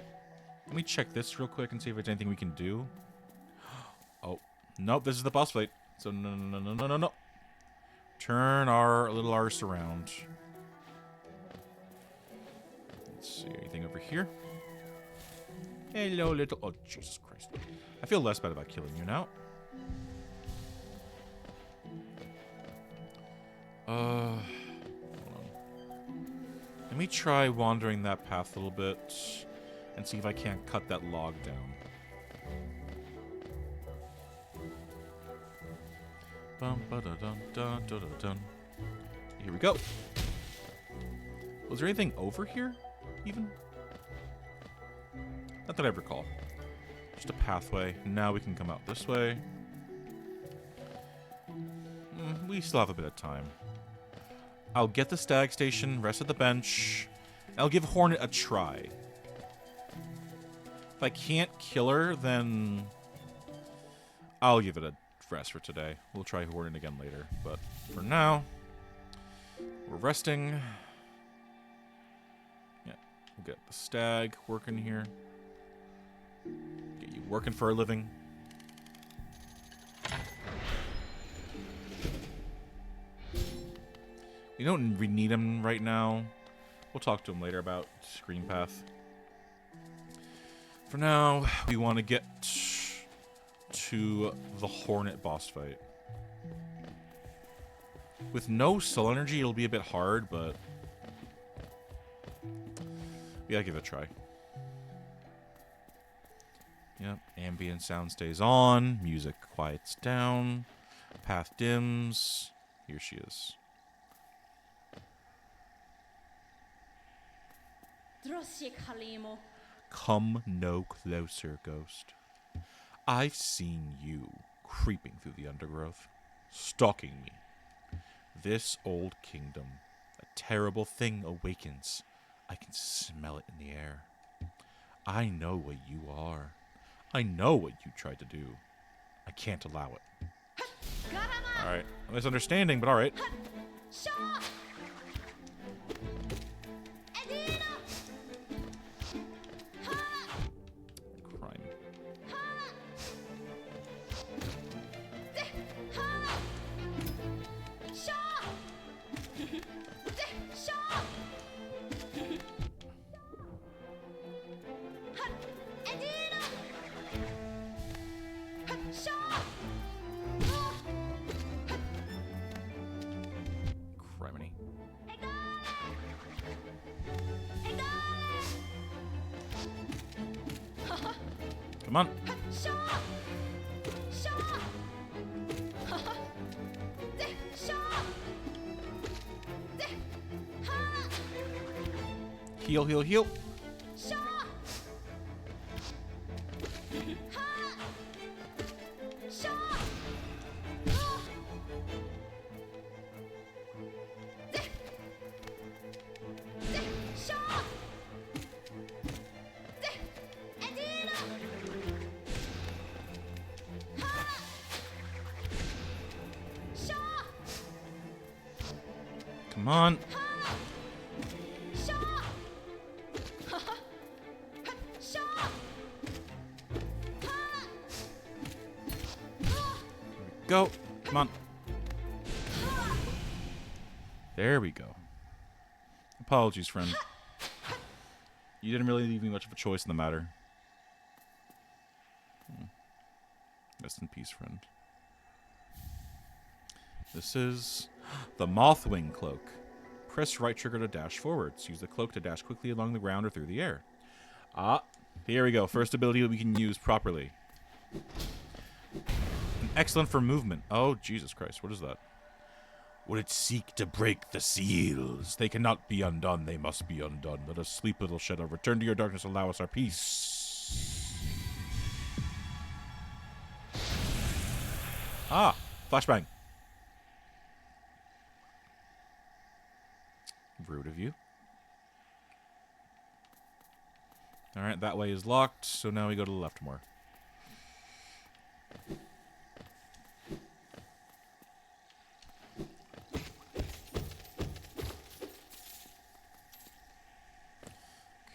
Let me check this real quick and see if there's anything we can do. Oh, nope, this is the boss fight. So no. Turn our little arse around. Let's see, anything over here? Hello, little... Oh, Jesus Christ. I feel less bad about killing you now. Hold on. Let me try wandering that path a little bit and see if I can't cut that log down. Bum, ba, da, dun, dun, dun, dun, dun. Here we go. Was there anything over here, even? Not that I recall. Just a pathway. Now we can come out this way. We still have a bit of time. I'll get the stag station, rest at the bench. I'll give Hornet a try. If I can't kill her, then I'll give it a rest for today. We'll try Hornet again later. But for now, we're resting. Yeah, we'll get the stag working here. Get you working for a living. We don't need him right now. We'll talk to him later about Screen Path. For now, we want to get to the Hornet boss fight. With no soul energy, it'll be a bit hard, but yeah, give it a try. Yep, ambient sound stays on, music quiets down, path dims. Here she is. Come no closer, ghost. I've seen you creeping through the undergrowth, stalking me. This old kingdom, a terrible thing awakens. I can smell it in the air. I know what you are. I know what you tried to do. I can't allow it. Alright, a misunderstanding, but alright. Crime. Come on. Heal, heal, heal. Come on. Go. Come on. There we go. Apologies, friend. You didn't really leave me much of a choice in the matter. Rest in peace, friend. This is the Mothwing Cloak. Press right trigger to dash forwards. Use the cloak to dash quickly along the ground or through the air. Ah, here we go. First ability that we can use properly. Excellent for movement. Oh, Jesus Christ. What is that? Would it seek to break the seals? They cannot be undone. They must be undone. Let us sleep, little shadow. Return to your darkness. Allow us our peace. Ah, flashbang. Rude of you. Alright, that way is locked, so now we go to the left more.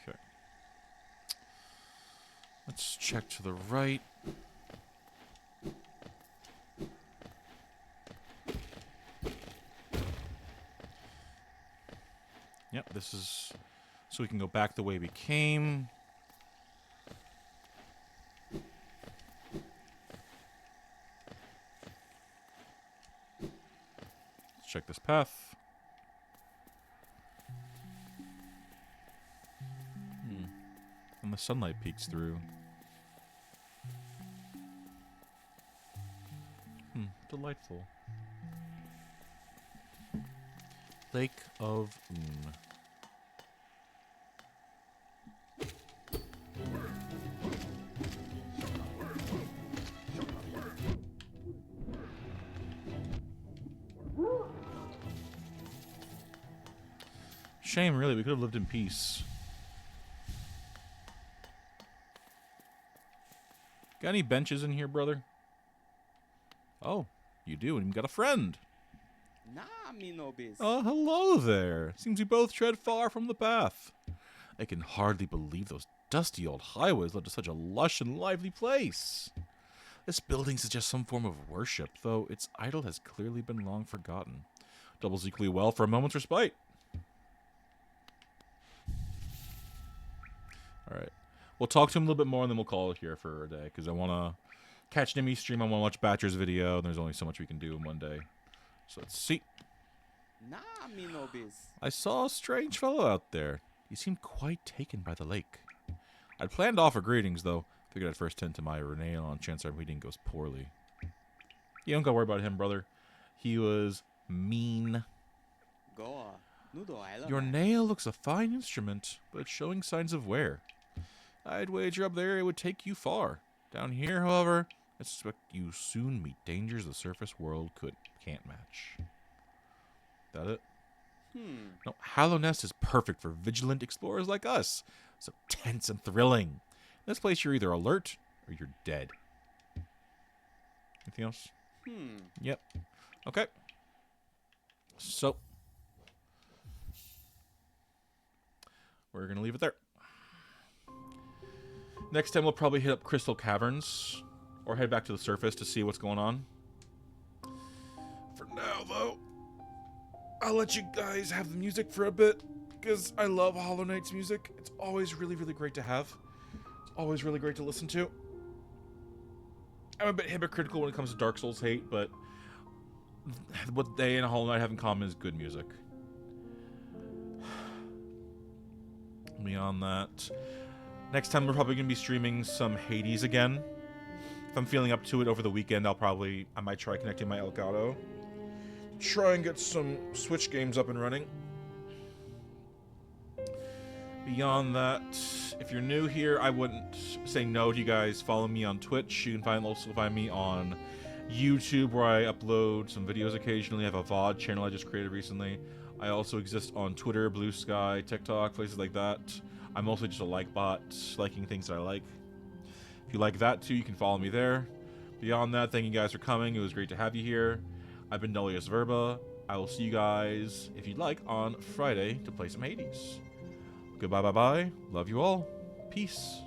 Okay. Let's check to the right. Yep, this is so we can go back the way we came. Let's check this path. And the sunlight peeks through. Delightful. Lake of Un. Shame, really. We could have lived in peace. Got any benches in here, brother? Oh, you do, and you got a friend. Nah, me no biz. Oh, hello there. Seems we both tread far from the path. I can hardly believe those dusty old highways led to such a lush and lively place. This building suggests some form of worship, though its idol has clearly been long forgotten. Doubles equally well for a moment's respite. Alright. We'll talk to him a little bit more, and then we'll call it here for a day, because I want to catch Nimmy's stream. I want to watch Batcher's video, and there's only so much we can do in one day. So let's see. Nah, me no biz. I saw a strange fellow out there. He seemed quite taken by the lake. I'd planned to offer greetings, though. Figured I'd first tend to my Renale on chance our meeting goes poorly. You don't gotta worry about him, brother. He was mean. Go. Nudo island. Your nail looks a fine instrument, but it's showing signs of wear. I'd wager up there it would take you far. Down here, however, I suspect you soon meet dangers the surface world can't match. That it? No, Hallownest is perfect for vigilant explorers like us. So tense and thrilling. In this place, you're either alert or you're dead. Anything else? Yep. Okay. So, we're going to leave it there. Next time, we'll probably hit up Crystal Caverns or head back to the surface to see what's going on. For now, though, I'll let you guys have the music for a bit, because I love Hollow Knight's music. It's always really, really great to have. It's always really great to listen to. I'm a bit hypocritical when it comes to Dark Souls hate, but what they and Hollow Knight have in common is good music. Beyond that, next time we're probably going to be streaming some Hades again. If I'm feeling up to it over the weekend, I might try connecting my Elgato. Try and get some Switch games up and running. Beyond that, if you're new here, I wouldn't say no to you guys. Follow me on Twitch. You can also find me on YouTube, where I upload some videos occasionally. I have a VOD channel I just created recently. I also exist on Twitter, Blue Sky, TikTok, places like that. I'm mostly just a like bot, liking things that I like. If you like that too, you can follow me there. Beyond that, thank you guys for coming. It was great to have you here. I've been Nullius Verba. I will see you guys, if you'd like, on Friday to play some Hades. Goodbye, bye-bye. Love you all. Peace.